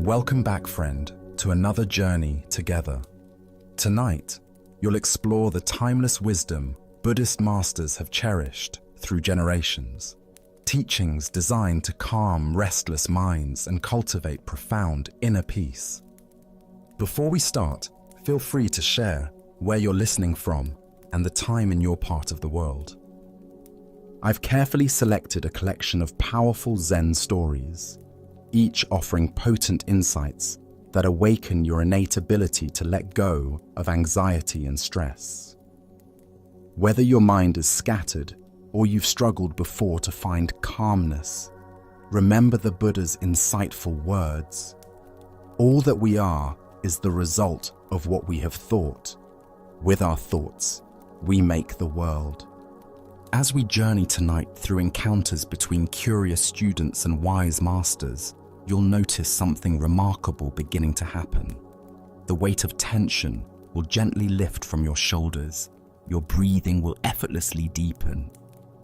Welcome back, friend, to another journey together. Tonight, you'll explore the timeless wisdom Buddhist masters have cherished through generations. Teachings designed to calm restless minds and cultivate profound inner peace. Before we start, feel free to share where you're listening from and the time in your part of the world. I've carefully selected a collection of powerful Zen stories, each offering potent insights that awaken your innate ability to let go of anxiety and stress. Whether your mind is scattered or you've struggled before to find calmness, remember the Buddha's insightful words. All that we are is the result of what we have thought. With our thoughts, we make the world. As we journey tonight through encounters between curious students and wise masters, you'll notice something remarkable beginning to happen. The weight of tension will gently lift from your shoulders, your breathing will effortlessly deepen,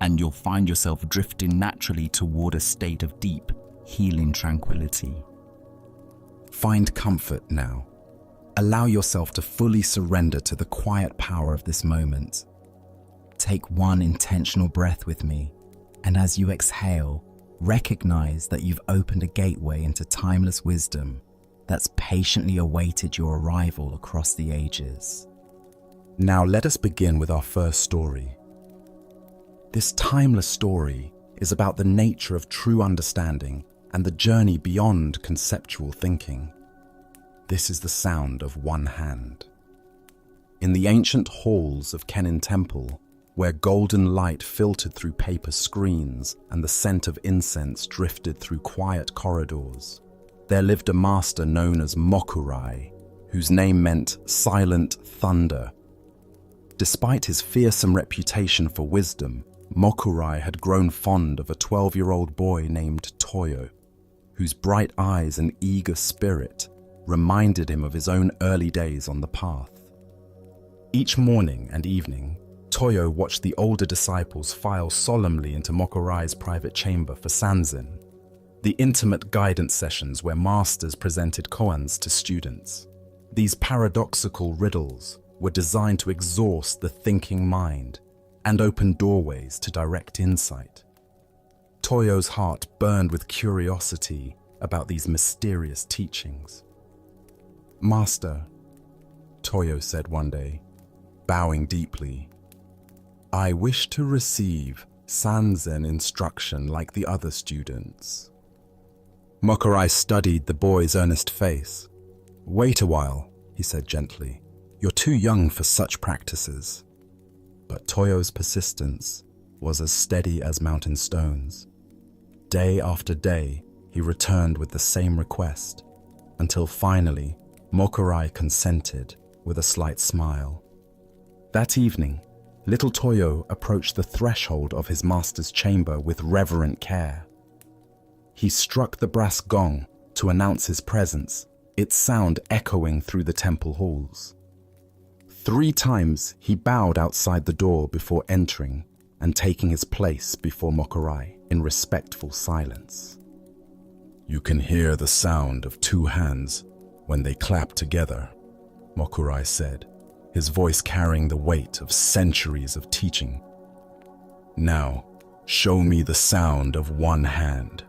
and you'll find yourself drifting naturally toward a state of deep, healing tranquility. Find comfort now. Allow yourself to fully surrender to the quiet power of this moment. Take one intentional breath with me, and as you exhale, recognize that you've opened a gateway into timeless wisdom that's patiently awaited your arrival across the ages. Now let us begin with our first story. This timeless story is about the nature of true understanding and the journey beyond conceptual thinking. This is the sound of one hand. In the ancient halls of Kenin Temple, where golden light filtered through paper screens and the scent of incense drifted through quiet corridors, there lived a master known as Mokurai, whose name meant silent thunder. Despite his fearsome reputation for wisdom, Mokurai had grown fond of a 12-year-old boy named Toyo, whose bright eyes and eager spirit reminded him of his own early days on the path. Each morning and evening, Toyo watched the older disciples file solemnly into Mokurai's private chamber for Sanzen, the intimate guidance sessions where masters presented koans to students. These paradoxical riddles were designed to exhaust the thinking mind and open doorways to direct insight. Toyo's heart burned with curiosity about these mysterious teachings. "Master," Toyo said one day, bowing deeply, "I wish to receive Sanzen instruction like the other students." Mokurai studied the boy's earnest face. "Wait a while," he said gently. "You're too young for such practices." But Toyo's persistence was as steady as mountain stones. Day after day, he returned with the same request, until finally, Mokurai consented with a slight smile. That evening, little Toyo approached the threshold of his master's chamber with reverent care. He struck the brass gong to announce his presence, its sound echoing through the temple halls. 3 times he bowed outside the door before entering and taking his place before Mokurai in respectful silence. "You can hear the sound of 2 hands when they clap together," Mokurai said, his voice carrying the weight of centuries of teaching. "Now, show me the sound of 1 hand."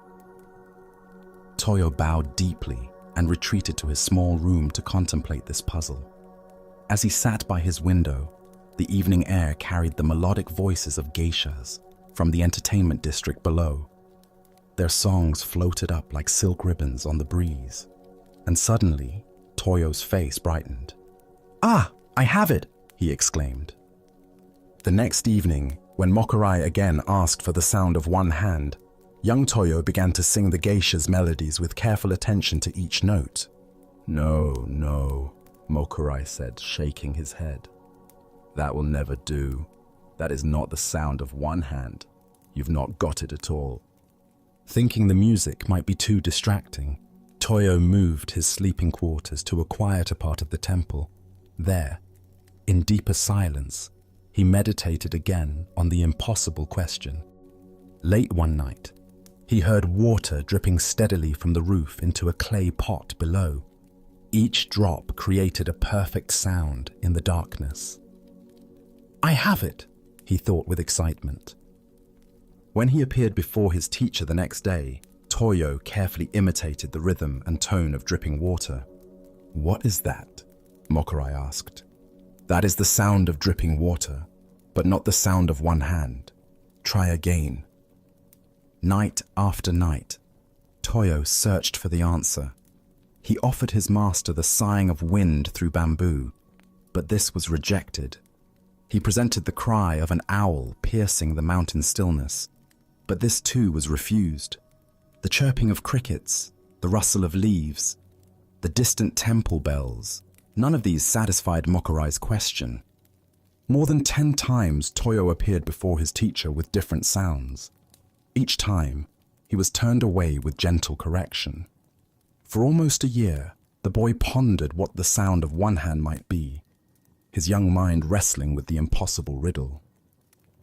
Toyo bowed deeply and retreated to his small room to contemplate this puzzle. As he sat by his window, the evening air carried the melodic voices of geishas from the entertainment district below. Their songs floated up like silk ribbons on the breeze, and suddenly, Toyo's face brightened. "Ah, I have it!" he exclaimed. The next evening, when Mokurai again asked for the sound of 1 hand, young Toyo began to sing the geisha's melodies with careful attention to each note. No, Mokurai said, shaking his head. "That will never do. That is not the sound of 1 hand. You've not got it at all." Thinking the music might be too distracting, Toyo moved his sleeping quarters to a quieter part of the temple. There, in deeper silence, he meditated again on the impossible question. Late one night, He heard water dripping steadily from the roof into a clay pot below. Each drop created a perfect sound in the darkness. "I have it," he thought with excitement. When he appeared before his teacher the next day, Toyo carefully imitated the rhythm and tone of dripping water. "What is that?" Mokurai asked. "That is the sound of dripping water, but not the sound of one hand. Try again." Night after night, Toyo searched for the answer. He offered his master the sighing of wind through bamboo, but this was rejected. He presented the cry of an owl piercing the mountain stillness, but this too was refused. The chirping of crickets, the rustle of leaves, the distant temple bells, none of these satisfied Mokurai's question. More than 10 times Toyo appeared before his teacher with different sounds. Each time, he was turned away with gentle correction. For almost a year, the boy pondered what the sound of one hand might be, his young mind wrestling with the impossible riddle.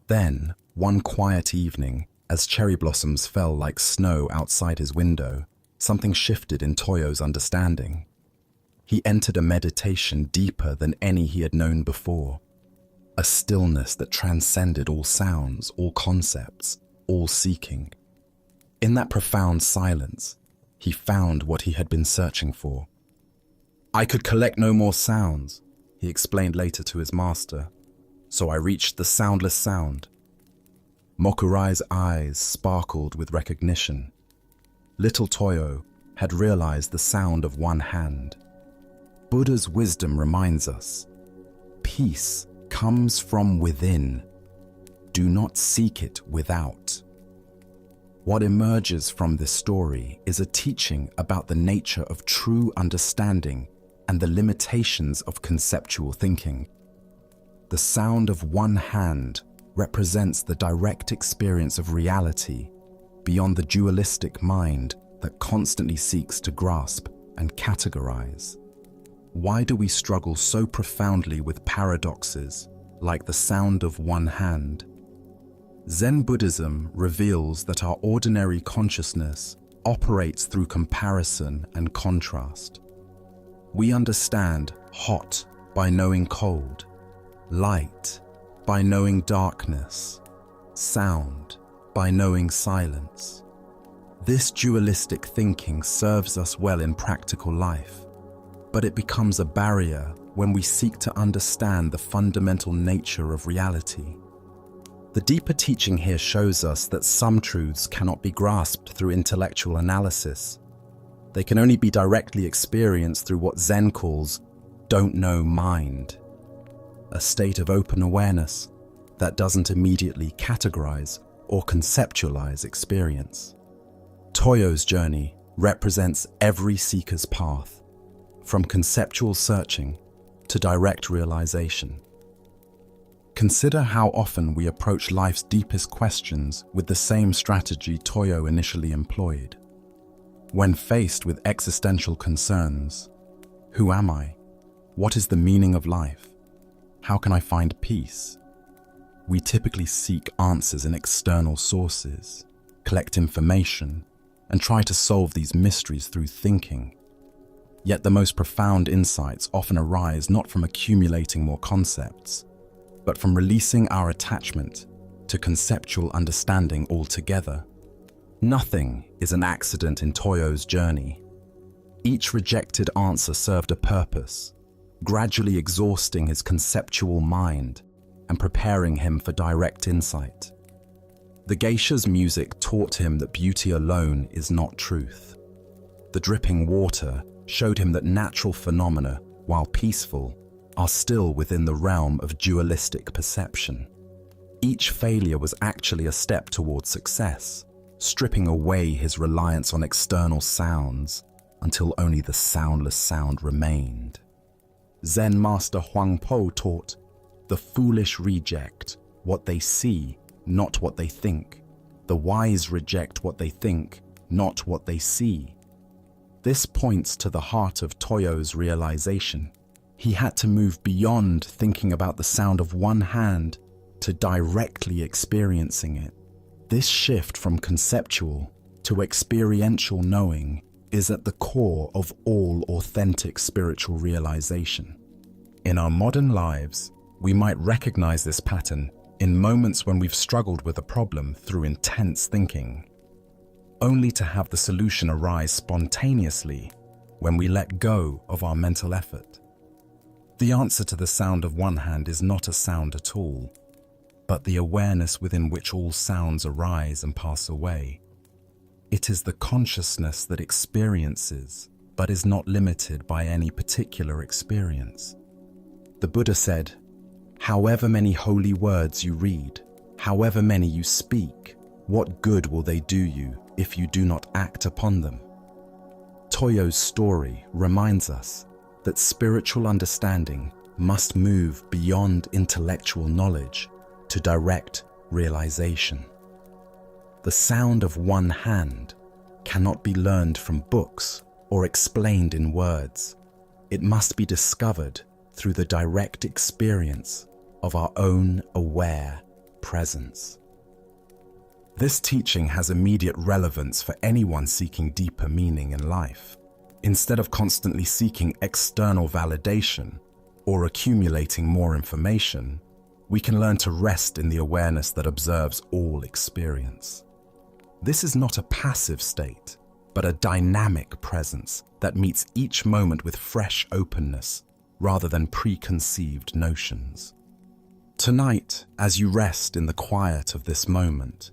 Then, one quiet evening, as cherry blossoms fell like snow outside his window, something shifted in Toyo's understanding. He entered a meditation deeper than any he had known before, a stillness that transcended all sounds, all concepts, all seeking. In that profound silence, he found what he had been searching for. "I could collect no more sounds," he explained later to his master, "so I reached the soundless sound." Mokurai's eyes sparkled with recognition. Little Toyo had realized the sound of one hand. Buddha's wisdom reminds us, peace comes from within. Do not seek it without. What emerges from this story is a teaching about the nature of true understanding and the limitations of conceptual thinking. The sound of one hand represents the direct experience of reality beyond the dualistic mind that constantly seeks to grasp and categorize. Why do we struggle so profoundly with paradoxes like the sound of one hand? Zen Buddhism reveals that our ordinary consciousness operates through comparison and contrast. We understand hot by knowing cold, light by knowing darkness, sound by knowing silence. This dualistic thinking serves us well in practical life, but it becomes a barrier when we seek to understand the fundamental nature of reality. The deeper teaching here shows us that some truths cannot be grasped through intellectual analysis. They can only be directly experienced through what Zen calls don't know mind, a state of open awareness that doesn't immediately categorize or conceptualize experience. Toyo's journey represents every seeker's path, from conceptual searching to direct realization. Consider how often we approach life's deepest questions with the same strategy Toyo initially employed. When faced with existential concerns, who am I? What is the meaning of life? How can I find peace? We typically seek answers in external sources, collect information, and try to solve these mysteries through thinking. Yet the most profound insights often arise not from accumulating more concepts, but from releasing our attachment to conceptual understanding altogether. Nothing is an accident in Toyo's journey. Each rejected answer served a purpose, gradually exhausting his conceptual mind and preparing him for direct insight. The geisha's music taught him that beauty alone is not truth. The dripping water showed him that natural phenomena, while peaceful, are still within the realm of dualistic perception. Each failure was actually a step towards success, stripping away his reliance on external sounds until only the soundless sound remained. Zen master Huang Po taught, "The foolish reject what they see, not what they think. The wise reject what they think, not what they see." This points to the heart of Toyo's realization. He had to move beyond thinking about the sound of one hand to directly experiencing it. This shift from conceptual to experiential knowing is at the core of all authentic spiritual realization. In our modern lives, we might recognize this pattern in moments when we've struggled with a problem through intense thinking, only to have the solution arise spontaneously when we let go of our mental effort. The answer to the sound of one hand is not a sound at all, but the awareness within which all sounds arise and pass away. It is the consciousness that experiences, but is not limited by any particular experience. The Buddha said, "However many holy words you read, however many you speak, what good will they do you if you do not act upon them?" Toyo's story reminds us that spiritual understanding must move beyond intellectual knowledge to direct realization. The sound of one hand cannot be learned from books or explained in words. It must be discovered through the direct experience of our own aware presence. This teaching has immediate relevance for anyone seeking deeper meaning in life. Instead of constantly seeking external validation or accumulating more information, we can learn to rest in the awareness that observes all experience. This is not a passive state, but a dynamic presence that meets each moment with fresh openness rather than preconceived notions. Tonight, as you rest in the quiet of this moment,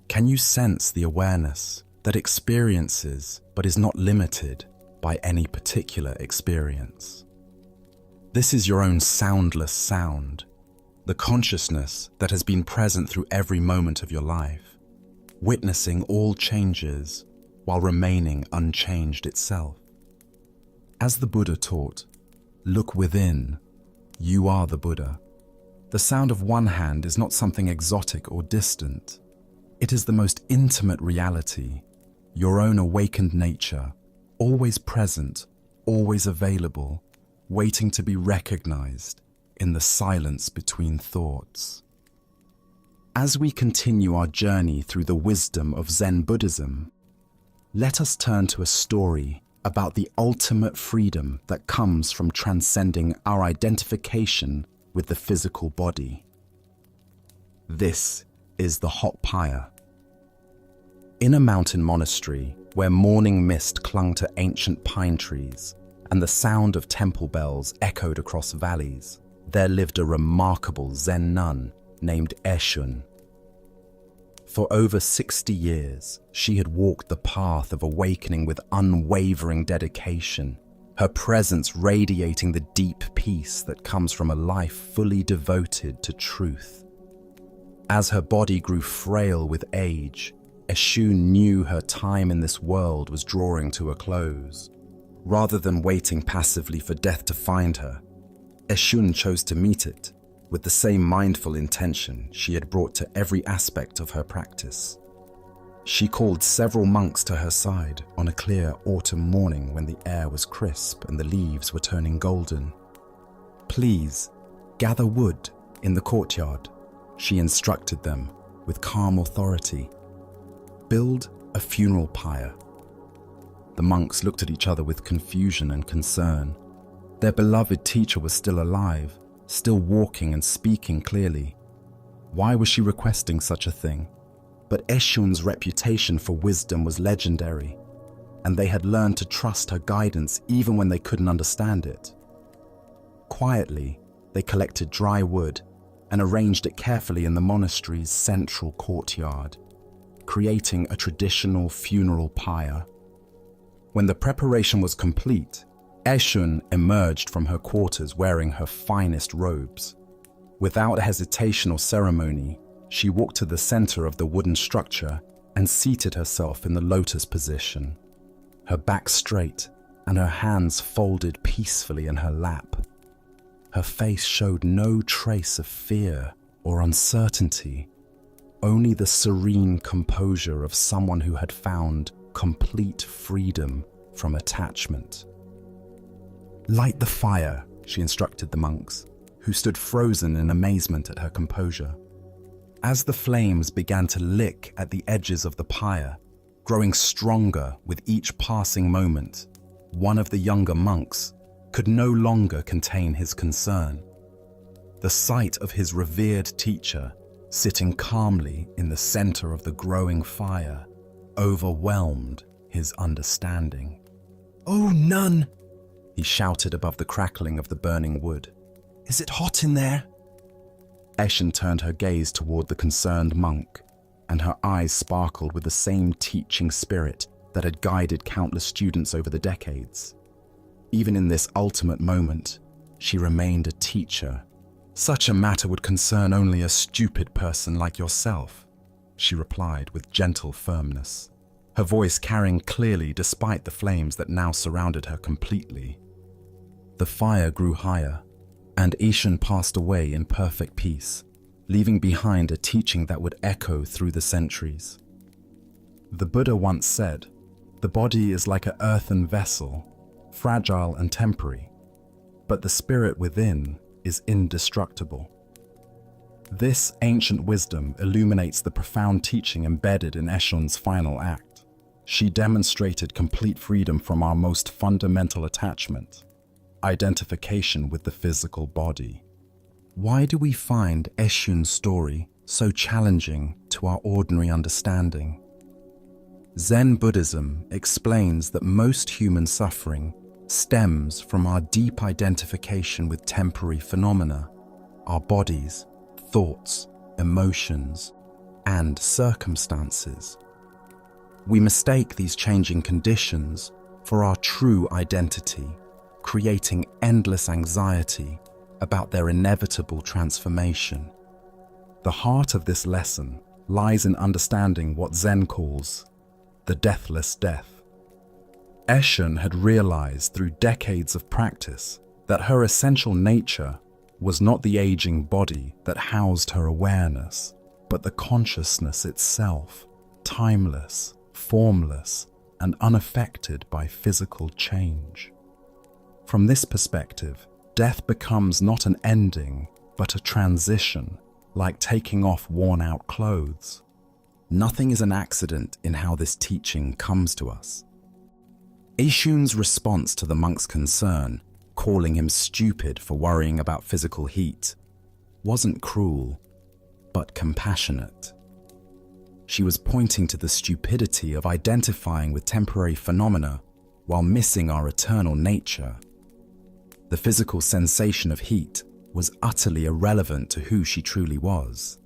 can you sense the awareness that experiences but is not limited by any particular experience? This is your own soundless sound, the consciousness that has been present through every moment of your life, witnessing all changes while remaining unchanged itself. As the Buddha taught, look within, you are the Buddha. The sound of one hand is not something exotic or distant. It is the most intimate reality, your own awakened nature, always present, always available, waiting to be recognized in the silence between thoughts. As we continue our journey through the wisdom of Zen Buddhism, let us turn to a story about the ultimate freedom that comes from transcending our identification with the physical body. This is the Hot Pyre. In a mountain monastery where morning mist clung to ancient pine trees and the sound of temple bells echoed across valleys, there lived a remarkable Zen nun named Eshun. For over 60 years, she had walked the path of awakening with unwavering dedication, her presence radiating the deep peace that comes from a life fully devoted to truth. As her body grew frail with age, Eshun knew her time in this world was drawing to a close. Rather than waiting passively for death to find her, Eshun chose to meet it with the same mindful intention she had brought to every aspect of her practice. She called several monks to her side on a clear autumn morning when the air was crisp and the leaves were turning golden. "Please, gather wood in the courtyard," she instructed them with calm authority. "Build a funeral pyre." The monks looked at each other with confusion and concern. Their beloved teacher was still alive, still walking and speaking clearly. Why was she requesting such a thing? But Eshun's reputation for wisdom was legendary, and they had learned to trust her guidance even when they couldn't understand it. Quietly, they collected dry wood and arranged it carefully in the monastery's central courtyard, creating a traditional funeral pyre. When the preparation was complete, Eshun emerged from her quarters wearing her finest robes. Without hesitation or ceremony, she walked to the center of the wooden structure and seated herself in the lotus position, her back straight and her hands folded peacefully in her lap. Her face showed no trace of fear or uncertainty, only the serene composure of someone who had found complete freedom from attachment. "Light the fire," she instructed the monks, who stood frozen in amazement at her composure. As the flames began to lick at the edges of the pyre, growing stronger with each passing moment. One of the younger monks could no longer contain his concern. The sight of his revered teacher sitting calmly in the center of the growing fire overwhelmed his understanding. "Oh, nun!" He shouted above the crackling of the burning wood. "Is it hot in there?" Eshin turned her gaze toward the concerned monk, and her eyes sparkled with the same teaching spirit that had guided countless students over the decades. Even in this ultimate moment, she remained a teacher. "Such a matter would concern only a stupid person like yourself," she replied with gentle firmness, her voice carrying clearly despite the flames that now surrounded her completely. The fire grew higher, and Ishan passed away in perfect peace, leaving behind a teaching that would echo through the centuries. The Buddha once said, "The body is like an earthen vessel, fragile and temporary, but the spirit within is indestructible." This ancient wisdom illuminates the profound teaching embedded in Eshun's final act. She demonstrated complete freedom from our most fundamental attachment, identification with the physical body. Why do we find Eshun's story so challenging to our ordinary understanding? Zen Buddhism explains that most human suffering stems from our deep identification with temporary phenomena, our bodies, thoughts, emotions, and circumstances. We mistake these changing conditions for our true identity, creating endless anxiety about their inevitable transformation. The heart of this lesson lies in understanding what Zen calls the deathless death. Eshun had realized through decades of practice that her essential nature was not the aging body that housed her awareness, but the consciousness itself, timeless, formless, and unaffected by physical change. From this perspective, death becomes not an ending, but a transition, like taking off worn-out clothes. Nothing is an accident in how this teaching comes to us. Eshun's response to the monk's concern, calling him stupid for worrying about physical heat, wasn't cruel, but compassionate. She was pointing to the stupidity of identifying with temporary phenomena while missing our eternal nature. The physical sensation of heat was utterly irrelevant to who she truly was.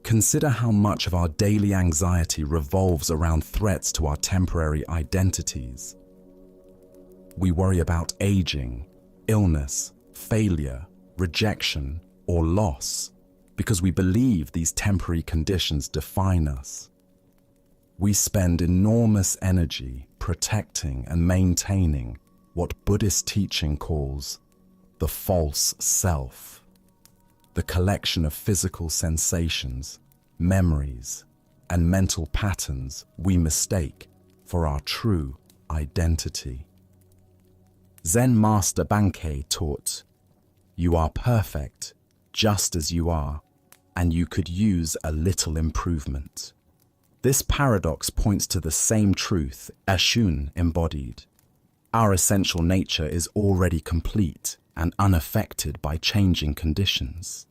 Consider how much of our daily anxiety revolves around threats to our temporary identities. We worry about aging, illness, failure, rejection, or loss because we believe these temporary conditions define us. We spend enormous energy protecting and maintaining what Buddhist teaching calls the false self, the collection of physical sensations, memories, and mental patterns we mistake for our true identity. Zen Master Bankei taught, "You are perfect just as you are, and you could use a little improvement." This paradox points to the same truth Eshun embodied. Our essential nature is already complete and unaffected by changing conditions.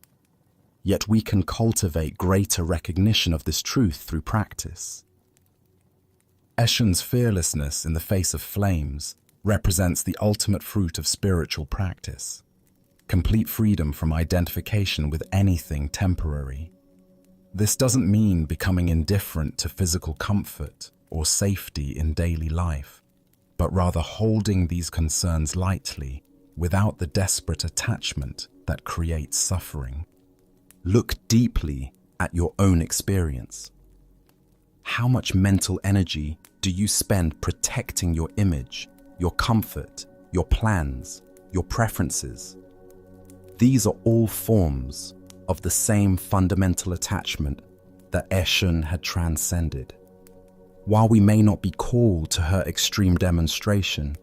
Yet we can cultivate greater recognition of this truth through practice. Eshun's fearlessness in the face of flames represents the ultimate fruit of spiritual practice, complete freedom from identification with anything temporary. This doesn't mean becoming indifferent to physical comfort or safety in daily life, but rather holding these concerns lightly without the desperate attachment that creates suffering. Look deeply at your own experience. How much mental energy do you spend protecting your image, your comfort, your plans, your preferences? These are all forms of the same fundamental attachment that Eshun had transcended. While we may not be called to her extreme demonstration,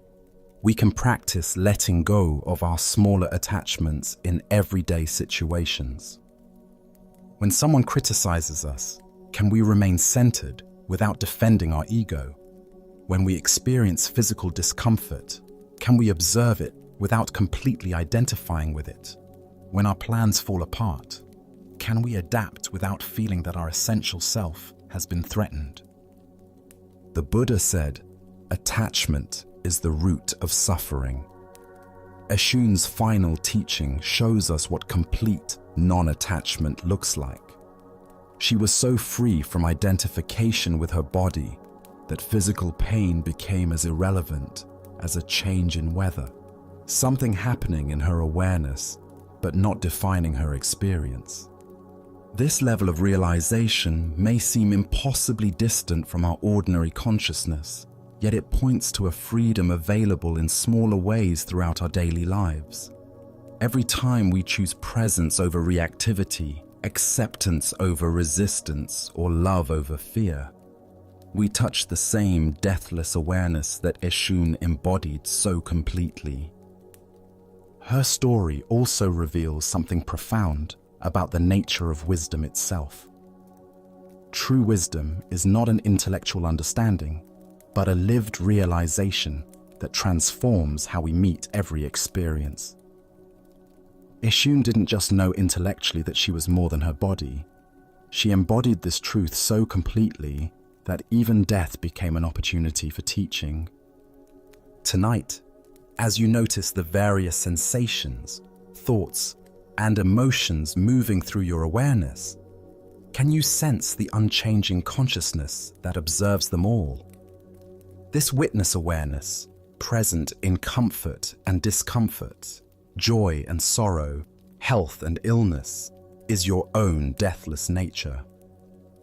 we can practice letting go of our smaller attachments in everyday situations. When someone criticizes us, can we remain centered without defending our ego? When we experience physical discomfort, can we observe it without completely identifying with it? When our plans fall apart, can we adapt without feeling that our essential self has been threatened? The Buddha said, attachment is the root of suffering. Eshun's final teaching shows us what complete non-attachment looks like. She was so free from identification with her body that physical pain became as irrelevant as a change in weather, something happening in her awareness but not defining her experience. This level of realization may seem impossibly distant from our ordinary consciousness, yet it points to a freedom available in smaller ways throughout our daily lives. Every time we choose presence over reactivity, acceptance over resistance, or love over fear, we touch the same deathless awareness that Eshun embodied so completely. Her story also reveals something profound about the nature of wisdom itself. True wisdom is not an intellectual understanding, but a lived realization that transforms how we meet every experience. Eshun didn't just know intellectually that she was more than her body. She embodied this truth so completely that even death became an opportunity for teaching. Tonight, as you notice the various sensations, thoughts, and emotions moving through your awareness, can you sense the unchanging consciousness that observes them all? This witness awareness, present in comfort and discomfort, joy and sorrow, health and illness, is your own deathless nature.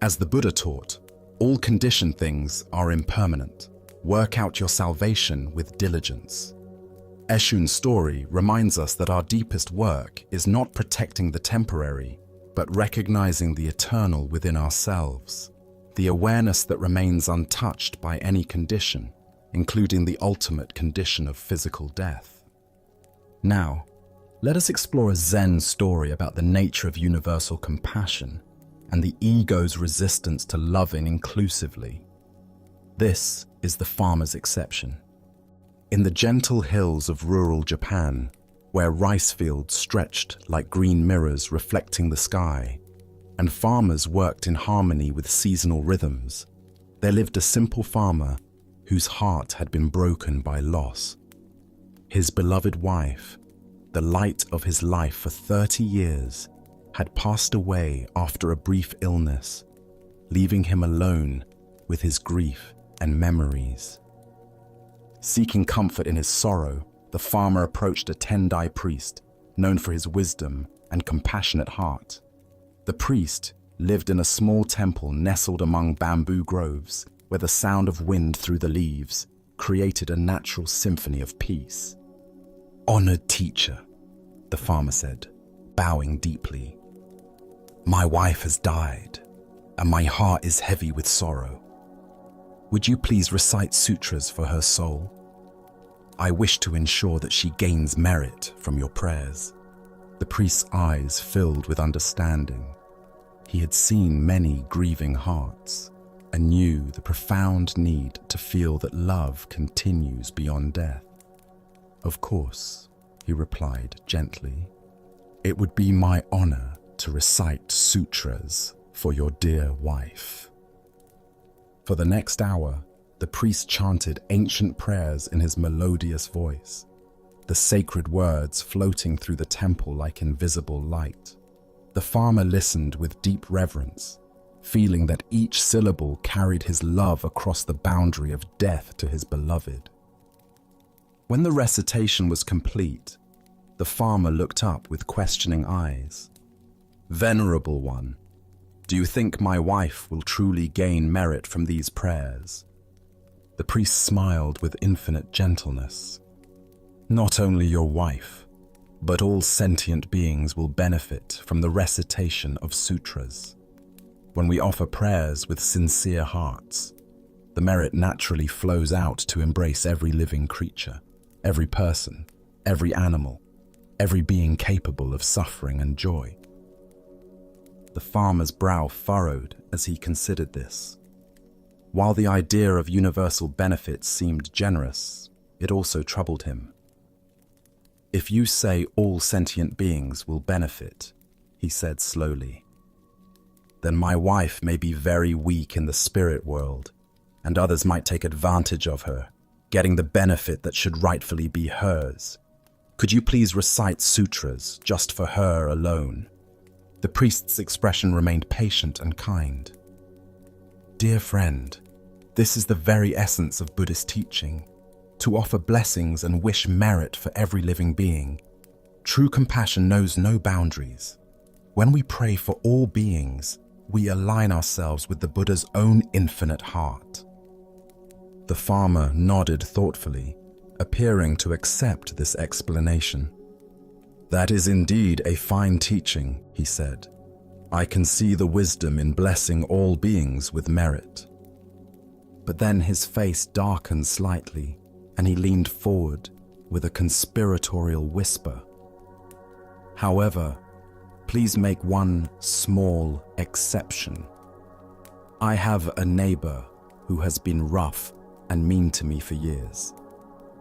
As the Buddha taught, all conditioned things are impermanent. Work out your salvation with diligence. Eshun's story reminds us that our deepest work is not protecting the temporary, but recognizing the eternal within ourselves, the awareness that remains untouched by any condition, including the ultimate condition of physical death. Now, let us explore a Zen story about the nature of universal compassion and the ego's resistance to loving inclusively. This is the farmer's exception. In the gentle hills of rural Japan, where rice fields stretched like green mirrors reflecting the sky, and farmers worked in harmony with seasonal rhythms, there lived a simple farmer whose heart had been broken by loss. His beloved wife, the light of his life for 30 years, had passed away after a brief illness, leaving him alone with his grief and memories. Seeking comfort in his sorrow, the farmer approached a Tendai priest, known for his wisdom and compassionate heart. The priest lived in a small temple nestled among bamboo groves, where the sound of wind through the leaves created a natural symphony of peace. "Honored teacher," the farmer said, bowing deeply, "my wife has died, and my heart is heavy with sorrow. Would you please recite sutras for her soul? I wish to ensure that she gains merit from your prayers." The priest's eyes filled with understanding. He had seen many grieving hearts and knew the profound need to feel that love continues beyond death. "Of course," he replied gently, "it would be my honor to recite sutras for your dear wife." For the next hour, the priest chanted ancient prayers in his melodious voice, the sacred words floating through the temple like invisible light. The farmer listened with deep reverence, feeling that each syllable carried his love across the boundary of death to his beloved. When the recitation was complete, the farmer looked up with questioning eyes. "Venerable one, do you think my wife will truly gain merit from these prayers?" The priest smiled with infinite gentleness. "Not only your wife, but all sentient beings will benefit from the recitation of sutras. When we offer prayers with sincere hearts, the merit naturally flows out to embrace every living creature, every person, every animal, every being capable of suffering and joy." The farmer's brow furrowed as he considered this. While the idea of universal benefits seemed generous, it also troubled him. "If you say all sentient beings will benefit," he said slowly, "then my wife may be very weak in the spirit world, and others might take advantage of her, getting the benefit that should rightfully be hers. Could you please recite sutras just for her alone?" The priest's expression remained patient and kind. "Dear friend, this is the very essence of Buddhist teaching, to offer blessings and wish merit for every living being. True compassion knows no boundaries. When we pray for all beings, we align ourselves with the Buddha's own infinite heart." The farmer nodded thoughtfully, appearing to accept this explanation. "That is indeed a fine teaching," he said. "I can see the wisdom in blessing all beings with merit." But then his face darkened slightly, and he leaned forward with a conspiratorial whisper. "However, please make one small exception. I have a neighbor who has been rough and mean to me for years.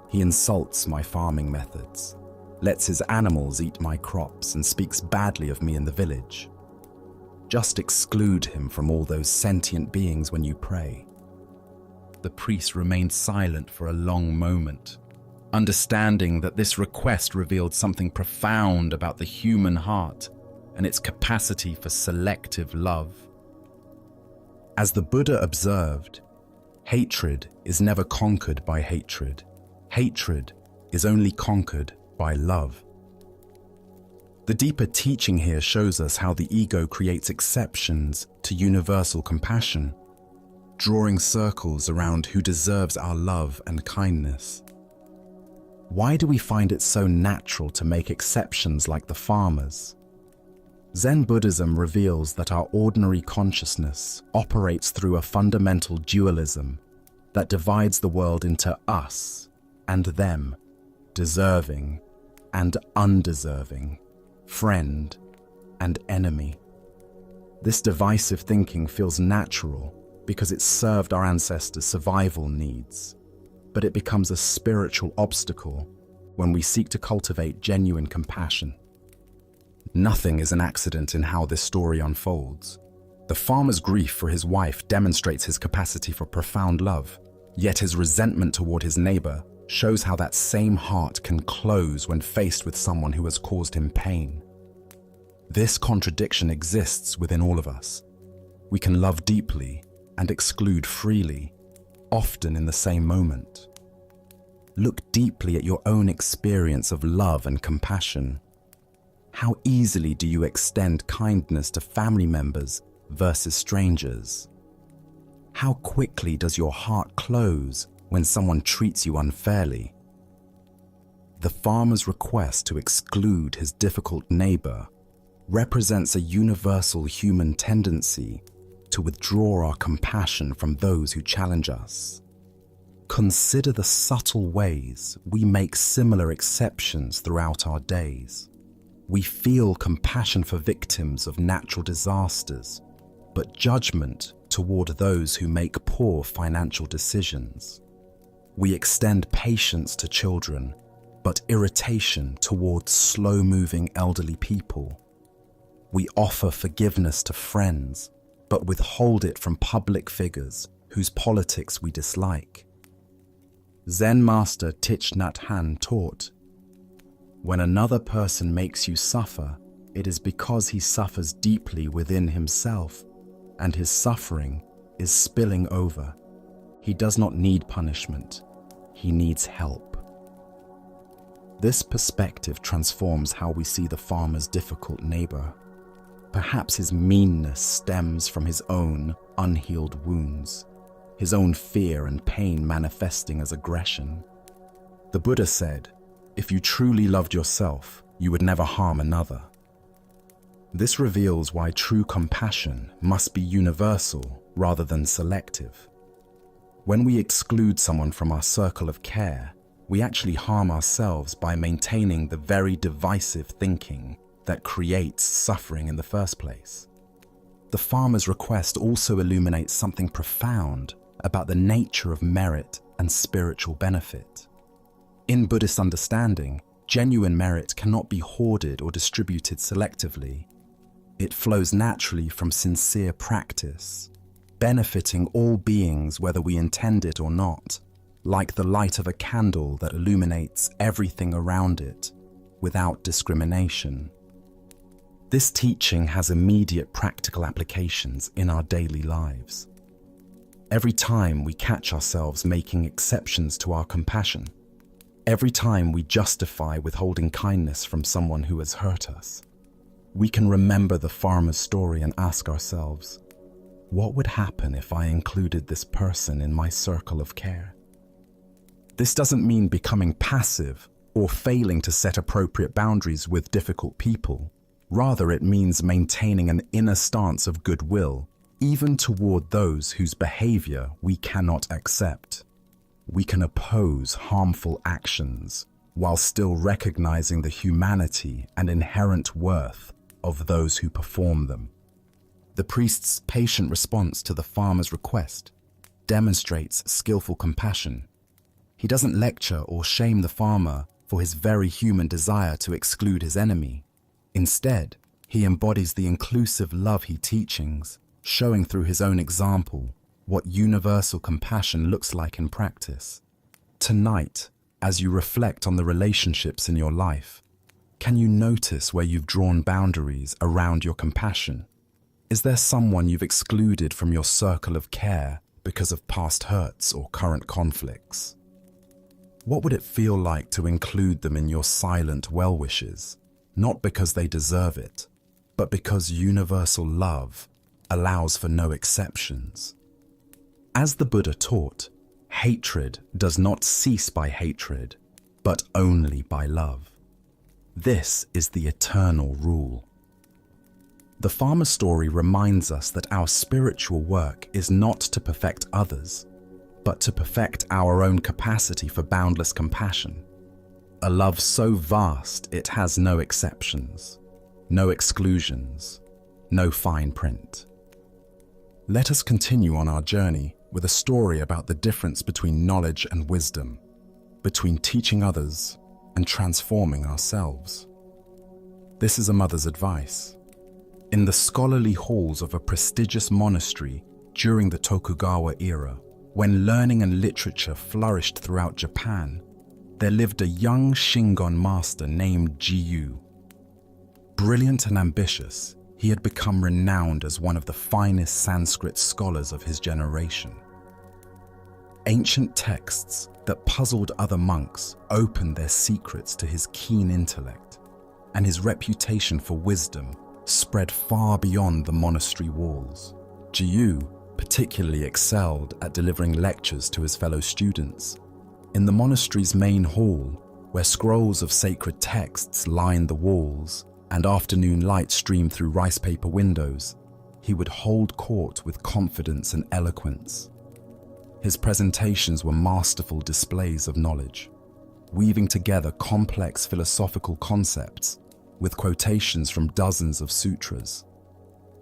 He insults my farming methods, lets his animals eat my crops, and speaks badly of me in the village. Just exclude him from all those sentient beings when you pray." The priest remained silent for a long moment, understanding that this request revealed something profound about the human heart and its capacity for selective love. As the Buddha observed, hatred is never conquered by hatred. Hatred is only conquered by love. The deeper teaching here shows us how the ego creates exceptions to universal compassion, drawing circles around who deserves our love and kindness. Why do we find it so natural to make exceptions like the farmers? Zen Buddhism reveals that our ordinary consciousness operates through a fundamental dualism that divides the world into us and them, deserving and undeserving, friend and enemy. This divisive thinking feels natural because it served our ancestors' survival needs, but it becomes a spiritual obstacle when we seek to cultivate genuine compassion. Nothing is an accident in how this story unfolds. The farmer's grief for his wife demonstrates his capacity for profound love, yet his resentment toward his neighbor shows how that same heart can close when faced with someone who has caused him pain. This contradiction exists within all of us. We can love deeply and exclude freely, often in the same moment. Look deeply at your own experience of love and compassion. How easily do you extend kindness to family members versus strangers? How quickly does your heart close when someone treats you unfairly? The farmer's request to exclude his difficult neighbor represents a universal human tendency to withdraw our compassion from those who challenge us. Consider the subtle ways we make similar exceptions throughout our days. We feel compassion for victims of natural disasters, but judgment toward those who make poor financial decisions. We extend patience to children, but irritation towards slow-moving elderly people. We offer forgiveness to friends, but withhold it from public figures whose politics we dislike. Zen master Thich Nhat Hanh taught, "When another person makes you suffer, it is because he suffers deeply within himself, and his suffering is spilling over. He does not need punishment, he needs help." This perspective transforms how we see the farmer's difficult neighbor. Perhaps his meanness stems from his own unhealed wounds, his own fear and pain manifesting as aggression. The Buddha said, "If you truly loved yourself, you would never harm another." This reveals why true compassion must be universal rather than selective. When we exclude someone from our circle of care, we actually harm ourselves by maintaining the very divisive thinking that creates suffering in the first place. The farmer's request also illuminates something profound about the nature of merit and spiritual benefit. In Buddhist understanding, genuine merit cannot be hoarded or distributed selectively. It flows naturally from sincere practice, benefiting all beings whether we intend it or not, like the light of a candle that illuminates everything around it without discrimination. This teaching has immediate practical applications in our daily lives. Every time we catch ourselves making exceptions to our compassion, every time we justify withholding kindness from someone who has hurt us, we can remember the farmer's story and ask ourselves, what would happen if I included this person in my circle of care? This doesn't mean becoming passive or failing to set appropriate boundaries with difficult people. Rather, it means maintaining an inner stance of goodwill, even toward those whose behavior we cannot accept. We can oppose harmful actions while still recognizing the humanity and inherent worth of those who perform them. The priest's patient response to the farmer's request demonstrates skillful compassion. He doesn't lecture or shame the farmer for his very human desire to exclude his enemy. Instead, he embodies the inclusive love he teachings, showing through his own example what universal compassion looks like in practice. Tonight, as you reflect on the relationships in your life, can you notice where you've drawn boundaries around your compassion? Is there someone you've excluded from your circle of care because of past hurts or current conflicts? What would it feel like to include them in your silent well wishes, not because they deserve it, but because universal love allows for no exceptions? As the Buddha taught, hatred does not cease by hatred, but only by love. This is the eternal rule. The farmer story reminds us that our spiritual work is not to perfect others, but to perfect our own capacity for boundless compassion. A love so vast it has no exceptions, no exclusions, no fine print. Let us continue on our journey with a story about the difference between knowledge and wisdom, between teaching others and transforming ourselves. This is a mother's advice. In the scholarly halls of a prestigious monastery during the Tokugawa era, when learning and literature flourished throughout Japan, there lived a young Shingon master named Jiyu. Brilliant and ambitious, he had become renowned as one of the finest Sanskrit scholars of his generation. Ancient texts that puzzled other monks opened their secrets to his keen intellect, and his reputation for wisdom spread far beyond the monastery walls. Jiyu particularly excelled at delivering lectures to his fellow students. In the monastery's main hall, where scrolls of sacred texts lined the walls and afternoon light streamed through rice paper windows, he would hold court with confidence and eloquence. His presentations were masterful displays of knowledge, weaving together complex philosophical concepts with quotations from dozens of sutras.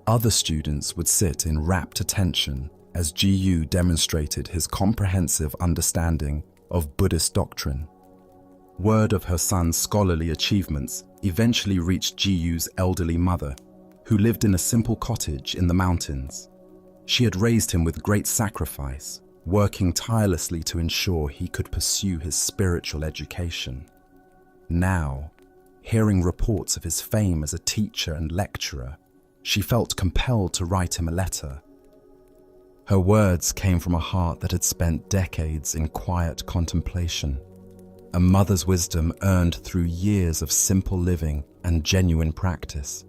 Other students would sit in rapt attention as Jiyu demonstrated his comprehensive understanding of Buddhist doctrine. Word of her son's scholarly achievements eventually reached Jiyu's elderly mother, who lived in a simple cottage in the mountains. She had raised him with great sacrifice, working tirelessly to ensure he could pursue his spiritual education. Now, hearing reports of his fame as a teacher and lecturer, she felt compelled to write him a letter. Her words came from a heart that had spent decades in quiet contemplation, a mother's wisdom earned through years of simple living and genuine practice.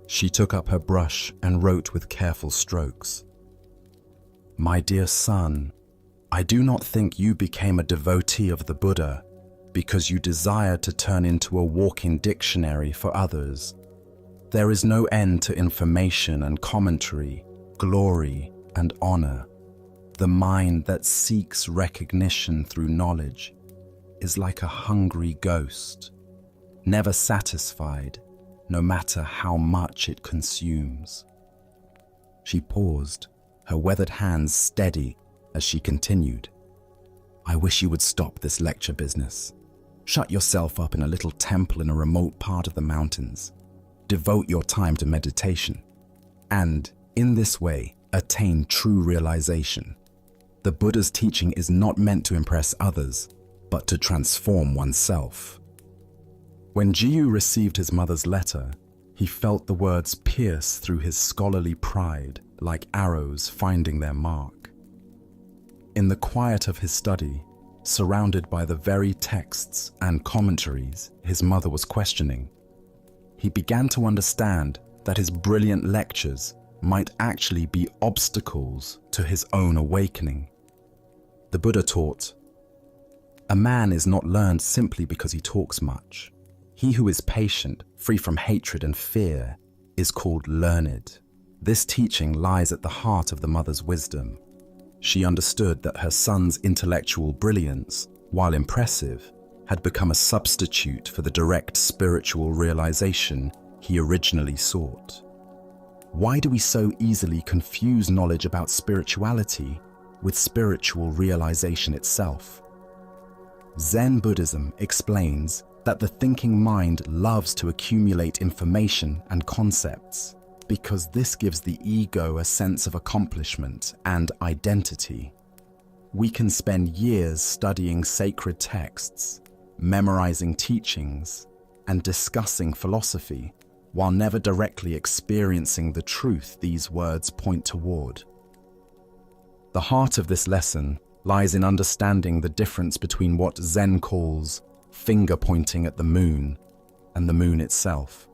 She took up her brush and wrote with careful strokes. "My dear son, I do not think you became a devotee of the Buddha because you desired to turn into a walking dictionary for others. There is no end to information and commentary, glory and honor. The mind that seeks recognition through knowledge is like a hungry ghost, never satisfied, no matter how much it consumes." She paused, her weathered hands steady as she continued, "I wish you would stop this lecture business. Shut yourself up in a little temple in a remote part of the mountains. Devote your time to meditation, and in this way, attain true realization. The Buddha's teaching is not meant to impress others, but to transform oneself." When Jiyu received his mother's letter, he felt the words pierce through his scholarly pride like arrows finding their mark. In the quiet of his study, surrounded by the very texts and commentaries his mother was questioning, he began to understand that his brilliant lectures might actually be obstacles to his own awakening. The Buddha taught, "A man is not learned simply because he talks much. He who is patient, free from hatred and fear, is called learned." This teaching lies at the heart of the mother's wisdom. She understood that her son's intellectual brilliance, while impressive, had become a substitute for the direct spiritual realization he originally sought. Why do we so easily confuse knowledge about spirituality with spiritual realization itself? Zen Buddhism explains that the thinking mind loves to accumulate information and concepts because this gives the ego a sense of accomplishment and identity. We can spend years studying sacred texts, memorizing teachings, and discussing philosophy, while never directly experiencing the truth these words point toward. The heart of this lesson lies in understanding the difference between what Zen calls finger pointing at the moon and the moon itself.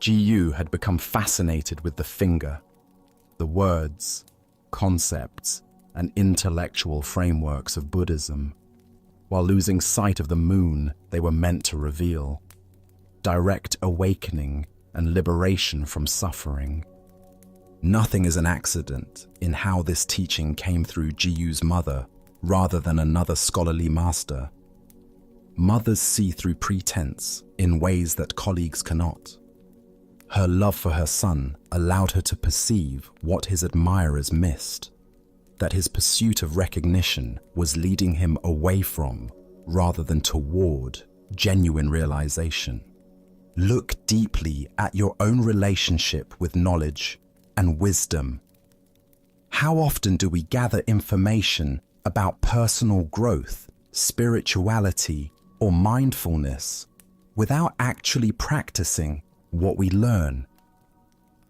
Jiyu had become fascinated with the finger, the words, concepts, and intellectual frameworks of Buddhism, while losing sight of the moon they were meant to reveal: direct awakening and liberation from suffering. Nothing is an accident in how this teaching came through Jiyu's mother rather than another scholarly master. Mothers see through pretense in ways that colleagues cannot. Her love for her son allowed her to perceive what his admirers missed, that his pursuit of recognition was leading him away from, rather than toward, genuine realization. Look deeply at your own relationship with knowledge and wisdom. How often do we gather information about personal growth, spirituality, or mindfulness without actually practicing what we learn?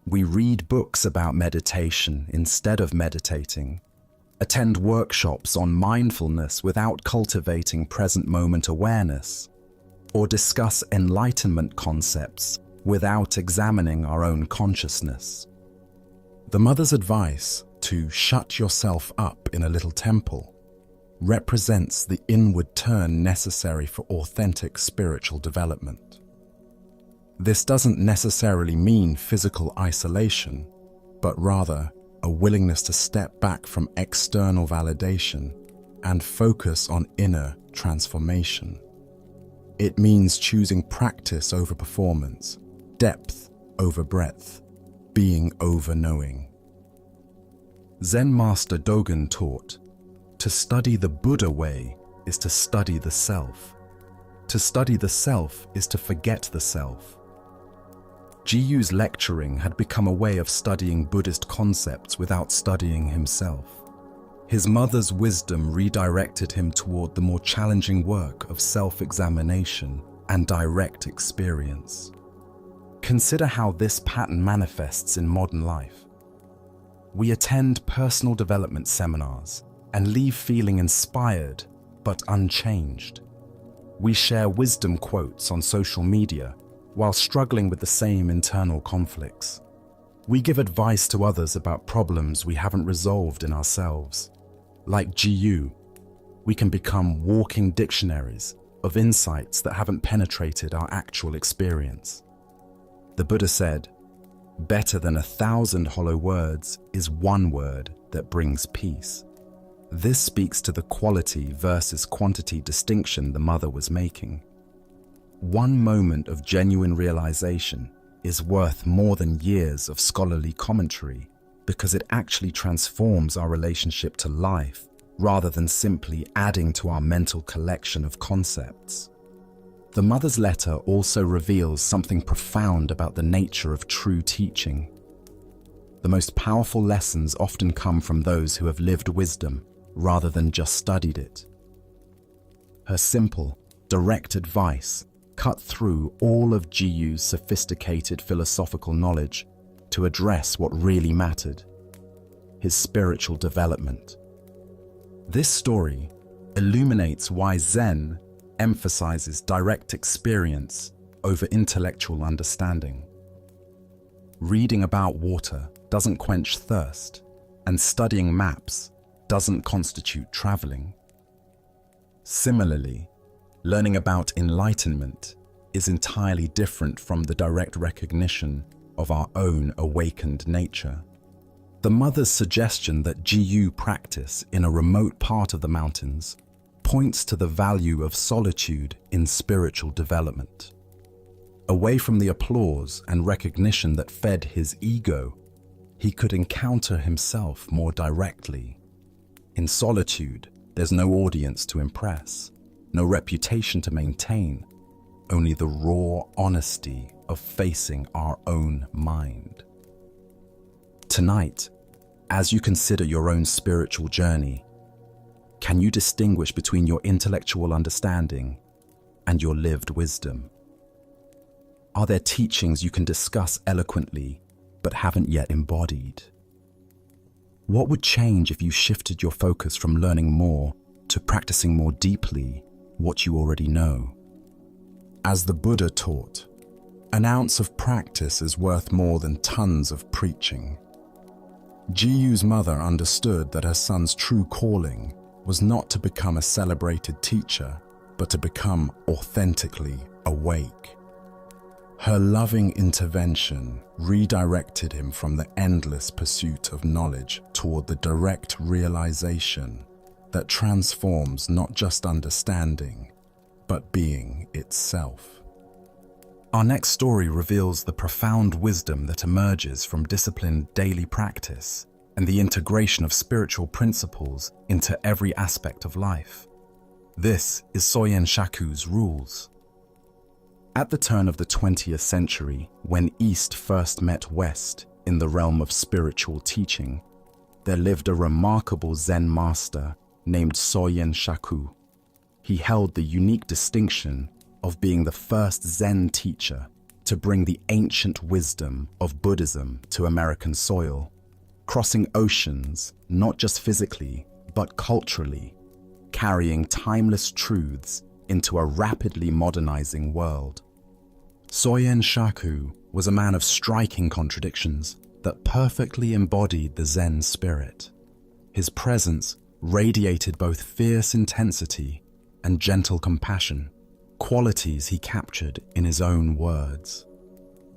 We read books about meditation instead of meditating, attend workshops on mindfulness without cultivating present moment awareness, or discuss enlightenment concepts without examining our own consciousness. The mother's advice to shut yourself up in a little temple represents the inward turn necessary for authentic spiritual development. This doesn't necessarily mean physical isolation, but rather a willingness to step back from external validation and focus on inner transformation. It means choosing practice over performance, depth over breadth, being over knowing. Zen master Dogen taught, to study the Buddha way is to study the self. To study the self is to forget the self. Jiyu's lecturing had become a way of studying Buddhist concepts without studying himself. His mother's wisdom redirected him toward the more challenging work of self-examination and direct experience. Consider how this pattern manifests in modern life. We attend personal development seminars and leave feeling inspired but unchanged. We share wisdom quotes on social media while struggling with the same internal conflicts. We give advice to others about problems we haven't resolved in ourselves. Like Jiyu, we can become walking dictionaries of insights that haven't penetrated our actual experience. The Buddha said, "Better than 1,000 hollow words is one word that brings peace." This speaks to the quality versus quantity distinction the mother was making. One moment of genuine realization is worth more than years of scholarly commentary because it actually transforms our relationship to life rather than simply adding to our mental collection of concepts. The mother's letter also reveals something profound about the nature of true teaching. The most powerful lessons often come from those who have lived wisdom rather than just studied it. Her simple, direct advice cut through all of Jiyu's sophisticated philosophical knowledge to address what really mattered: his spiritual development. This story illuminates why Zen emphasizes direct experience over intellectual understanding. Reading about water doesn't quench thirst, and studying maps doesn't constitute traveling. Similarly, learning about enlightenment is entirely different from the direct recognition of our own awakened nature. The mother's suggestion that Jiyu practice in a remote part of the mountains points to the value of solitude in spiritual development. Away from the applause and recognition that fed his ego, he could encounter himself more directly. In solitude, there's no audience to impress, no reputation to maintain, only the raw honesty of facing our own mind. Tonight, as you consider your own spiritual journey, can you distinguish between your intellectual understanding and your lived wisdom? Are there teachings you can discuss eloquently but haven't yet embodied? What would change if you shifted your focus from learning more to practicing more deeply what you already know? As the Buddha taught, an ounce of practice is worth more than tons of preaching. Jiyu's mother understood that her son's true calling was not to become a celebrated teacher, but to become authentically awake. Her loving intervention redirected him from the endless pursuit of knowledge toward the direct realization that transforms not just understanding, but being itself. Our next story reveals the profound wisdom that emerges from disciplined daily practice and the integration of spiritual principles into every aspect of life. This is Soyen Shaku's Rules. At the turn of the 20th century, when East first met West in the realm of spiritual teaching, there lived a remarkable Zen master named Soyen Shaku. He held the unique distinction of being the first Zen teacher to bring the ancient wisdom of Buddhism to American soil, crossing oceans not just physically, but culturally, carrying timeless truths into a rapidly modernizing world. Soyen Shaku was a man of striking contradictions that perfectly embodied the Zen spirit. His presence radiated both fierce intensity and gentle compassion, qualities he captured in his own words.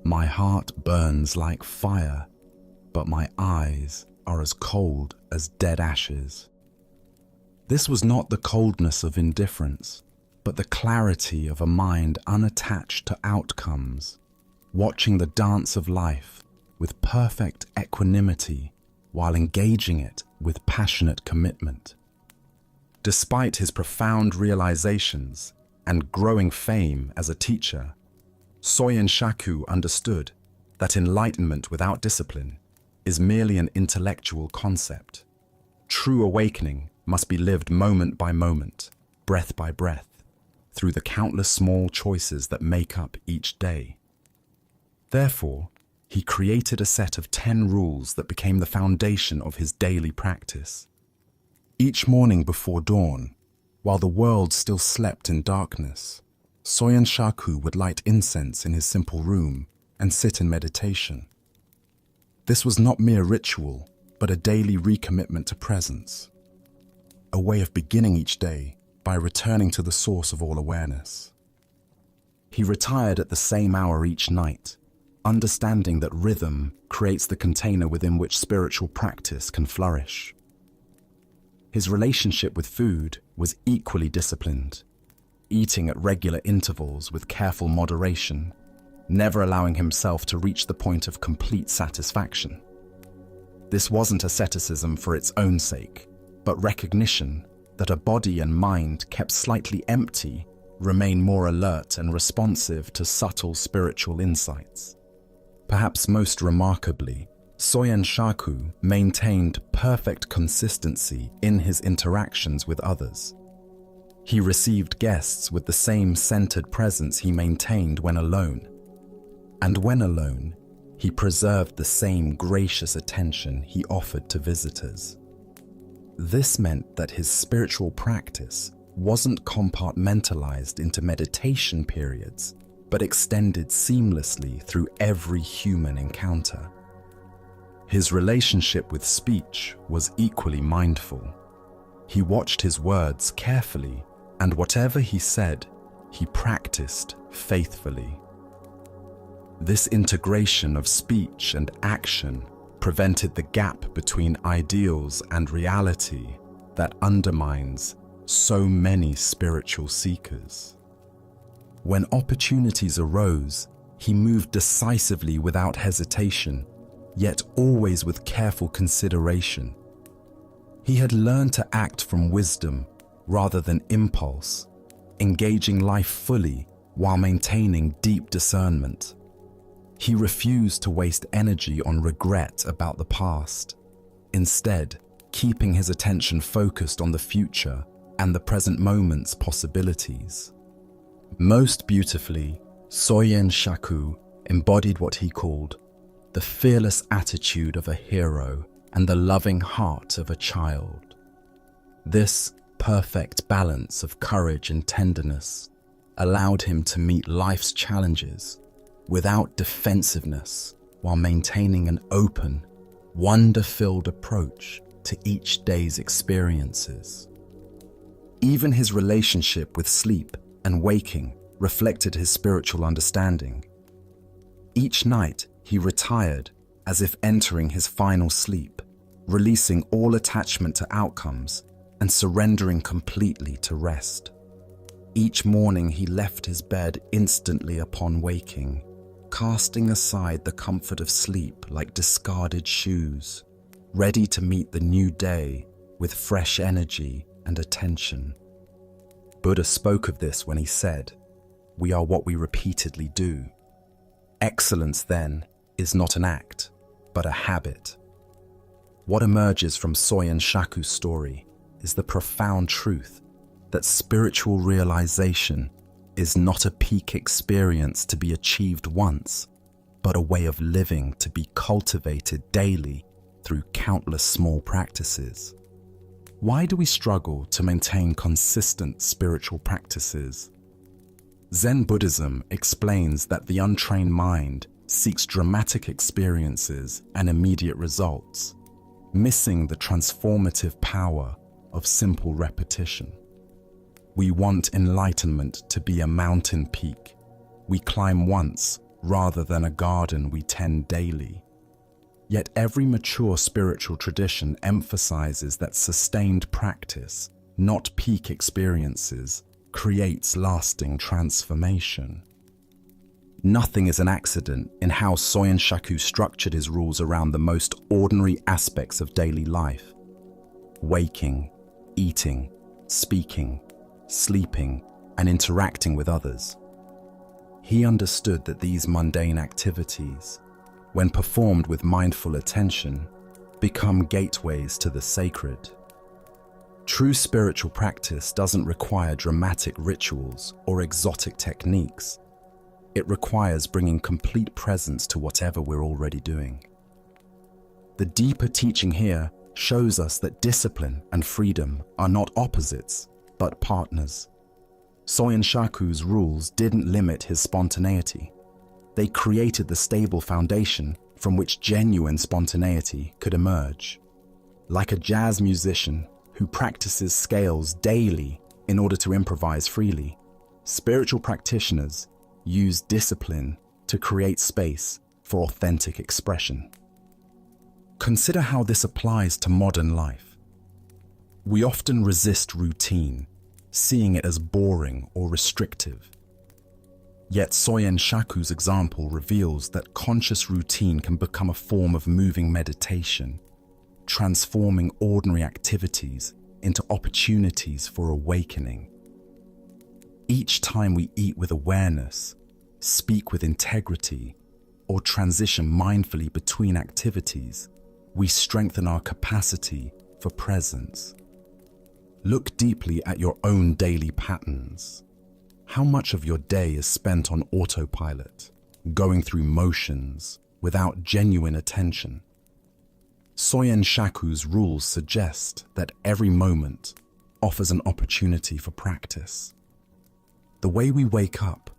"My heart burns like fire, but my eyes are as cold as dead ashes." This was not the coldness of indifference, but the clarity of a mind unattached to outcomes, watching the dance of life with perfect equanimity while engaging it with passionate commitment. Despite his profound realizations and growing fame as a teacher, Soyen Shaku understood that enlightenment without discipline is merely an intellectual concept. True awakening must be lived moment by moment, breath by breath, through the countless small choices that make up each day. Therefore, he created a set of 10 rules that became the foundation of his daily practice. Each morning before dawn, while the world still slept in darkness, Soyen Shaku would light incense in his simple room and sit in meditation. This was not mere ritual, but a daily recommitment to presence, a way of beginning each day by returning to the source of all awareness. He retired at the same hour each night, understanding that rhythm creates the container within which spiritual practice can flourish. His relationship with food was equally disciplined, eating at regular intervals with careful moderation, never allowing himself to reach the point of complete satisfaction. This wasn't asceticism for its own sake, but recognition that a body and mind kept slightly empty remain more alert and responsive to subtle spiritual insights. Perhaps most remarkably, Soyen Shaku maintained perfect consistency in his interactions with others. He received guests with the same centered presence he maintained when alone. And when alone, he preserved the same gracious attention he offered to visitors. This meant that his spiritual practice wasn't compartmentalized into meditation periods, but extended seamlessly through every human encounter. His relationship with speech was equally mindful. He watched his words carefully, and whatever he said, he practiced faithfully. This integration of speech and action prevented the gap between ideals and reality that undermines so many spiritual seekers. When opportunities arose, he moved decisively without hesitation, yet always with careful consideration. He had learned to act from wisdom rather than impulse, engaging life fully while maintaining deep discernment. He refused to waste energy on regret about the past, instead keeping his attention focused on the future and the present moment's possibilities. Most beautifully, Soyen Shaku embodied what he called the fearless attitude of a hero and the loving heart of a child. This perfect balance of courage and tenderness allowed him to meet life's challenges without defensiveness, while maintaining an open, wonder-filled approach to each day's experiences. Even his relationship with sleep and waking reflected his spiritual understanding. Each night, he retired as if entering his final sleep, releasing all attachment to outcomes and surrendering completely to rest. Each morning, he left his bed instantly upon waking, casting aside the comfort of sleep like discarded shoes, ready to meet the new day with fresh energy and attention. Buddha spoke of this when he said, "We are what we repeatedly do." Excellence, then, is not an act, but a habit. What emerges from Soyen Shaku's story is the profound truth that spiritual realization is not a peak experience to be achieved once, but a way of living to be cultivated daily through countless small practices. Why do we struggle to maintain consistent spiritual practices? Zen Buddhism explains that the untrained mind seeks dramatic experiences and immediate results, missing the transformative power of simple repetition. We want enlightenment to be a mountain peak we climb once rather than a garden we tend daily. Yet every mature spiritual tradition emphasizes that sustained practice, not peak experiences, creates lasting transformation. Nothing is an accident in how Soyen Shaku structured his rules around the most ordinary aspects of daily life: waking, eating, speaking, sleeping, and interacting with others. He understood that these mundane activities, when performed with mindful attention, become gateways to the sacred. True spiritual practice doesn't require dramatic rituals or exotic techniques. It requires bringing complete presence to whatever we're already doing. The deeper teaching here shows us that discipline and freedom are not opposites, but partners. Soyen Shaku's rules didn't limit his spontaneity. They created the stable foundation from which genuine spontaneity could emerge. Like a jazz musician who practices scales daily in order to improvise freely, spiritual practitioners use discipline to create space for authentic expression. Consider how this applies to modern life. We often resist routine, seeing it as boring or restrictive. Yet Soyen Shaku's example reveals that conscious routine can become a form of moving meditation, transforming ordinary activities into opportunities for awakening. Each time we eat with awareness, speak with integrity, or transition mindfully between activities, we strengthen our capacity for presence. Look deeply at your own daily patterns. How much of your day is spent on autopilot, going through motions without genuine attention? Soyen Shaku's rules suggest that every moment offers an opportunity for practice. The way we wake up,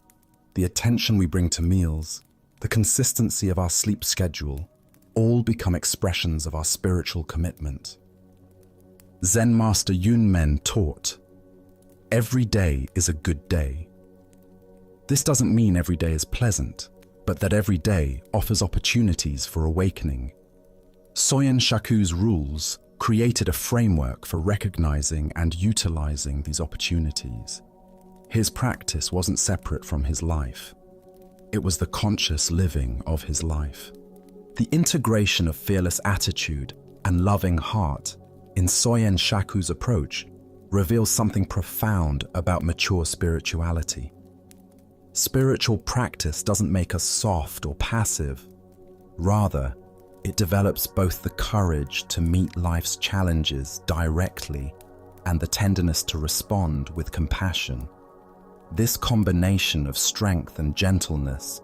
the attention we bring to meals, the consistency of our sleep schedule, all become expressions of our spiritual commitment. Zen Master Yun Men taught, "Every day is a good day." This doesn't mean every day is pleasant, but that every day offers opportunities for awakening. Soyen Shaku's rules created a framework for recognizing and utilizing these opportunities. His practice wasn't separate from his life. It was the conscious living of his life. The integration of fearless attitude and loving heart in Soyen Shaku's approach reveals something profound about mature spirituality. Spiritual practice doesn't make us soft or passive. Rather, it develops both the courage to meet life's challenges directly and the tenderness to respond with compassion. This combination of strength and gentleness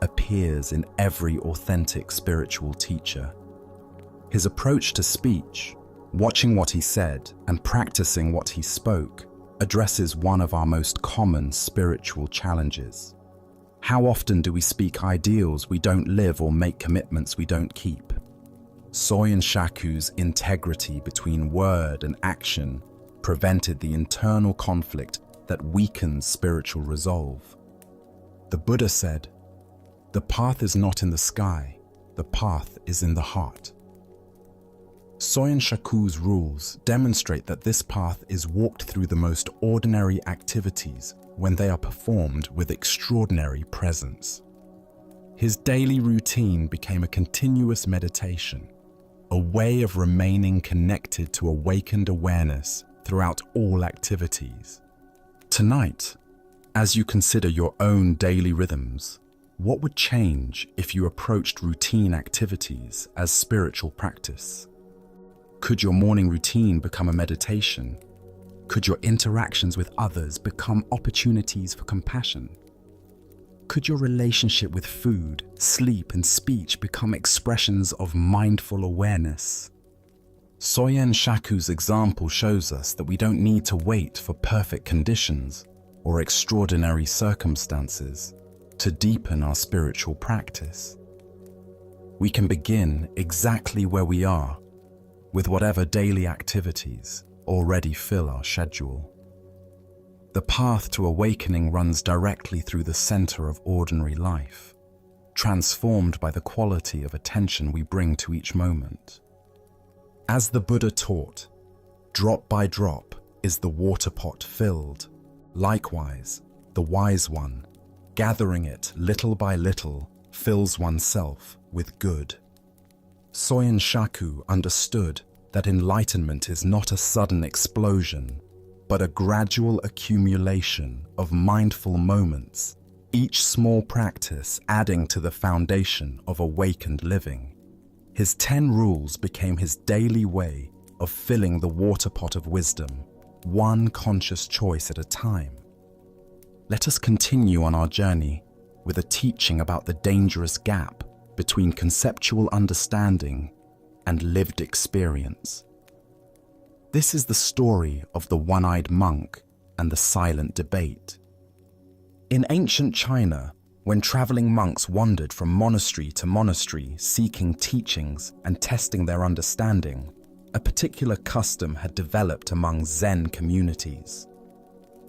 appears in every authentic spiritual teacher. His approach to speech, watching what he said and practicing what he spoke, addresses one of our most common spiritual challenges. How often do we speak ideals we don't live or make commitments we don't keep? Soyen Shaku's integrity between word and action prevented the internal conflict that weakens spiritual resolve. The Buddha said, "The path is not in the sky, the path is in the heart." Soyen Shaku's rules demonstrate that this path is walked through the most ordinary activities when they are performed with extraordinary presence. His daily routine became a continuous meditation, a way of remaining connected to awakened awareness throughout all activities. Tonight, as you consider your own daily rhythms, what would change if you approached routine activities as spiritual practice? Could your morning routine become a meditation? Could your interactions with others become opportunities for compassion? Could your relationship with food, sleep, and speech become expressions of mindful awareness? Soyen Shaku's example shows us that we don't need to wait for perfect conditions or extraordinary circumstances to deepen our spiritual practice. We can begin exactly where we are, with whatever daily activities already fill our schedule. The path to awakening runs directly through the center of ordinary life, transformed by the quality of attention we bring to each moment. As the Buddha taught, drop by drop is the water pot filled. Likewise, the wise one, gathering it little by little, fills oneself with good. Soyen Shaku understood that enlightenment is not a sudden explosion, but a gradual accumulation of mindful moments, each small practice adding to the foundation of awakened living. His 10 rules became his daily way of filling the water pot of wisdom, one conscious choice at a time. Let us continue on our journey with a teaching about the dangerous gap between conceptual understanding and lived experience. This is the story of the one-eyed monk and the silent debate. In ancient China, when traveling monks wandered from monastery to monastery seeking teachings and testing their understanding, a particular custom had developed among Zen communities.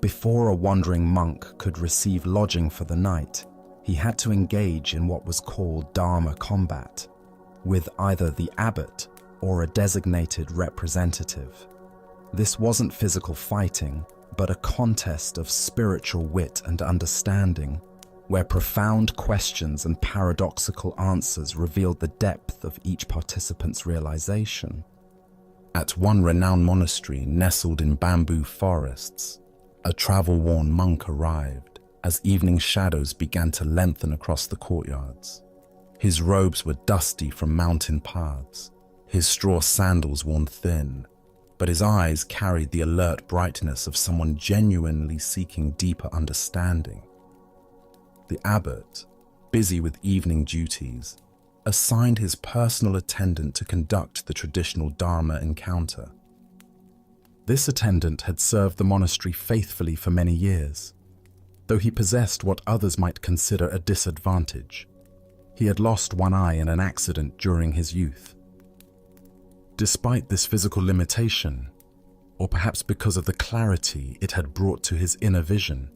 Before a wandering monk could receive lodging for the night, he had to engage in what was called Dharma combat, with either the abbot or a designated representative. This wasn't physical fighting, but a contest of spiritual wit and understanding, where profound questions and paradoxical answers revealed the depth of each participant's realization. At one renowned monastery nestled in bamboo forests, a travel-worn monk arrived as evening shadows began to lengthen across the courtyards. His robes were dusty from mountain paths, his straw sandals worn thin, but his eyes carried the alert brightness of someone genuinely seeking deeper understanding. The abbot, busy with evening duties, assigned his personal attendant to conduct the traditional Dharma encounter. This attendant had served the monastery faithfully for many years, though he possessed what others might consider a disadvantage. He had lost one eye in an accident during his youth. Despite this physical limitation, or perhaps because of the clarity it had brought to his inner vision,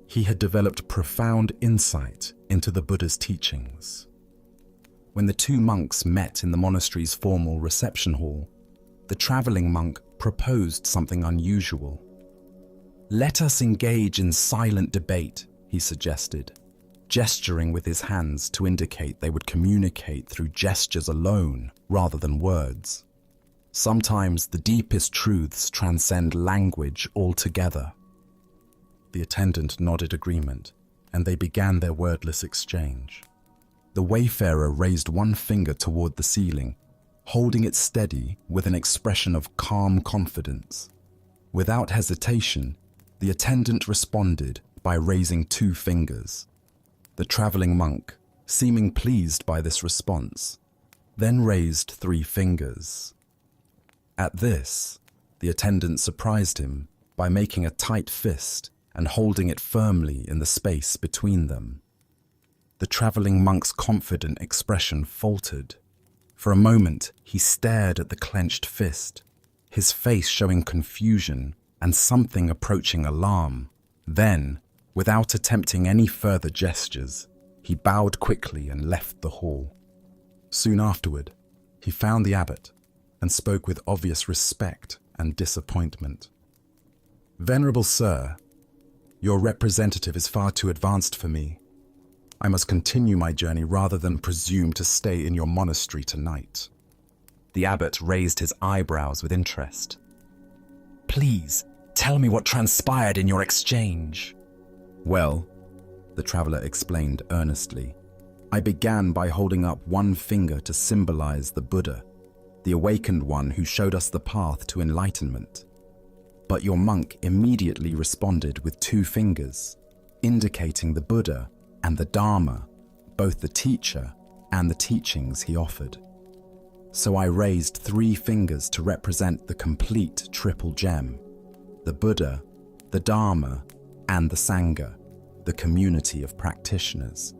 he had developed profound insight into the Buddha's teachings. When the two monks met in the monastery's formal reception hall, the traveling monk proposed something unusual. "Let us engage in silent debate," he suggested, gesturing with his hands to indicate they would communicate through gestures alone rather than words. Sometimes the deepest truths transcend language altogether. The attendant nodded agreement, and they began their wordless exchange. The wayfarer raised one finger toward the ceiling, holding it steady with an expression of calm confidence. Without hesitation, the attendant responded by raising two fingers. The traveling monk, seeming pleased by this response, then raised 3 fingers. At this, the attendant surprised him by making a tight fist and holding it firmly in the space between them. The traveling monk's confident expression faltered. For a moment, he stared at the clenched fist, his face showing confusion and something approaching alarm. Then, without attempting any further gestures, he bowed quickly and left the hall. Soon afterward, he found the abbot and spoke with obvious respect and disappointment. "Venerable Sir, your representative is far too advanced for me. I must continue my journey rather than presume to stay in your monastery tonight." The abbot raised his eyebrows with interest. "Please, tell me what transpired in your exchange." "Well," the traveler explained earnestly, "I began by holding up one finger to symbolize the Buddha, the awakened one who showed us the path to enlightenment. But your monk immediately responded with 2 fingers, indicating the Buddha and the Dharma, both the teacher and the teachings he offered. So I raised 3 fingers to represent the complete triple gem: the Buddha, the Dharma, and the Sangha, the community of practitioners.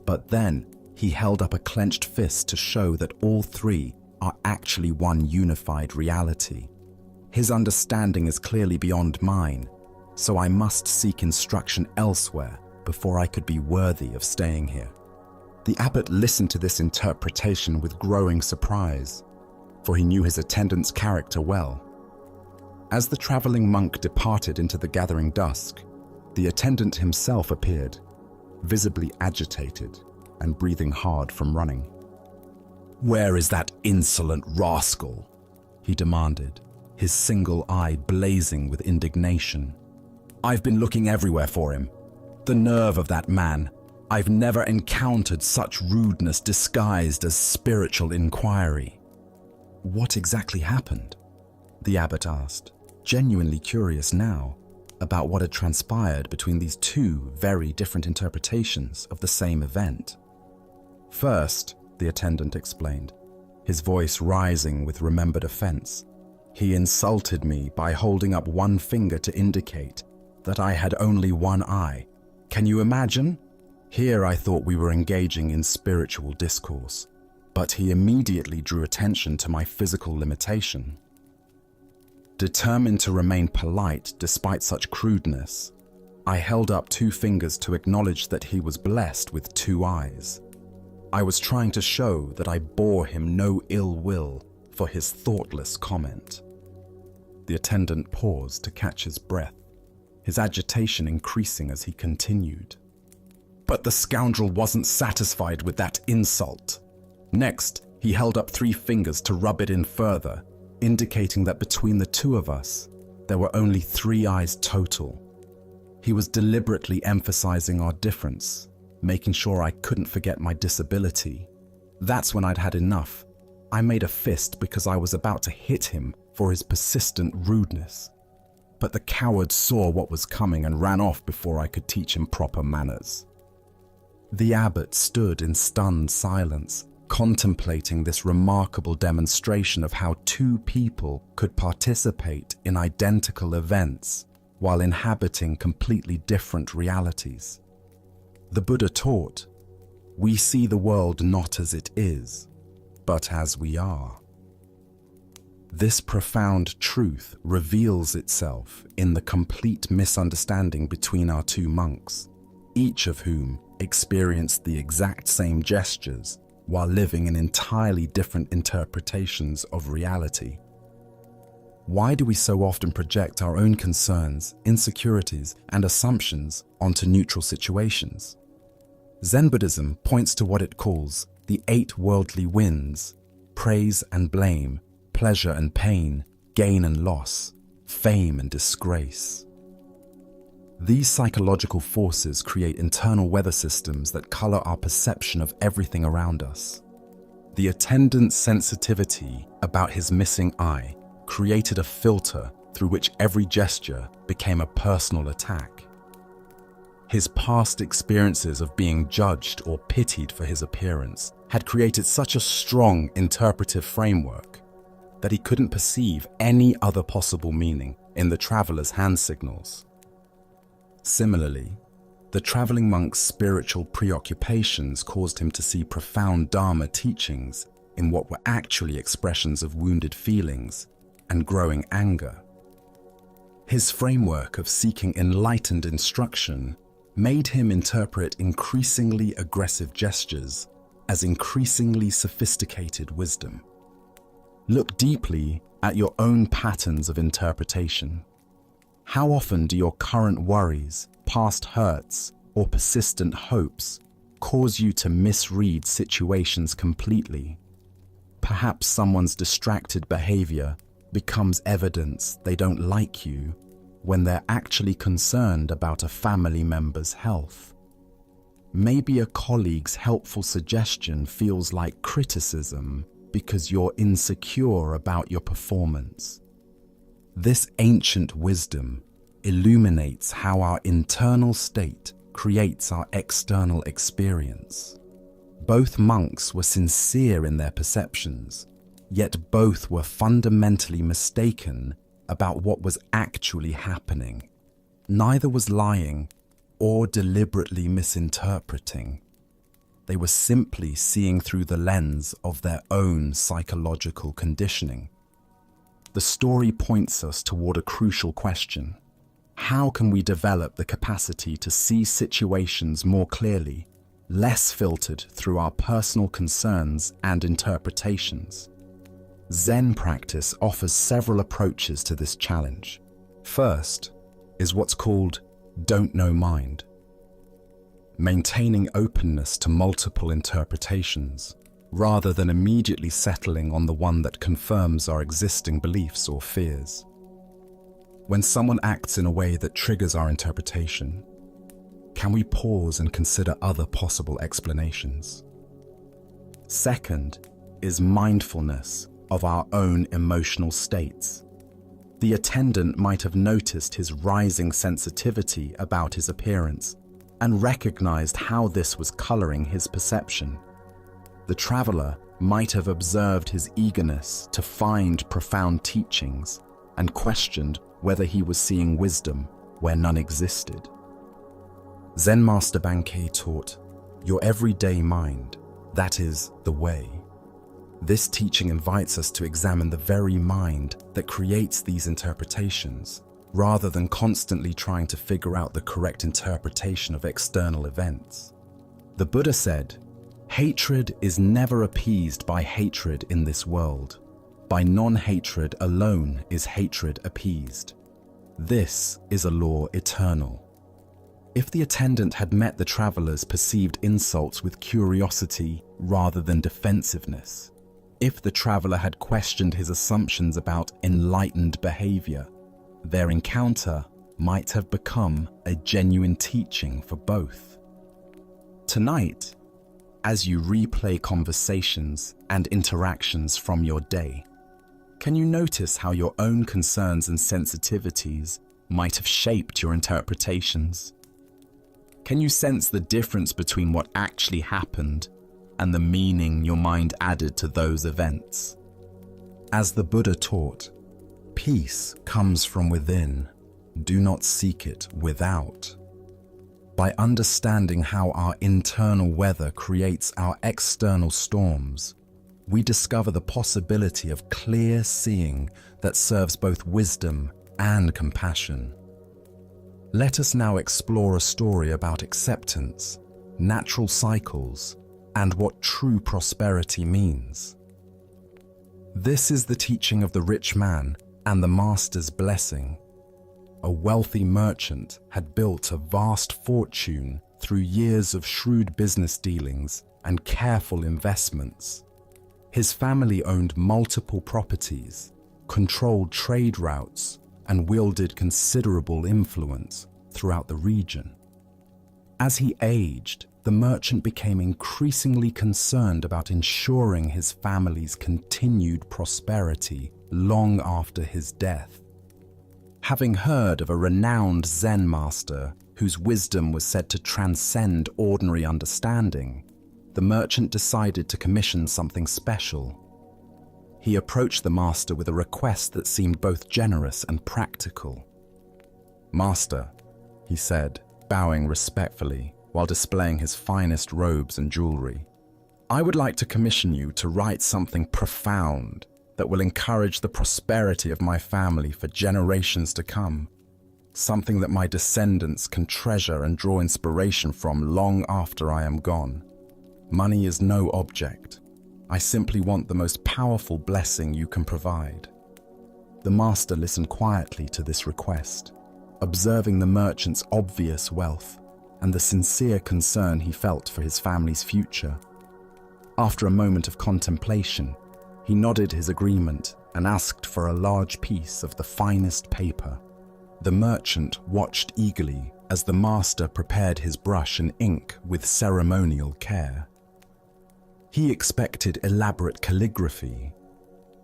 But then he held up a clenched fist to show that all 3 are actually one unified reality. His understanding is clearly beyond mine, so I must seek instruction elsewhere before I could be worthy of staying here." The abbot listened to this interpretation with growing surprise, for he knew his attendant's character well. As the traveling monk departed into the gathering dusk, the attendant himself appeared, visibly agitated and breathing hard from running. "Where is that insolent rascal?" he demanded, his single eye blazing with indignation. "I've been looking everywhere for him. The nerve of that man. I've never encountered such rudeness disguised as spiritual inquiry." "What exactly happened?" the abbot asked, genuinely curious now about what had transpired between these 2 very different interpretations of the same event. "First," the attendant explained, his voice rising with remembered offense, "he insulted me by holding up one finger to indicate that I had only one eye. Can you imagine? Here I thought we were engaging in spiritual discourse, but he immediately drew attention to my physical limitation. Determined to remain polite despite such crudeness, I held up 2 fingers to acknowledge that he was blessed with 2 eyes. I was trying to show that I bore him no ill will for his thoughtless comment." The attendant paused to catch his breath, his agitation increasing as he continued. But the scoundrel wasn't satisfied with that insult. Next, he held up 3 fingers to rub it in further, indicating that between the two of us, there were only 3 eyes total. He was deliberately emphasizing our difference, making sure I couldn't forget my disability. That's when I'd had enough. I made a fist because I was about to hit him for his persistent rudeness. But the coward saw what was coming and ran off before I could teach him proper manners. The abbot stood in stunned silence, contemplating this remarkable demonstration of how 2 people could participate in identical events while inhabiting completely different realities. The Buddha taught, "We see the world not as it is, but as we are." This profound truth reveals itself in the complete misunderstanding between our 2 monks, each of whom experienced the exact same gestures while living in entirely different interpretations of reality. Why do we so often project our own concerns, insecurities, and assumptions onto neutral situations? Zen Buddhism points to what it calls the 8 worldly winds: praise and blame, pleasure and pain, gain and loss, fame and disgrace. These psychological forces create internal weather systems that color our perception of everything around us. The attendant's sensitivity about his missing eye created a filter through which every gesture became a personal attack. His past experiences of being judged or pitied for his appearance had created such a strong interpretive framework that he couldn't perceive any other possible meaning in the traveler's hand signals. Similarly, the traveling monk's spiritual preoccupations caused him to see profound Dharma teachings in what were actually expressions of wounded feelings and growing anger. His framework of seeking enlightened instruction made him interpret increasingly aggressive gestures as increasingly sophisticated wisdom. Look deeply at your own patterns of interpretation. How often do your current worries, past hurts, or persistent hopes cause you to misread situations completely? Perhaps someone's distracted behavior becomes evidence they don't like you when they're actually concerned about a family member's health. Maybe a colleague's helpful suggestion feels like criticism because you're insecure about your performance. This ancient wisdom illuminates how our internal state creates our external experience. Both monks were sincere in their perceptions, yet both were fundamentally mistaken about what was actually happening. Neither was lying or deliberately misinterpreting. They were simply seeing through the lens of their own psychological conditioning. The story points us toward a crucial question. How can we develop the capacity to see situations more clearly, less filtered through our personal concerns and interpretations? Zen practice offers several approaches to this challenge. First is what's called don't know mind. Maintaining openness to multiple interpretations, rather than immediately settling on the one that confirms our existing beliefs or fears. When someone acts in a way that triggers our interpretation, can we pause and consider other possible explanations? Second is mindfulness of our own emotional states. The attendant might have noticed his rising sensitivity about his appearance and recognized how this was coloring his perception. The traveler might have observed his eagerness to find profound teachings and questioned whether he was seeing wisdom where none existed. Zen Master Bankei taught, "Your everyday mind, that is the way." This teaching invites us to examine the very mind that creates these interpretations, rather than constantly trying to figure out the correct interpretation of external events. The Buddha said, "Hatred is never appeased by hatred in this world. By non-hatred alone is hatred appeased. This is a law eternal." If the attendant had met the traveler's perceived insults with curiosity rather than defensiveness, If the traveler had questioned his assumptions about enlightened behavior, their encounter might have become a genuine teaching for both. Tonight, as you replay conversations and interactions from your day, can you notice how your own concerns and sensitivities might have shaped your interpretations? Can you sense the difference between what actually happened and the meaning your mind added to those events? As the Buddha taught, peace comes from within. Do not seek it without. By understanding how our internal weather creates our external storms, we discover the possibility of clear seeing that serves both wisdom and compassion. Let us now explore a story about acceptance, natural cycles, and what true prosperity means. This is the teaching of the rich man and the master's blessing. A wealthy merchant had built a vast fortune through years of shrewd business dealings and careful investments. His family owned multiple properties, controlled trade routes, and wielded considerable influence throughout the region. As he aged, the merchant became increasingly concerned about ensuring his family's continued prosperity long after his death. Having heard of a renowned Zen master whose wisdom was said to transcend ordinary understanding, the merchant decided to commission something special. He approached the master with a request that seemed both generous and practical. "Master," he said, bowing respectfully while displaying his finest robes and jewelry, "I would like to commission you to write something profound that will encourage the prosperity of my family for generations to come, something that my descendants can treasure and draw inspiration from long after I am gone. Money is no object. I simply want the most powerful blessing you can provide." The master listened quietly to this request, observing the merchant's obvious wealth and the sincere concern he felt for his family's future. After a moment of contemplation, he nodded his agreement and asked for a large piece of the finest paper. The merchant watched eagerly as the master prepared his brush and ink with ceremonial care. He expected elaborate calligraphy,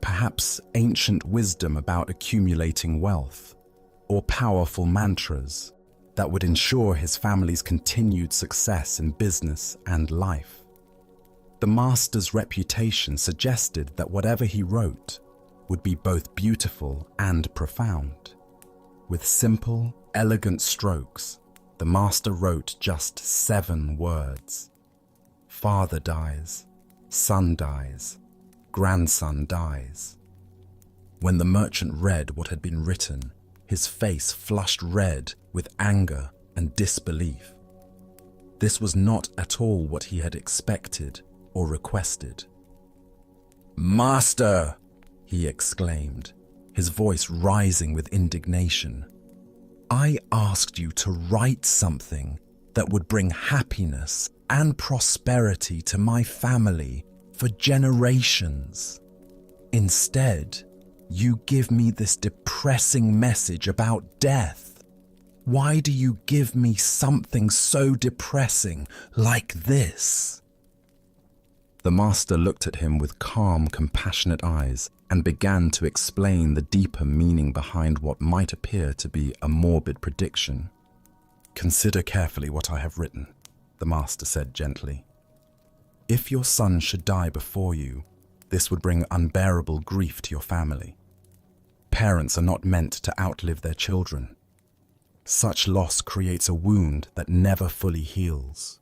perhaps ancient wisdom about accumulating wealth, or powerful mantras that would ensure his family's continued success in business and life. The master's reputation suggested that whatever he wrote would be both beautiful and profound. With simple, elegant strokes, the master wrote just 7 words. Father dies, son dies, grandson dies. When the merchant read what had been written, his face flushed red with anger and disbelief. This was not at all what he had expected or requested. "Master!" he exclaimed, his voice rising with indignation. "I asked you to write something that would bring happiness and prosperity to my family for generations. Instead, you give me this depressing message about death. Why do you give me something so depressing like this?" The master looked at him with calm, compassionate eyes and began to explain the deeper meaning behind what might appear to be a morbid prediction. "Consider carefully what I have written," the master said gently. "If your son should die before you, this would bring unbearable grief to your family. Parents are not meant to outlive their children. Such loss creates a wound that never fully heals.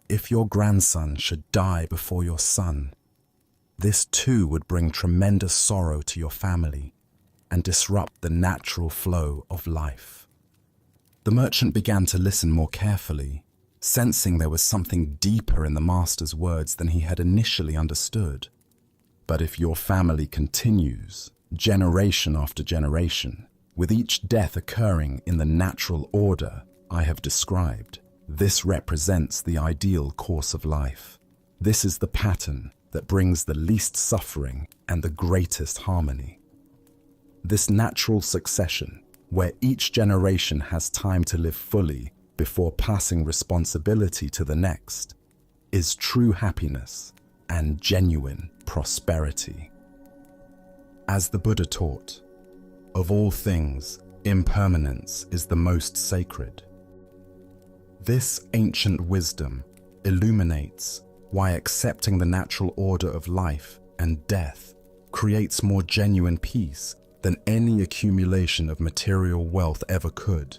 If your grandson should die before your son, this too would bring tremendous sorrow to your family and disrupt the natural flow of life." The merchant began to listen more carefully, sensing there was something deeper in the master's words than he had initially understood. "But if your family continues, generation after generation, with each death occurring in the natural order I have described, this represents the ideal course of life. This is the pattern that brings the least suffering and the greatest harmony. This natural succession, where each generation has time to live fully before passing responsibility to the next, is true happiness and genuine prosperity. As the Buddha taught, of all things, impermanence is the most sacred. This ancient wisdom illuminates why accepting the natural order of life and death creates more genuine peace than any accumulation of material wealth ever could.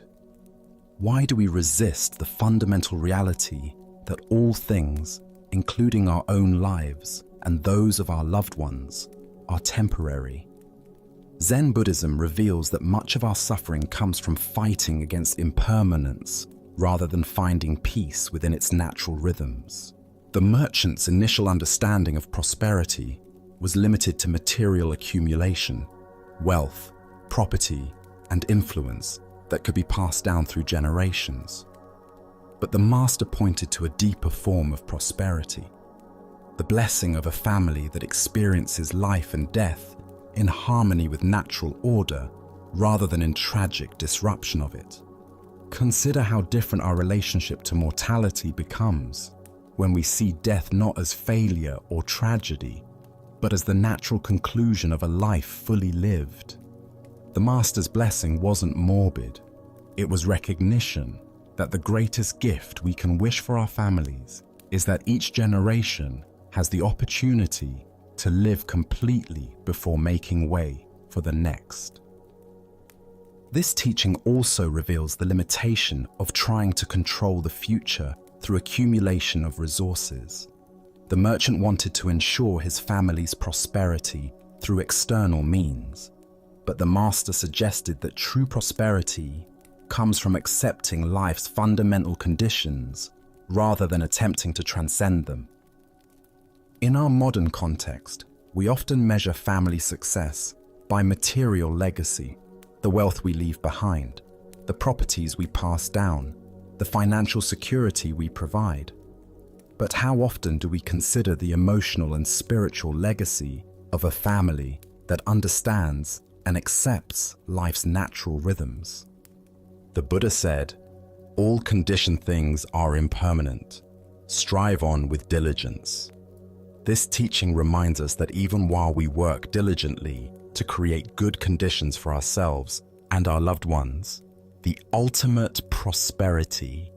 Why do we resist the fundamental reality that all things, including our own lives and those of our loved ones, are temporary? Zen Buddhism reveals that much of our suffering comes from fighting against impermanence rather than finding peace within its natural rhythms. The merchant's initial understanding of prosperity was limited to material accumulation, wealth, property, and influence that could be passed down through generations. But the master pointed to a deeper form of prosperity, the blessing of a family that experiences life and death in harmony with natural order rather than in tragic disruption of it. Consider how different our relationship to mortality becomes when we see death not as failure or tragedy, but as the natural conclusion of a life fully lived. The Master's blessing wasn't morbid. It was recognition that the greatest gift we can wish for our families is that each generation has the opportunity to live completely before making way for the next. This teaching also reveals the limitation of trying to control the future through accumulation of resources. The merchant wanted to ensure his family's prosperity through external means, but the master suggested that true prosperity comes from accepting life's fundamental conditions rather than attempting to transcend them. In our modern context, we often measure family success by material legacy, the wealth we leave behind, the properties we pass down, the financial security we provide. But how often do we consider the emotional and spiritual legacy of a family that understands and accepts life's natural rhythms? The Buddha said, "All conditioned things are impermanent. Strive on with diligence." This teaching reminds us that even while we work diligently to create good conditions for ourselves and our loved ones, the ultimate prosperity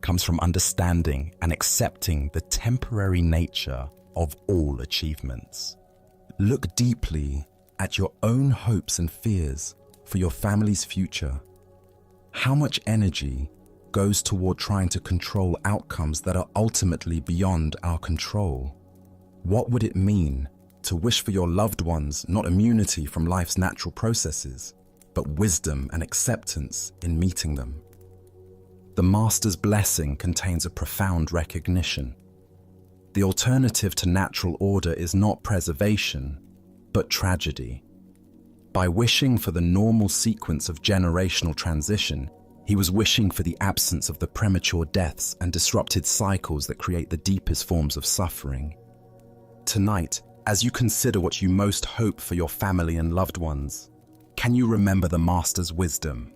comes from understanding and accepting the temporary nature of all achievements. Look deeply at your own hopes and fears for your family's future. How much energy goes toward trying to control outcomes that are ultimately beyond our control? What would it mean to wish for your loved ones not immunity from life's natural processes, but wisdom and acceptance in meeting them? The Master's blessing contains a profound recognition. The alternative to natural order is not preservation, but tragedy. By wishing for the normal sequence of generational transition, he was wishing for the absence of the premature deaths and disrupted cycles that create the deepest forms of suffering. Tonight, as you consider what you most hope for your family and loved ones, can you remember the Master's wisdom?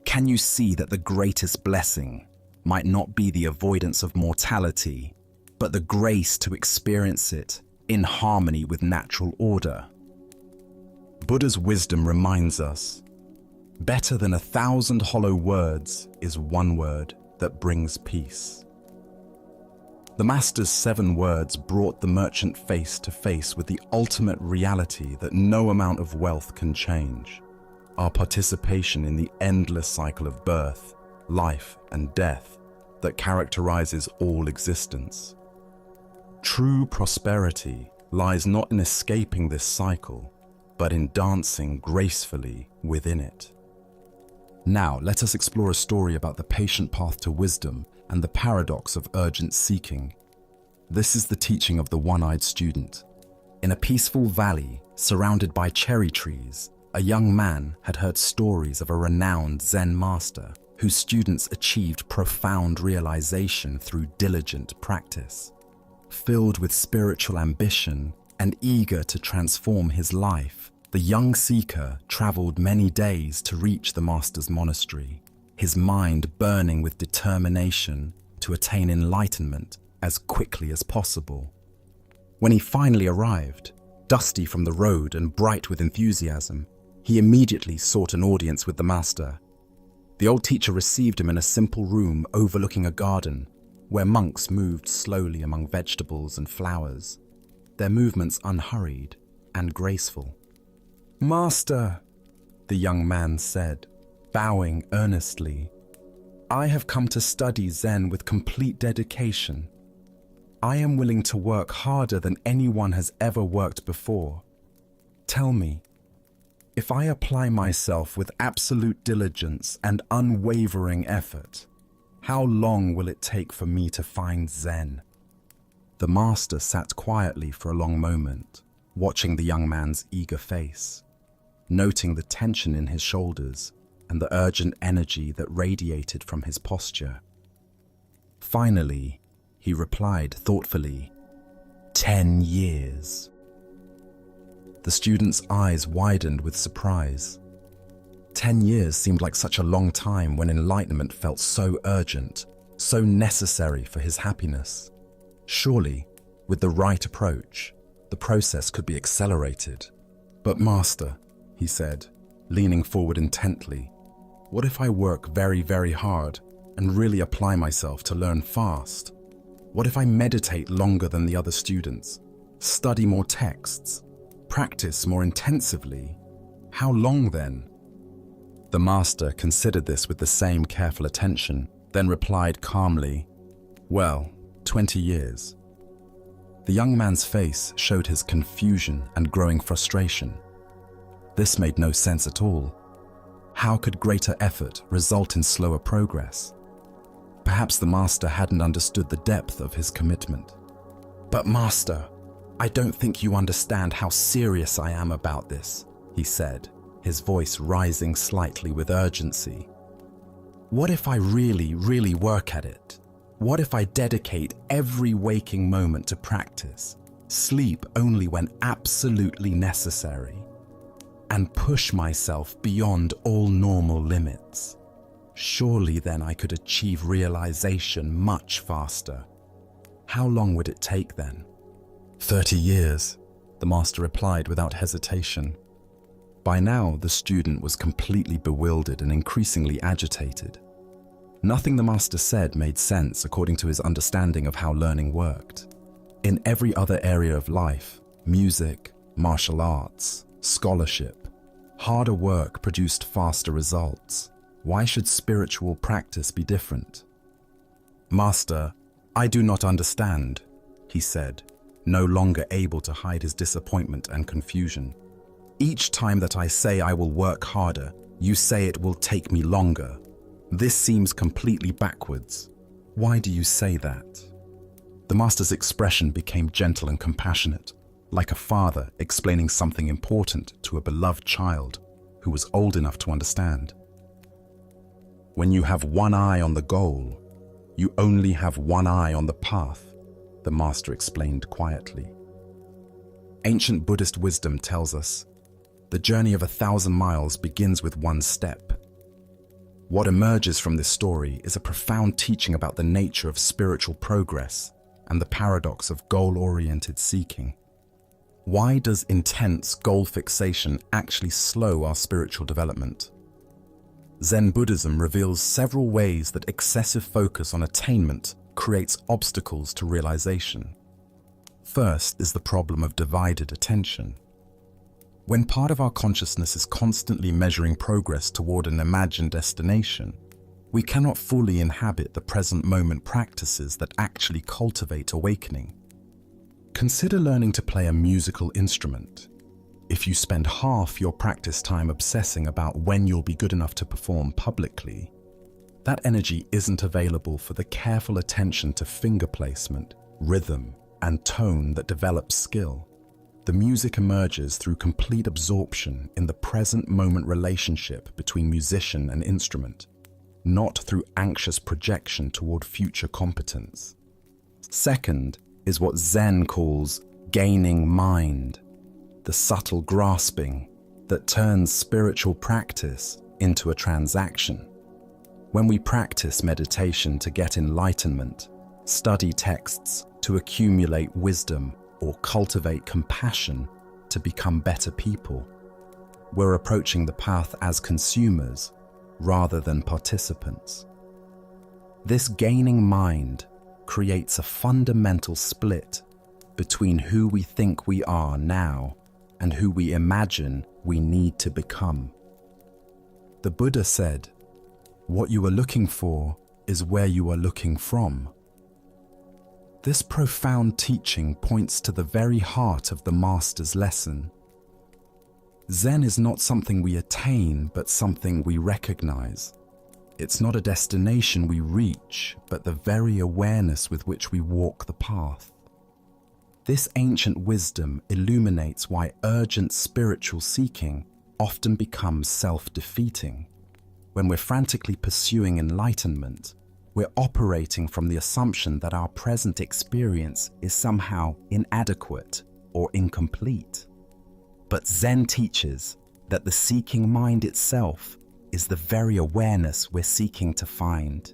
Can you see that the greatest blessing might not be the avoidance of mortality, but the grace to experience it in harmony with natural order? Buddha's wisdom reminds us, better than 1,000 hollow words is one word that brings peace. The Master's 7 words brought the merchant face to face with the ultimate reality that no amount of wealth can change: our participation in the endless cycle of birth, life, and death that characterizes all existence. True prosperity lies not in escaping this cycle, but in dancing gracefully within it. Now, let us explore a story about the patient path to wisdom and the paradox of urgent seeking. This is the teaching of the one-eyed student. In a peaceful valley surrounded by cherry trees, a young man had heard stories of a renowned Zen master whose students achieved profound realization through diligent practice. Filled with spiritual ambition and eager to transform his life, the young seeker traveled many days to reach the master's monastery, his mind burning with determination to attain enlightenment as quickly as possible. When he finally arrived, dusty from the road and bright with enthusiasm, he immediately sought an audience with the master. The old teacher received him in a simple room overlooking a garden, where monks moved slowly among vegetables and flowers, their movements unhurried and graceful. "Master," the young man said, bowing earnestly, "I have come to study Zen with complete dedication. I am willing to work harder than anyone has ever worked before. Tell me, if I apply myself with absolute diligence and unwavering effort, how long will it take for me to find Zen?" The master sat quietly for a long moment, watching the young man's eager face, noting the tension in his shoulders and the urgent energy that radiated from his posture. Finally, he replied thoughtfully, 10 years. The student's eyes widened with surprise. 10 years seemed like such a long time when enlightenment felt so urgent, so necessary for his happiness. Surely, with the right approach, the process could be accelerated. "But master," he said, leaning forward intently, "what if I work very, very hard and really apply myself to learn fast? What if I meditate longer than the other students, study more texts, practice more intensively? How long then?" The master considered this with the same careful attention, then replied calmly, "Well, 20 years. The young man's face showed his confusion and growing frustration. This made no sense at all. How could greater effort result in slower progress? Perhaps the master hadn't understood the depth of his commitment. "But master, I don't think you understand how serious I am about this," he said, his voice rising slightly with urgency. "What if I really, really work at it? What if I dedicate every waking moment to practice, sleep only when absolutely necessary, and push myself beyond all normal limits? Surely then I could achieve realization much faster. How long would it take then?" 30 years, the master replied without hesitation. By now, the student was completely bewildered and increasingly agitated. Nothing the master said made sense according to his understanding of how learning worked. In every other area of life, music, martial arts, scholarship, harder work produced faster results. Why should spiritual practice be different? "Master, I do not understand," he said, no longer able to hide his disappointment and confusion. "Each time that I say I will work harder, you say it will take me longer. This seems completely backwards. Why do you say that?" The master's expression became gentle and compassionate, like a father explaining something important to a beloved child who was old enough to understand. "When you have one eye on the goal, you only have one eye on the path," the master explained quietly. Ancient Buddhist wisdom tells us, the journey of 1,000 miles begins with one step. What emerges from this story is a profound teaching about the nature of spiritual progress and the paradox of goal-oriented seeking. Why does intense goal fixation actually slow our spiritual development? Zen Buddhism reveals several ways that excessive focus on attainment creates obstacles to realization. First is the problem of divided attention. When part of our consciousness is constantly measuring progress toward an imagined destination, we cannot fully inhabit the present moment practices that actually cultivate awakening. Consider learning to play a musical instrument. If you spend half your practice time obsessing about when you'll be good enough to perform publicly, that energy isn't available for the careful attention to finger placement, rhythm, and tone that develops skill. The music emerges through complete absorption in the present moment relationship between musician and instrument, not through anxious projection toward future competence. Second is what Zen calls gaining mind, the subtle grasping that turns spiritual practice into a transaction. When we practice meditation to get enlightenment, study texts to accumulate wisdom, or cultivate compassion to become better people, we're approaching the path as consumers rather than participants. This gaining mind creates a fundamental split between who we think we are now and who we imagine we need to become. The Buddha said, "What you are looking for is where you are looking from." This profound teaching points to the very heart of the Master's lesson. Zen is not something we attain, but something we recognize. It's not a destination we reach, but the very awareness with which we walk the path. This ancient wisdom illuminates why urgent spiritual seeking often becomes self-defeating. When we're frantically pursuing enlightenment, we're operating from the assumption that our present experience is somehow inadequate or incomplete. But Zen teaches that the seeking mind itself is the very awareness we're seeking to find.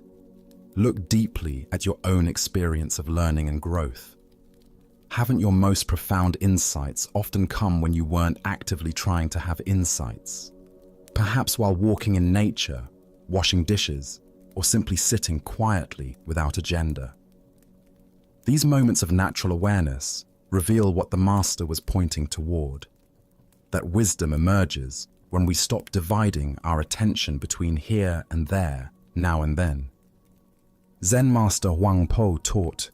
Look deeply at your own experience of learning and growth. Haven't your most profound insights often come when you weren't actively trying to have insights? Perhaps while walking in nature, washing dishes, or simply sitting quietly without agenda. These moments of natural awareness reveal what the Master was pointing toward. That wisdom emerges when we stop dividing our attention between here and there, now and then. Zen Master Huang Po taught,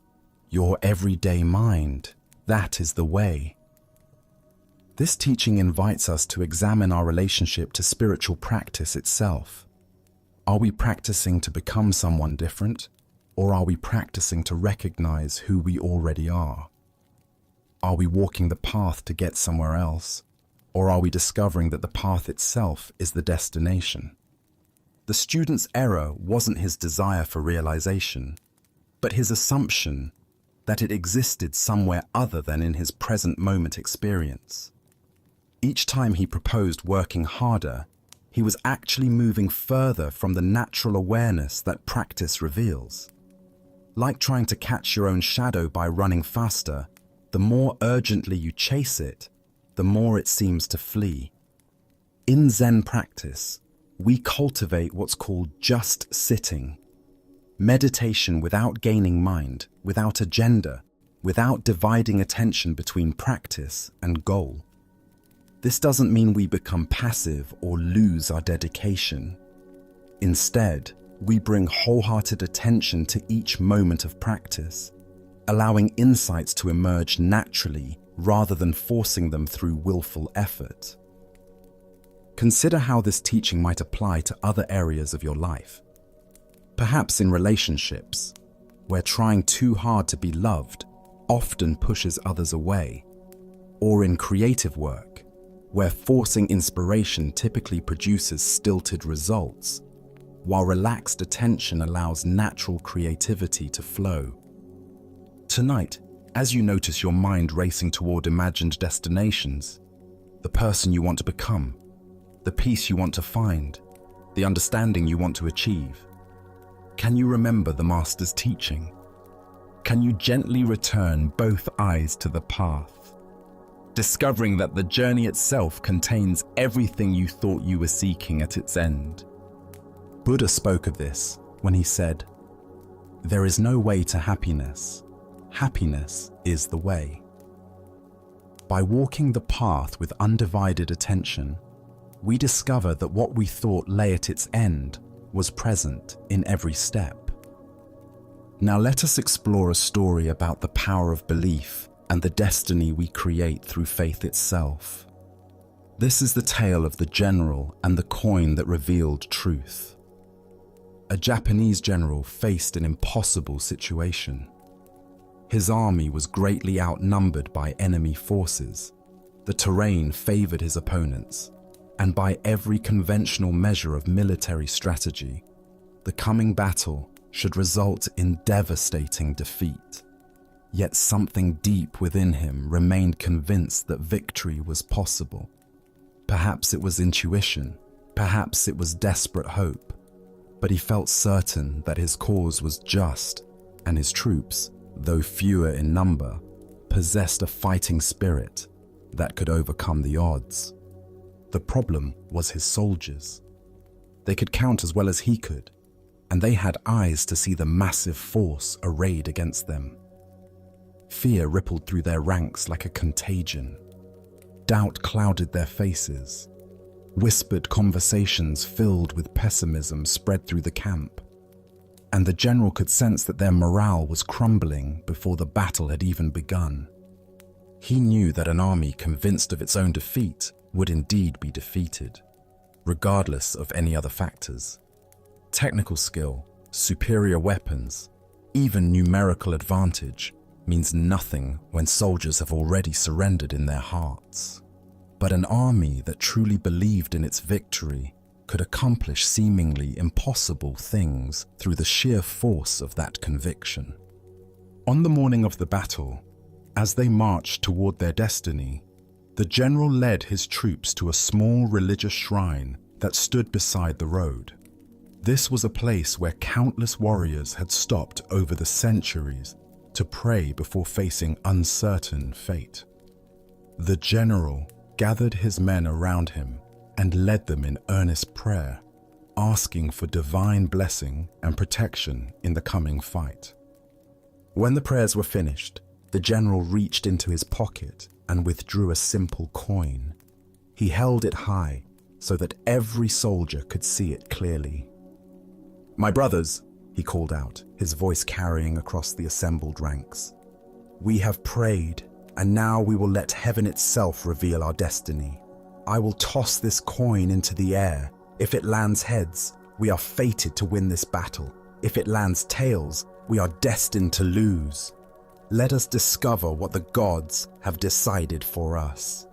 "Your everyday mind, that is the way." This teaching invites us to examine our relationship to spiritual practice itself. Are we practicing to become someone different, or are we practicing to recognize who we already are? Are we walking the path to get somewhere else, or are we discovering that the path itself is the destination? The student's error wasn't his desire for realization, but his assumption that it existed somewhere other than in his present moment experience. Each time he proposed working harder, he was actually moving further from the natural awareness that practice reveals. Like trying to catch your own shadow by running faster, the more urgently you chase it, the more it seems to flee. In Zen practice, we cultivate what's called just sitting. Meditation without gaining mind, without agenda, without dividing attention between practice and goal. This doesn't mean we become passive or lose our dedication. Instead, we bring wholehearted attention to each moment of practice, allowing insights to emerge naturally rather than forcing them through willful effort. Consider how this teaching might apply to other areas of your life. Perhaps in relationships, where trying too hard to be loved often pushes others away, or in creative work, where forcing inspiration typically produces stilted results, while relaxed attention allows natural creativity to flow. Tonight, as you notice your mind racing toward imagined destinations, the person you want to become, the peace you want to find, the understanding you want to achieve, can you remember the Master's teaching? Can you gently return both eyes to the path, discovering that the journey itself contains everything you thought you were seeking at its end? Buddha spoke of this when he said, "There is no way to happiness. Happiness is the way." By walking the path with undivided attention, we discover that what we thought lay at its end was present in every step. Now let us explore a story about the power of belief and the destiny we create through faith itself. This is the tale of the general and the coin that revealed truth. A Japanese general faced an impossible situation. His army was greatly outnumbered by enemy forces. The terrain favored his opponents, and by every conventional measure of military strategy, the coming battle should result in devastating defeat. Yet something deep within him remained convinced that victory was possible. Perhaps it was intuition, perhaps it was desperate hope, but he felt certain that his cause was just, and his troops, though fewer in number, possessed a fighting spirit that could overcome the odds. The problem was his soldiers. They could count as well as he could, and they had eyes to see the massive force arrayed against them. Fear rippled through their ranks like a contagion. Doubt clouded their faces. Whispered conversations filled with pessimism spread through the camp, and the general could sense that their morale was crumbling before the battle had even begun. He knew that an army convinced of its own defeat would indeed be defeated, regardless of any other factors. Technical skill, superior weapons, even numerical advantage means nothing when soldiers have already surrendered in their hearts. But an army that truly believed in its victory could accomplish seemingly impossible things through the sheer force of that conviction. On the morning of the battle, as they marched toward their destiny, the general led his troops to a small religious shrine that stood beside the road. This was a place where countless warriors had stopped over the centuries to pray before facing uncertain fate. The general gathered his men around him and led them in earnest prayer, asking for divine blessing and protection in the coming fight. When the prayers were finished, the general reached into his pocket and withdrew a simple coin. He held it high so that every soldier could see it clearly. "My brothers," he called out, his voice carrying across the assembled ranks, "we have prayed, and now we will let heaven itself reveal our destiny. I will toss this coin into the air. If it lands heads, we are fated to win this battle. If it lands tails, we are destined to lose. Let us discover what the gods have decided for us."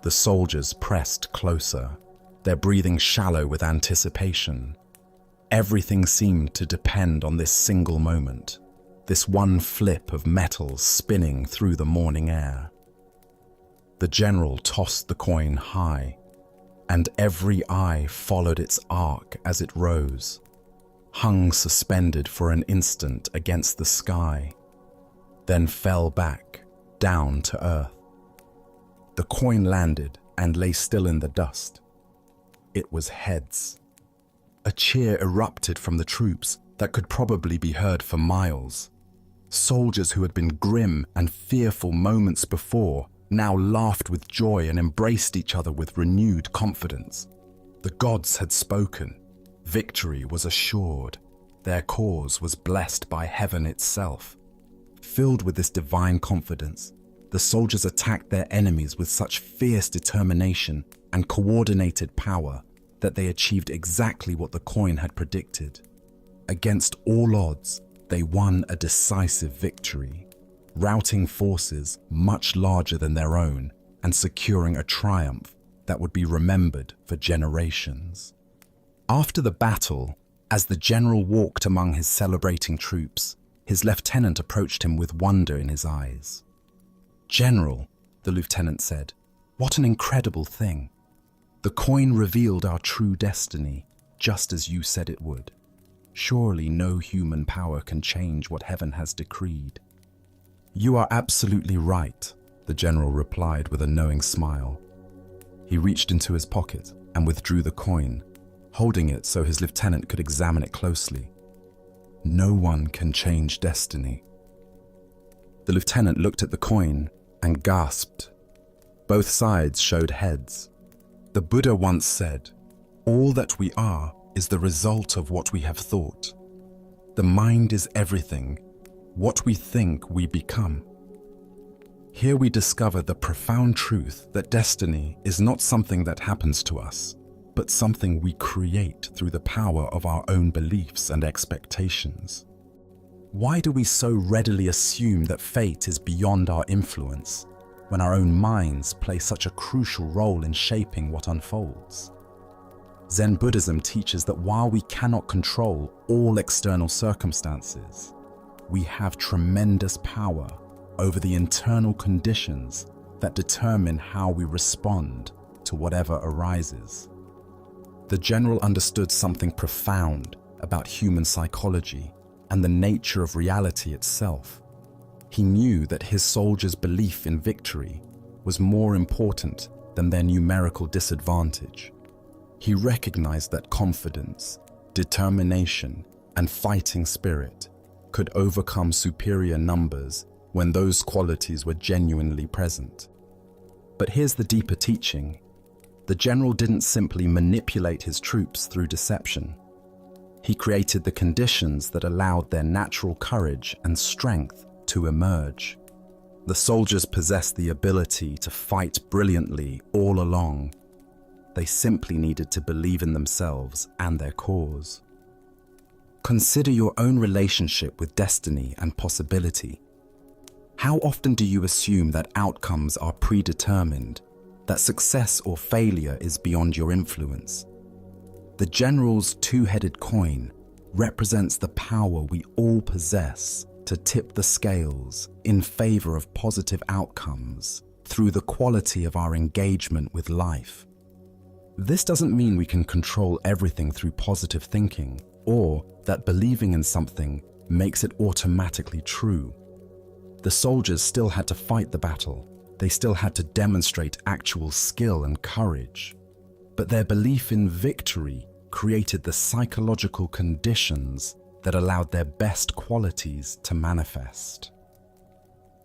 The soldiers pressed closer, their breathing shallow with anticipation. Everything seemed to depend on this single moment, this one flip of metal spinning through the morning air. The general tossed the coin high, and every eye followed its arc as it rose, hung suspended for an instant against the sky, then fell back, down to earth. The coin landed and lay still in the dust. It was heads. A cheer erupted from the troops that could probably be heard for miles. Soldiers who had been grim and fearful moments before now laughed with joy and embraced each other with renewed confidence. The gods had spoken. Victory was assured. Their cause was blessed by heaven itself. Filled with this divine confidence, the soldiers attacked their enemies with such fierce determination and coordinated power that they achieved exactly what the coin had predicted. Against all odds, they won a decisive victory, routing forces much larger than their own and securing a triumph that would be remembered for generations. After the battle, as the general walked among his celebrating troops, his lieutenant approached him with wonder in his eyes. "General," the lieutenant said, "what an incredible thing. The coin revealed our true destiny, just as you said it would. Surely no human power can change what heaven has decreed." "You are absolutely right," the general replied with a knowing smile. He reached into his pocket and withdrew the coin, holding it so his lieutenant could examine it closely. "No one can change destiny." The lieutenant looked at the coin and gasped. Both sides showed heads. The Buddha once said, "All that we are is the result of what we have thought. The mind is everything. What we think, we become." Here we discover the profound truth that destiny is not something that happens to us, but something we create through the power of our own beliefs and expectations. Why do we so readily assume that fate is beyond our influence, when our own minds play such a crucial role in shaping what unfolds? Zen Buddhism teaches that while we cannot control all external circumstances, we have tremendous power over the internal conditions that determine how we respond to whatever arises. The general understood something profound about human psychology and the nature of reality itself. He knew that his soldiers' belief in victory was more important than their numerical disadvantage. He recognized that confidence, determination, and fighting spirit could overcome superior numbers when those qualities were genuinely present. But here's the deeper teaching. The general didn't simply manipulate his troops through deception. He created the conditions that allowed their natural courage and strength to emerge. The soldiers possessed the ability to fight brilliantly all along. They simply needed to believe in themselves and their cause. Consider your own relationship with destiny and possibility. How often do you assume that outcomes are predetermined, that success or failure is beyond your influence? The general's two-headed coin represents the power we all possess to tip the scales in favor of positive outcomes through the quality of our engagement with life. This doesn't mean we can control everything through positive thinking, or that believing in something makes it automatically true. The soldiers still had to fight the battle. They still had to demonstrate actual skill and courage. But their belief in victory created the psychological conditions that allowed their best qualities to manifest.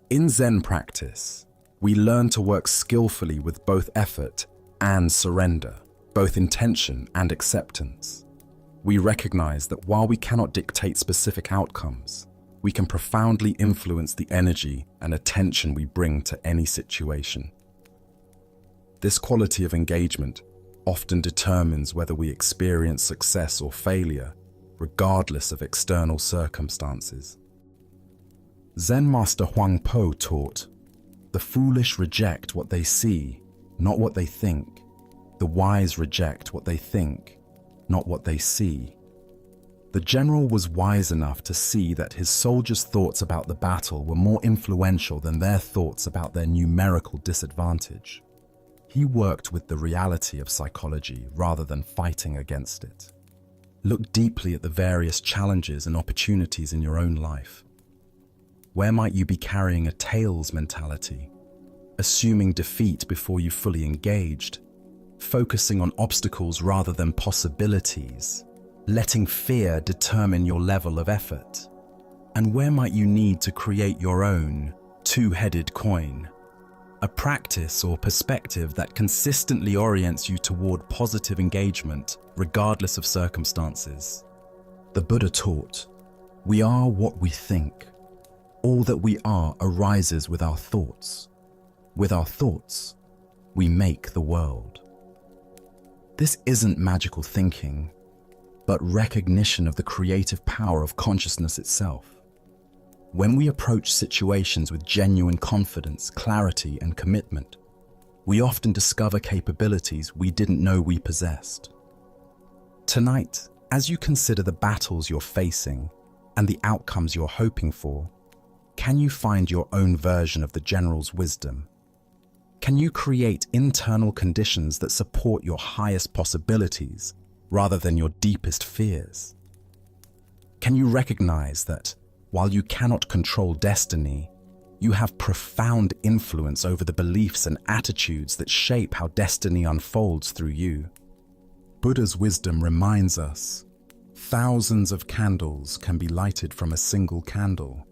In Zen practice, we learn to work skillfully with both effort and surrender, both intention and acceptance. We recognize that while we cannot dictate specific outcomes, we can profoundly influence the energy and attention we bring to any situation. This quality of engagement often determines whether we experience success or failure, regardless of external circumstances. Zen master Huang Po taught, "The foolish reject what they see, not what they think. The wise reject what they think, not what they see." The general was wise enough to see that his soldiers' thoughts about the battle were more influential than their thoughts about their numerical disadvantage. He worked with the reality of psychology rather than fighting against it. Look deeply at the various challenges and opportunities in your own life. Where might you be carrying a tails mentality, assuming defeat before you fully engaged, focusing on obstacles rather than possibilities, letting fear determine your level of effort? And where might you need to create your own two-headed coin, a practice or perspective that consistently orients you toward positive engagement regardless of circumstances? The Buddha taught, "We are what we think. All that we are arises with our thoughts. With our thoughts, we make the world." This isn't magical thinking, but recognition of the creative power of consciousness itself. When we approach situations with genuine confidence, clarity, and commitment, we often discover capabilities we didn't know we possessed. Tonight, as you consider the battles you're facing and the outcomes you're hoping for, can you find your own version of the general's wisdom? Can you create internal conditions that support your highest possibilities rather than your deepest fears? Can you recognize that while you cannot control destiny, you have profound influence over the beliefs and attitudes that shape how destiny unfolds through you? Buddha's wisdom reminds us, thousands of candles can be lighted from a single candle,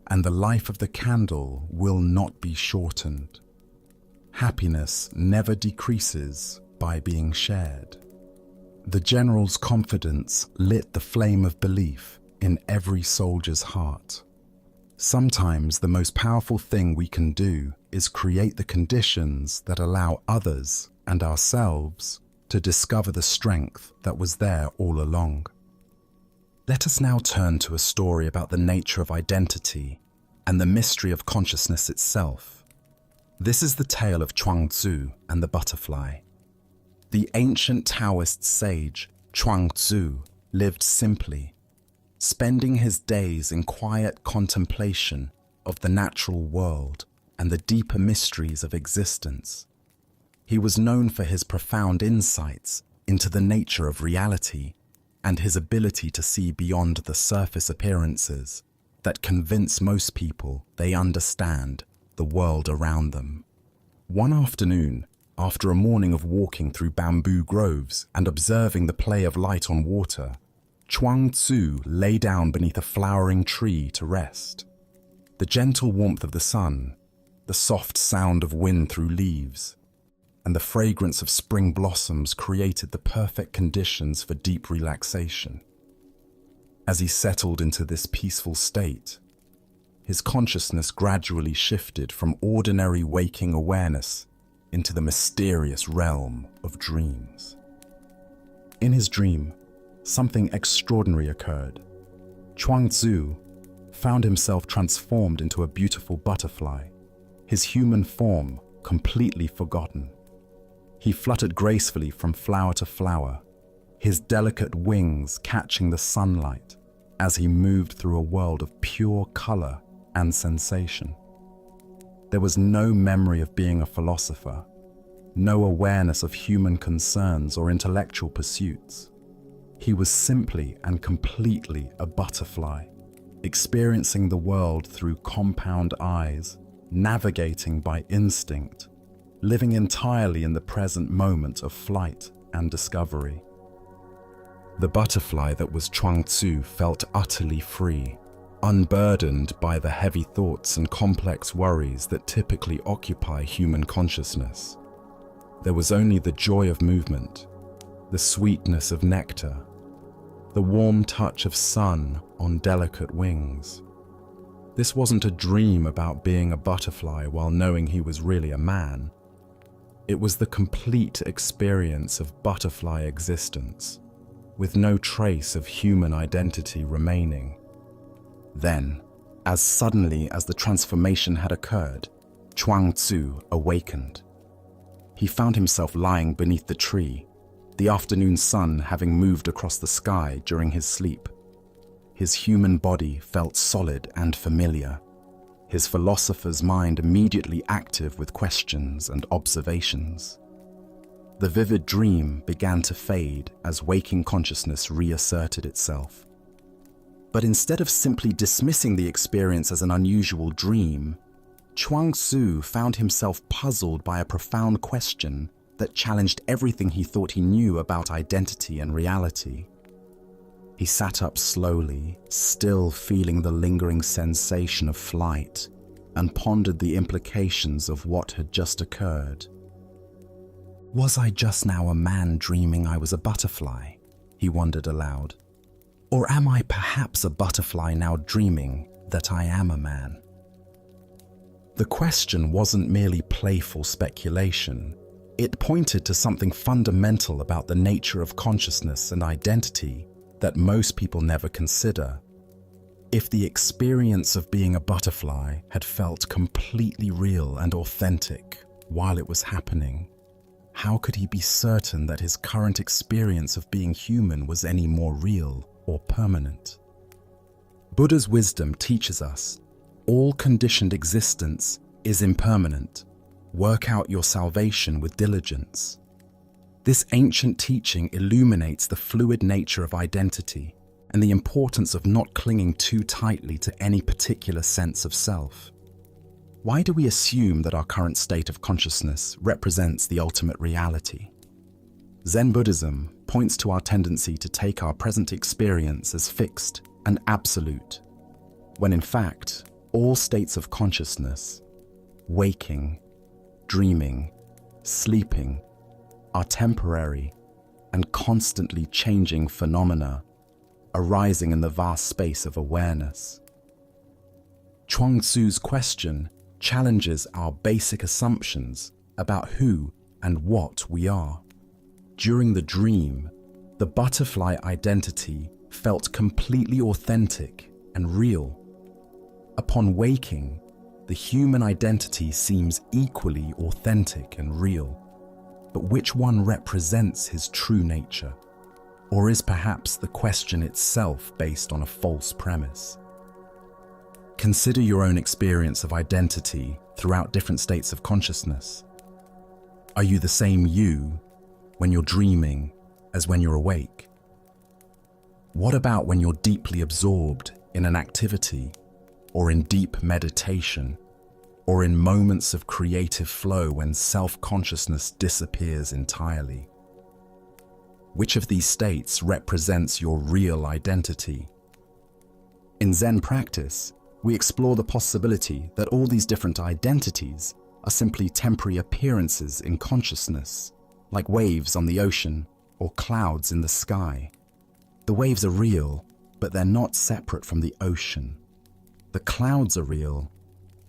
and the life of the candle will not be shortened. Happiness never decreases by being shared. The general's confidence lit the flame of belief in every soldier's heart. Sometimes the most powerful thing we can do is create the conditions that allow others and ourselves to discover the strength that was there all along. Let us now turn to a story about the nature of identity and the mystery of consciousness itself. This is the tale of Chuang Tzu and the butterfly. The ancient Taoist sage Chuang Tzu lived simply, spending his days in quiet contemplation of the natural world and the deeper mysteries of existence. He was known for his profound insights into the nature of reality and his ability to see beyond the surface appearances that convince most people they understand the world around them. One afternoon, after a morning of walking through bamboo groves and observing the play of light on water, Chuang Tzu lay down beneath a flowering tree to rest. The gentle warmth of the sun, the soft sound of wind through leaves, and the fragrance of spring blossoms created the perfect conditions for deep relaxation. As he settled into this peaceful state, his consciousness gradually shifted from ordinary waking awareness into the mysterious realm of dreams. In his dream, something extraordinary occurred. Chuang Tzu found himself transformed into a beautiful butterfly, his human form completely forgotten. He fluttered gracefully from flower to flower, his delicate wings catching the sunlight as he moved through a world of pure color and sensation. There was no memory of being a philosopher, no awareness of human concerns or intellectual pursuits. He was simply and completely a butterfly, experiencing the world through compound eyes, navigating by instinct, living entirely in the present moment of flight and discovery. The butterfly that was Chuang Tzu felt utterly free, unburdened by the heavy thoughts and complex worries that typically occupy human consciousness. There was only the joy of movement, the sweetness of nectar, the warm touch of sun on delicate wings. This wasn't a dream about being a butterfly while knowing he was really a man. It was the complete experience of butterfly existence, with no trace of human identity remaining. Then, as suddenly as the transformation had occurred, Chuang Tzu awakened. He found himself lying beneath the tree, the afternoon sun having moved across the sky during his sleep. His human body felt solid and familiar, his philosopher's mind immediately active with questions and observations. The vivid dream began to fade as waking consciousness reasserted itself. But instead of simply dismissing the experience as an unusual dream, Chuang Tzu found himself puzzled by a profound question that challenged everything he thought he knew about identity and reality. He sat up slowly, still feeling the lingering sensation of flight, and pondered the implications of what had just occurred. Was I just now a man dreaming I was a butterfly? He wondered aloud. Or am I perhaps a butterfly now dreaming that I am a man? The question wasn't merely playful speculation. It pointed to something fundamental about the nature of consciousness and identity that most people never consider. If the experience of being a butterfly had felt completely real and authentic while it was happening, how could he be certain that his current experience of being human was any more real or permanent? Buddha's wisdom teaches us all conditioned existence is impermanent. Work out your salvation with diligence. This ancient teaching illuminates the fluid nature of identity and the importance of not clinging too tightly to any particular sense of self. Why do we assume that our current state of consciousness represents the ultimate reality? Zen Buddhism points to our tendency to take our present experience as fixed and absolute, when in fact, all states of consciousness, waking, dreaming, sleeping, are temporary and constantly changing phenomena arising in the vast space of awareness. Chuang Tzu's question challenges our basic assumptions about who and what we are. During the dream, the butterfly identity felt completely authentic and real. Upon waking, the human identity seems equally authentic and real. But which one represents his true nature? Or is perhaps the question itself based on a false premise? Consider your own experience of identity throughout different states of consciousness. Are you the same you when you're dreaming as when you're awake? What about when you're deeply absorbed in an activity, or in deep meditation, or in moments of creative flow when self-consciousness disappears entirely? Which of these states represents your real identity? In Zen practice, we explore the possibility that all these different identities are simply temporary appearances in consciousness, like waves on the ocean or clouds in the sky. The waves are real, but they're not separate from the ocean. The clouds are real,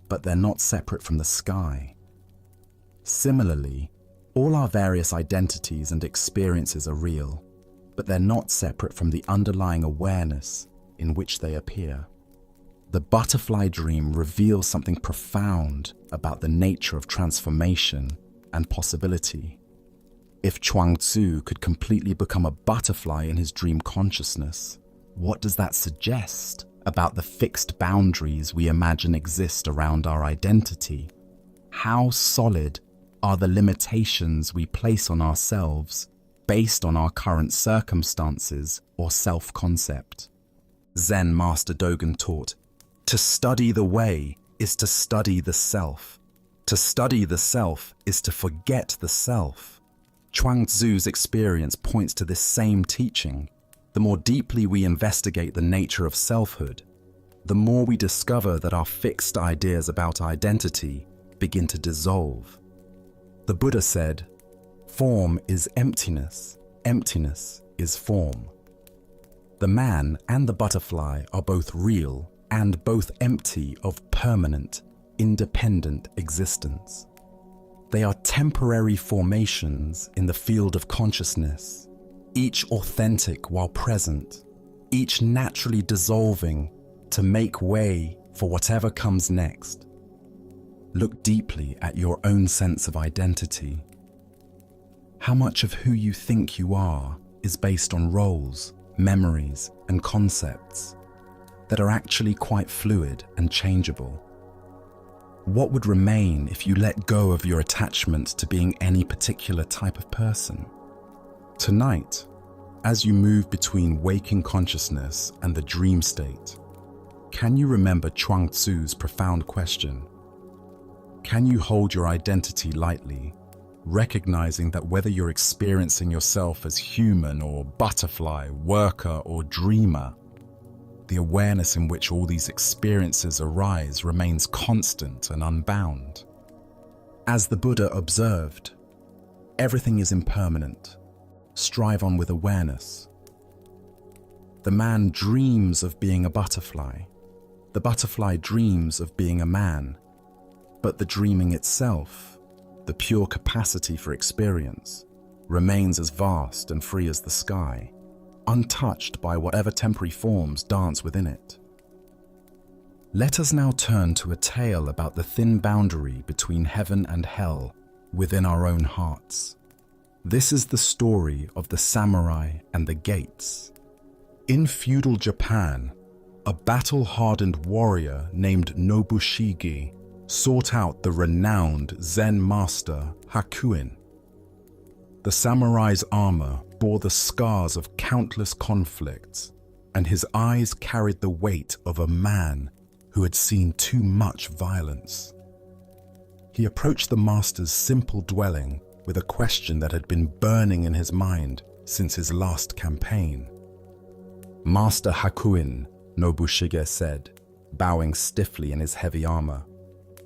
but they're not separate from the sky. Similarly, all our various identities and experiences are real, but they're not separate from the underlying awareness in which they appear. The butterfly dream reveals something profound about the nature of transformation and possibility. If Chuang-Tzu could completely become a butterfly in his dream consciousness, what does that suggest about the fixed boundaries we imagine exist around our identity? How solid are the limitations we place on ourselves based on our current circumstances or self-concept? Zen Master Dogen taught, "To study the way is to study the self. To study the self is to forget the self." Chuang-Tzu's experience points to this same teaching. The more deeply we investigate the nature of selfhood, the more we discover that our fixed ideas about identity begin to dissolve. The Buddha said, "Form is emptiness, emptiness is form." The man and the butterfly are both real and both empty of permanent, independent existence. They are temporary formations in the field of consciousness, each authentic while present, each naturally dissolving to make way for whatever comes next. Look deeply at your own sense of identity. How much of who you think you are is based on roles, memories, and concepts that are actually quite fluid and changeable? What would remain if you let go of your attachment to being any particular type of person? Tonight, as you move between waking consciousness and the dream state, can you remember Chuang-Tzu's profound question? Can you hold your identity lightly, recognizing that whether you're experiencing yourself as human or butterfly, worker or dreamer, the awareness in which all these experiences arise remains constant and unbound? As the Buddha observed, everything is impermanent. Strive on with awareness. The man dreams of being a butterfly. The butterfly dreams of being a man. But the dreaming itself, the pure capacity for experience, remains as vast and free as the sky, untouched by whatever temporary forms dance within it. Let us now turn to a tale about the thin boundary between heaven and hell within our own hearts. This is the story of the samurai and the gates. In feudal Japan, a battle-hardened warrior named Nobushige sought out the renowned Zen master Hakuin. The samurai's armor bore the scars of countless conflicts, and his eyes carried the weight of a man who had seen too much violence. He approached the master's simple dwelling with a question that had been burning in his mind since his last campaign. "Master Hakuin," Nobushige said, bowing stiffly in his heavy armor,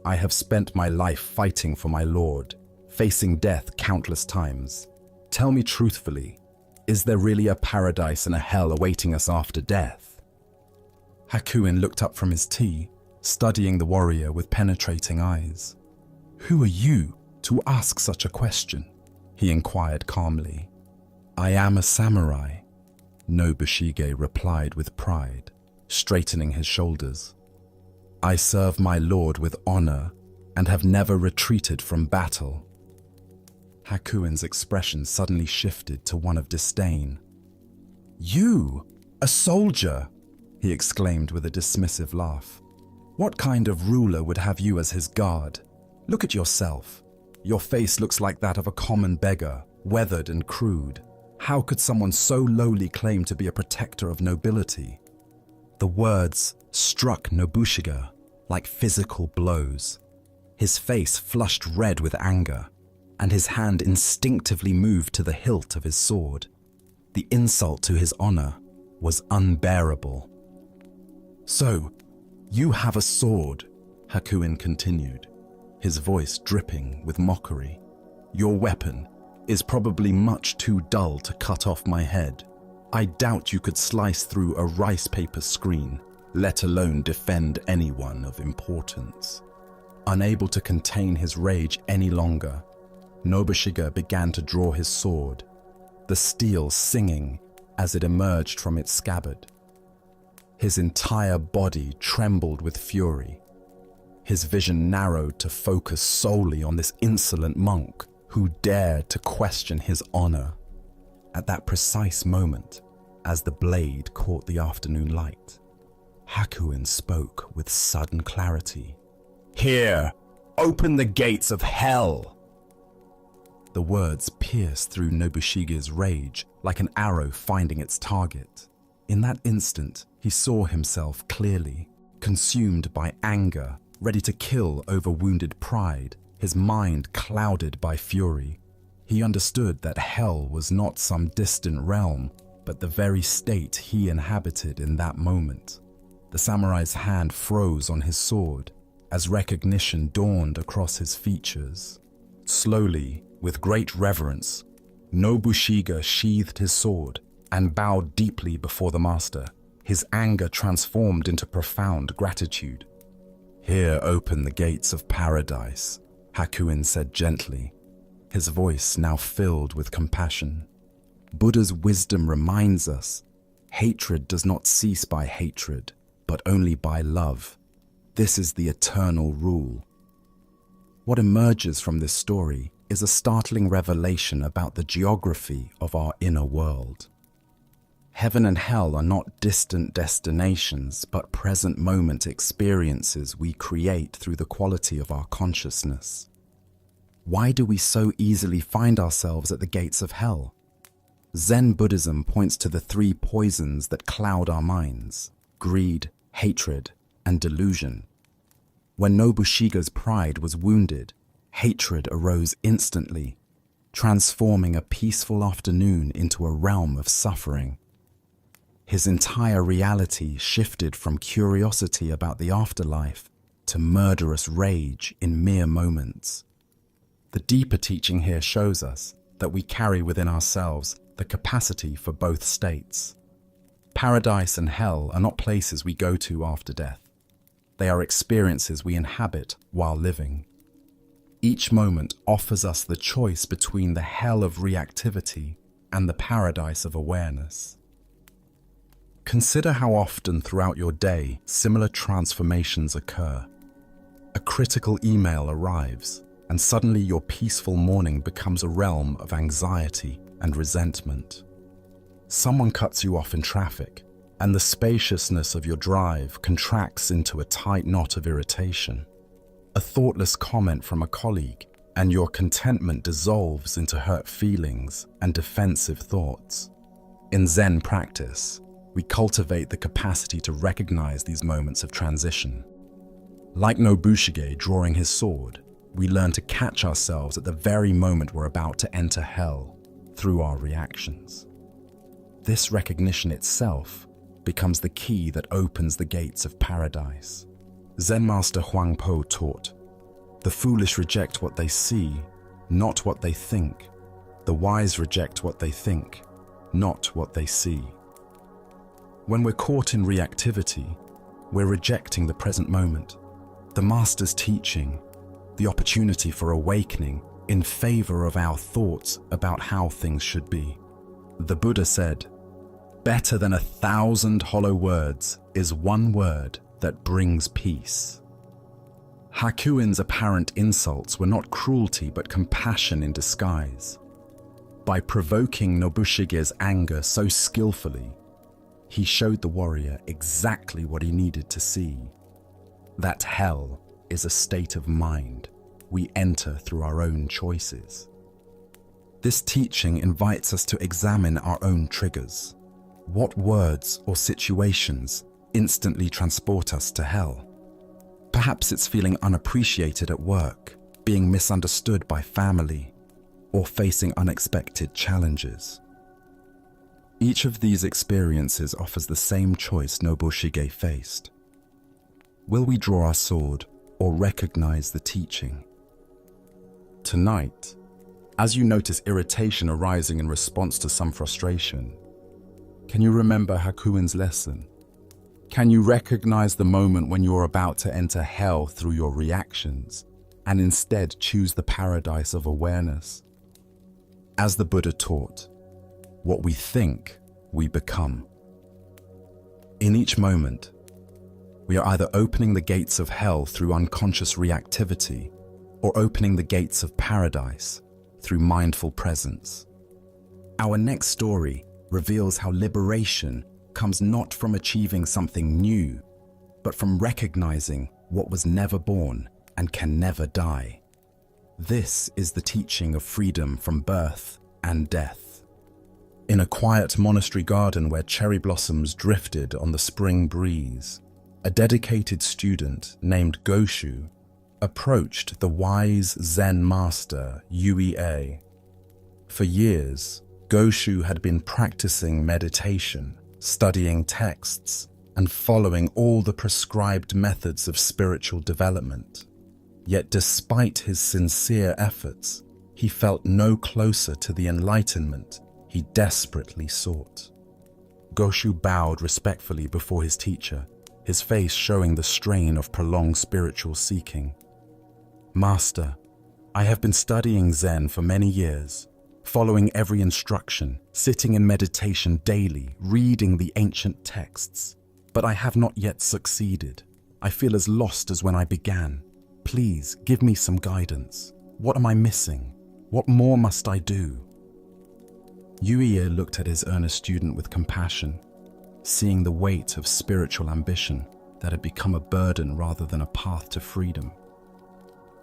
"I have spent my life fighting for my lord, facing death countless times. Tell me truthfully, is there really a paradise and a hell awaiting us after death?" Hakuin looked up from his tea, studying the warrior with penetrating eyes. "Who are you to ask such a question?" he inquired calmly. "I am a samurai," Nobushige replied with pride, straightening his shoulders. "I serve my lord with honor and have never retreated from battle." Hakuin's expression suddenly shifted to one of disdain. "You, a soldier!" he exclaimed with a dismissive laugh. What kind of ruler would have you as his guard? Look at yourself. Your face looks like that of a common beggar, weathered and crude. How could someone so lowly claim to be a protector of nobility? The words struck Nobushiga like physical blows. His face flushed red with anger, and his hand instinctively moved to the hilt of his sword. The insult to his honor was unbearable. "So, you have a sword," Hakuin continued, his voice dripping with mockery. "Your weapon is probably much too dull to cut off my head. I doubt you could slice through a rice paper screen, let alone defend anyone of importance." Unable to contain his rage any longer, Nobushiga began to draw his sword, the steel singing as it emerged from its scabbard. His entire body trembled with fury. His vision narrowed to focus solely on this insolent monk who dared to question his honor. At that precise moment, as the blade caught the afternoon light, Hakuin spoke with sudden clarity. "Here, open the gates of hell!" The words pierced through Nobushiga's rage like an arrow finding its target. In that instant, he saw himself clearly, consumed by anger, ready to kill over wounded pride, his mind clouded by fury. He understood that hell was not some distant realm, but the very state he inhabited in that moment. The samurai's hand froze on his sword as recognition dawned across his features. Slowly, with great reverence, Nobushiga sheathed his sword and bowed deeply before the master, his anger transformed into profound gratitude. "Here open the gates of paradise," Hakuin said gently, his voice now filled with compassion. Buddha's wisdom reminds us, hatred does not cease by hatred, but only by love. This is the eternal rule. What emerges from this story is a startling revelation about the geography of our inner world. Heaven and hell are not distant destinations, but present moment experiences we create through the quality of our consciousness. Why do we so easily find ourselves at the gates of hell? Zen Buddhism points to the three poisons that cloud our minds: greed, hatred, and delusion. When Nobushiga's pride was wounded, hatred arose instantly, transforming a peaceful afternoon into a realm of suffering. His entire reality shifted from curiosity about the afterlife to murderous rage in mere moments. The deeper teaching here shows us that we carry within ourselves the capacity for both states. Paradise and hell are not places we go to after death. They are experiences we inhabit while living. Each moment offers us the choice between the hell of reactivity and the paradise of awareness. Consider how often throughout your day similar transformations occur. A critical email arrives, and suddenly your peaceful morning becomes a realm of anxiety and resentment. Someone cuts you off in traffic, and the spaciousness of your drive contracts into a tight knot of irritation. A thoughtless comment from a colleague, and your contentment dissolves into hurt feelings and defensive thoughts. In Zen practice, we cultivate the capacity to recognize these moments of transition. Like Nobushige drawing his sword, we learn to catch ourselves at the very moment we're about to enter hell through our reactions. This recognition itself becomes the key that opens the gates of paradise. Zen master Huangpo taught, "The foolish reject what they see, not what they think. The wise reject what they think, not what they see." When we're caught in reactivity, we're rejecting the present moment, the master's teaching, the opportunity for awakening in favor of our thoughts about how things should be. The Buddha said, "Better than 1,000 hollow words is one word that brings peace." Hakuin's apparent insults were not cruelty but compassion in disguise. By provoking Nobushige's anger so skillfully, he showed the warrior exactly what he needed to see. that hell is a state of mind we enter through our own choices. This teaching invites us to examine our own triggers. What words or situations instantly transport us to hell? Perhaps it's feeling unappreciated at work, being misunderstood by family, or facing unexpected challenges. Each of these experiences offers the same choice Nobushige faced. Will we draw our sword or recognize the teaching? Tonight, as you notice irritation arising in response to some frustration, can you remember Hakuin's lesson? Can you recognize the moment when you're about to enter hell through your reactions and instead choose the paradise of awareness? As the Buddha taught, what we think, we become. In each moment, we are either opening the gates of hell through unconscious reactivity or opening the gates of paradise through mindful presence. Our next story reveals how liberation comes not from achieving something new, but from recognizing what was never born and can never die. This is the teaching of freedom from birth and death. In a quiet monastery garden where cherry blossoms drifted on the spring breeze, a dedicated student named Goshu approached the wise Zen master Yue. For years, Goshu had been practicing meditation, studying texts, and following all the prescribed methods of spiritual development. Yet despite his sincere efforts, he felt no closer to the enlightenment he desperately sought. Goshu bowed respectfully before his teacher, his face showing the strain of prolonged spiritual seeking. Master, I have been studying Zen for many years, following every instruction, sitting in meditation daily, reading the ancient texts, but I have not yet succeeded. I feel as lost as when I began. Please give me some guidance. What am I missing? What more must I do? Yue looked at his earnest student with compassion, seeing the weight of spiritual ambition that had become a burden rather than a path to freedom.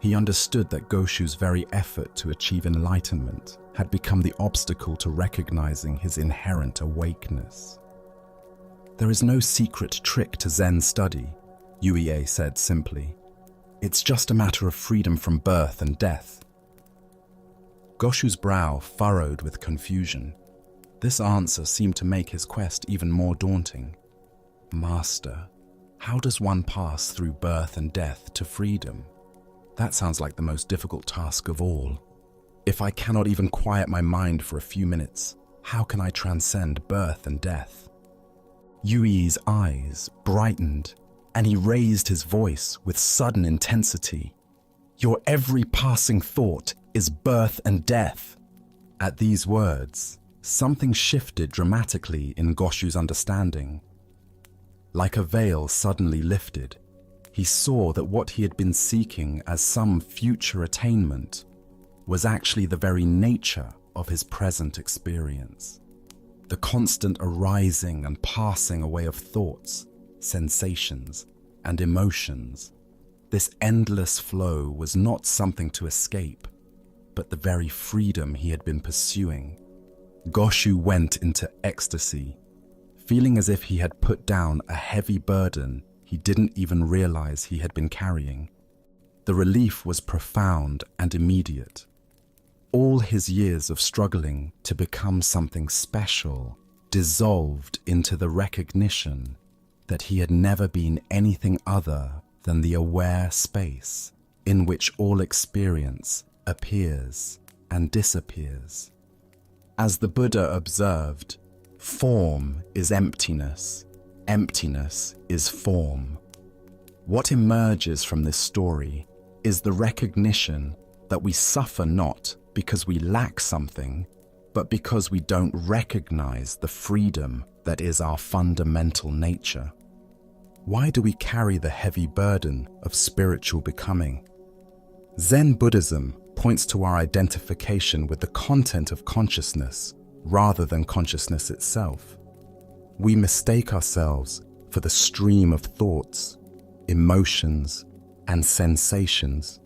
He understood that Goshu's very effort to achieve enlightenment had become the obstacle to recognizing his inherent awakeness. There is no secret trick to Zen study, Yue said simply. It's just a matter of freedom from birth and death. Goshu's brow furrowed with confusion. This answer seemed to make his quest even more daunting. Master, how does one pass through birth and death to freedom? That sounds like the most difficult task of all. If I cannot even quiet my mind for a few minutes, how can I transcend birth and death? Yui's eyes brightened, and he raised his voice with sudden intensity. Your every passing thought is birth and death. At these words, something shifted dramatically in Goshu's understanding. Like a veil suddenly lifted, he saw that what he had been seeking as some future attainment was actually the very nature of his present experience. The constant arising and passing away of thoughts, sensations, and emotions. This endless flow was not something to escape, but the very freedom he had been pursuing. Goshu went into ecstasy, feeling as if he had put down a heavy burden he didn't even realize he had been carrying. The relief was profound and immediate. All his years of struggling to become something special dissolved into the recognition that he had never been anything other than the aware space in which all experience appears and disappears. As the Buddha observed, form is emptiness, emptiness is form. What emerges from this story is the recognition that we suffer not because we lack something, but because we don't recognize the freedom that is our fundamental nature. Why do we carry the heavy burden of spiritual becoming? Zen Buddhism points to our identification with the content of consciousness rather than consciousness itself. We mistake ourselves for the stream of thoughts, emotions, and sensations,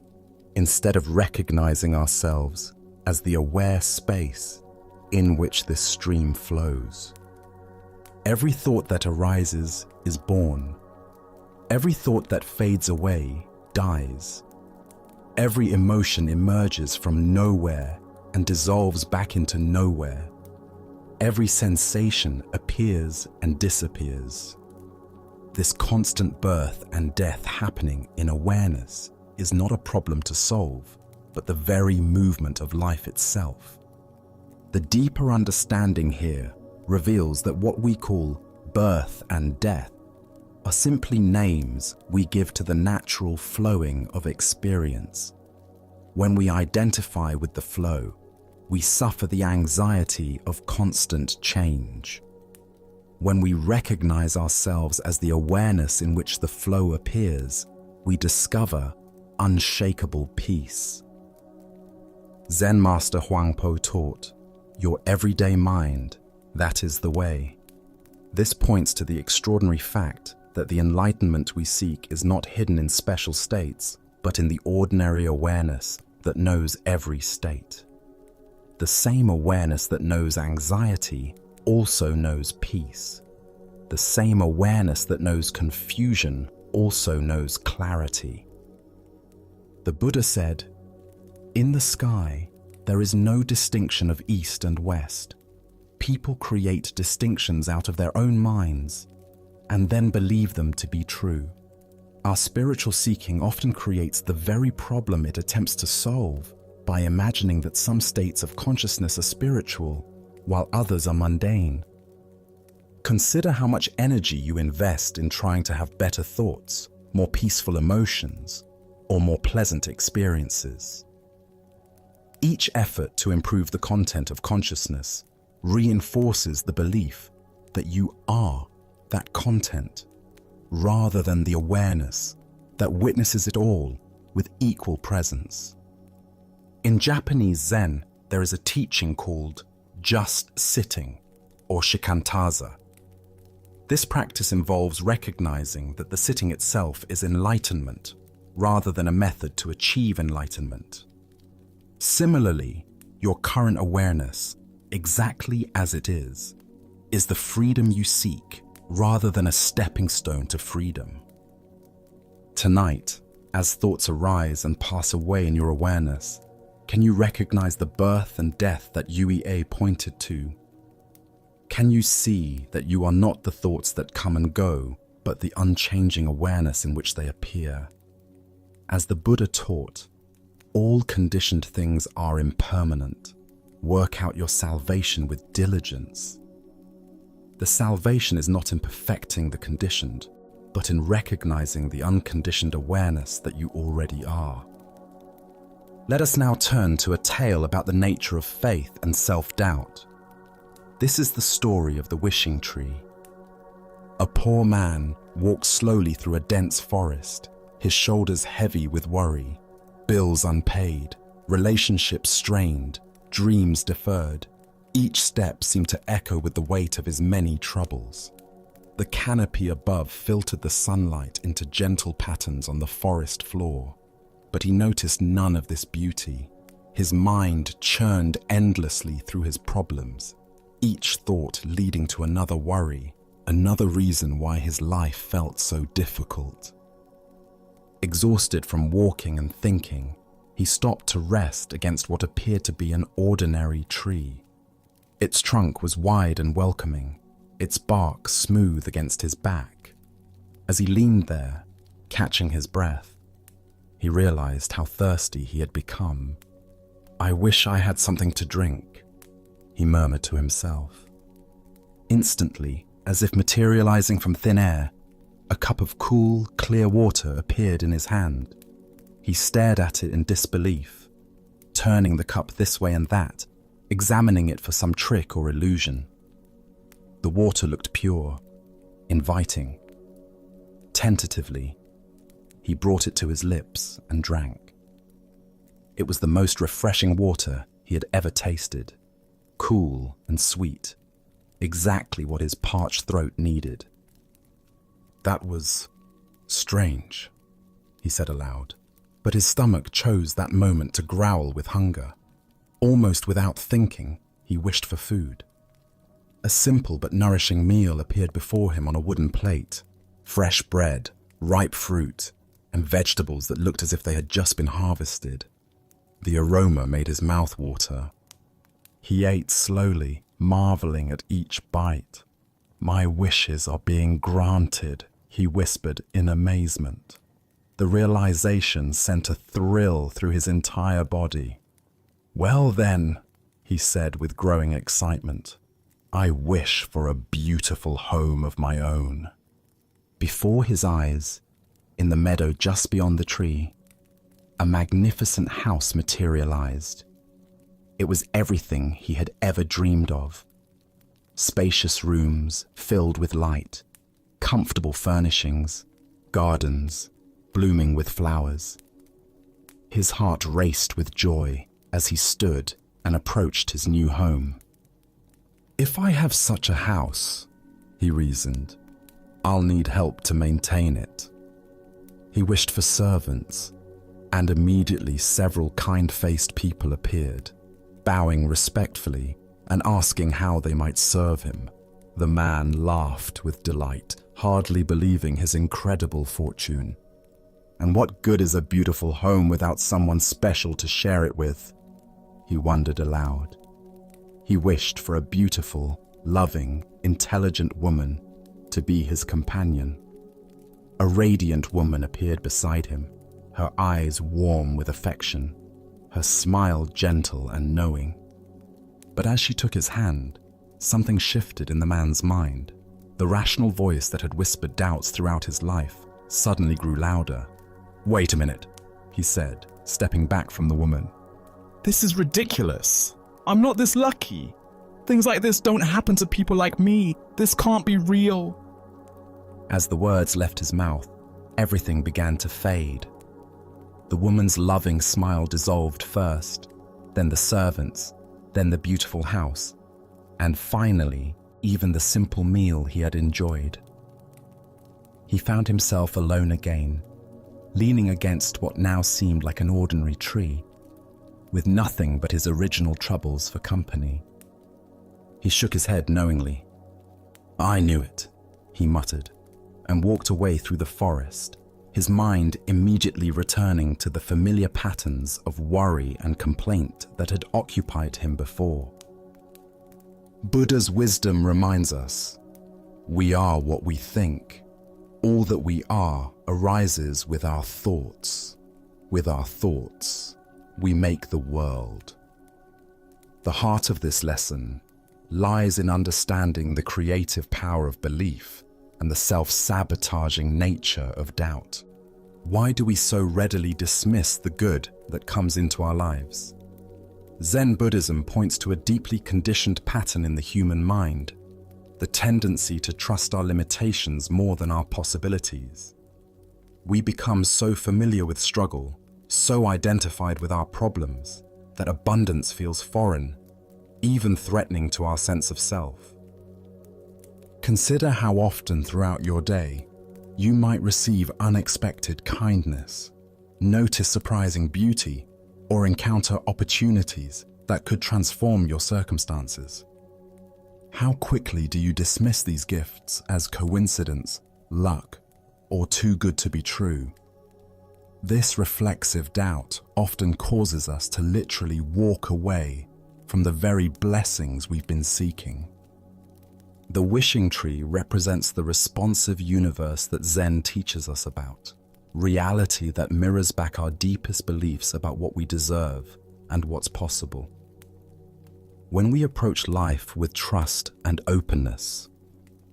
instead of recognizing ourselves as the aware space in which this stream flows. Every thought that arises is born. Every thought that fades away dies. Every emotion emerges from nowhere and dissolves back into nowhere. Every sensation appears and disappears. This constant birth and death happening in awareness is not a problem to solve, but the very movement of life itself. The deeper understanding here reveals that what we call birth and death are simply names we give to the natural flowing of experience. When we identify with the flow, we suffer the anxiety of constant change. When we recognize ourselves as the awareness in which the flow appears, we discover unshakable peace. Zen Master Huangpo taught, "Your everyday mind, that is the way." This points to the extraordinary fact that the enlightenment we seek is not hidden in special states, but in the ordinary awareness that knows every state. The same awareness that knows anxiety also knows peace. The same awareness that knows confusion also knows clarity. The Buddha said, "In the sky, there is no distinction of east and west. People create distinctions out of their own minds and then believe them to be true. Our spiritual seeking often creates the very problem it attempts to solve by imagining that some states of consciousness are spiritual while others are mundane. Consider how much energy you invest in trying to have better thoughts, more peaceful emotions, or more pleasant experiences. Each effort to improve the content of consciousness reinforces the belief that you are that content, rather than the awareness that witnesses it all with equal presence. In Japanese Zen, there is a teaching called just sitting, or shikantaza. This practice involves recognizing that the sitting itself is enlightenment, rather than a method to achieve enlightenment. Similarly, your current awareness, exactly as it is the freedom you seek, rather than a stepping stone to freedom. Tonight, as thoughts arise and pass away in your awareness, can you recognize the birth and death that UEA pointed to? Can you see that you are not the thoughts that come and go, but the unchanging awareness in which they appear? As the Buddha taught, all conditioned things are impermanent. Work out your salvation with diligence. The salvation is not in perfecting the conditioned, but in recognizing the unconditioned awareness that you already are. Let us now turn to a tale about the nature of faith and self-doubt. This is the story of the wishing tree. A poor man walks slowly through a dense forest, his shoulders heavy with worry, bills unpaid, relationships strained, dreams deferred. Each step seemed to echo with the weight of his many troubles. The canopy above filtered the sunlight into gentle patterns on the forest floor, but he noticed none of this beauty. His mind churned endlessly through his problems, each thought leading to another worry, another reason why his life felt so difficult. Exhausted from walking and thinking, he stopped to rest against what appeared to be an ordinary tree. Its trunk was wide and welcoming, its bark smooth against his back. As he leaned there, catching his breath, he realized how thirsty he had become. "I wish I had something to drink," he murmured to himself. Instantly, as if materializing from thin air, a cup of cool, clear water appeared in his hand. He stared at it in disbelief, turning the cup this way and that, examining it for some trick or illusion. The water looked pure, inviting. Tentatively, he brought it to his lips and drank. It was the most refreshing water he had ever tasted, cool and sweet, exactly what his parched throat needed. That was Strange, he said aloud, but his stomach chose that moment to growl with hunger. Almost without thinking, he wished for food. A simple but nourishing meal appeared before him on a wooden plate. Fresh bread, ripe fruit, and vegetables that looked as if they had just been harvested. The aroma made his mouth water. He ate slowly, marveling at each bite. "My wishes are being granted," he whispered in amazement. The realization sent a thrill through his entire body. "Well then," he said with growing excitement, "I wish for a beautiful home of my own." Before his eyes, in the meadow just beyond the tree, a magnificent house materialized. It was everything he had ever dreamed of. Spacious rooms filled with light, comfortable furnishings, gardens blooming with flowers. His heart raced with joy as he stood and approached his new home. "If I have such a house," he reasoned, "I'll need help to maintain it." He wished for servants, and immediately several kind-faced people appeared, bowing respectfully and asking how they might serve him. The man laughed with delight, hardly believing his incredible fortune. And what good is a beautiful home without someone special to share it with? He wondered aloud. He wished for a beautiful, loving, intelligent woman to be his companion. A radiant woman appeared beside him, her eyes warm with affection, her smile gentle and knowing. But as she took his hand, something shifted in the man's mind. The rational voice that had whispered doubts throughout his life suddenly grew louder. "Wait a minute," he said, stepping back from the woman. This is ridiculous. I'm not this lucky. Things like this don't happen to people like me. This can't be real. As the words left his mouth, everything began to fade. The woman's loving smile dissolved first, then the servants, then the beautiful house, and finally, even the simple meal he had enjoyed. He found himself alone again, leaning against what now seemed like an ordinary tree, with nothing but his original troubles for company. He shook his head knowingly. "I knew it," he muttered, and walked away through the forest, his mind immediately returning to the familiar patterns of worry and complaint that had occupied him before. Buddha's wisdom reminds us, we are what we think. All that we are arises with our thoughts. With our thoughts, we make the world. The heart of this lesson lies in understanding the creative power of belief and the self-sabotaging nature of doubt. Why do we so readily dismiss the good that comes into our lives? Zen Buddhism points to a deeply conditioned pattern in the human mind, the tendency to trust our limitations more than our possibilities. We become so familiar with struggle, so identified with our problems, that abundance feels foreign, even threatening to our sense of self. Consider how often throughout your day you might receive unexpected kindness, notice surprising beauty, or encounter opportunities that could transform your circumstances. How quickly do you dismiss these gifts as coincidence, luck, or too good to be true? This reflexive doubt often causes us to literally walk away from the very blessings we've been seeking. The wishing tree represents the responsive universe that Zen teaches us about, reality that mirrors back our deepest beliefs about what we deserve and what's possible. When we approach life with trust and openness,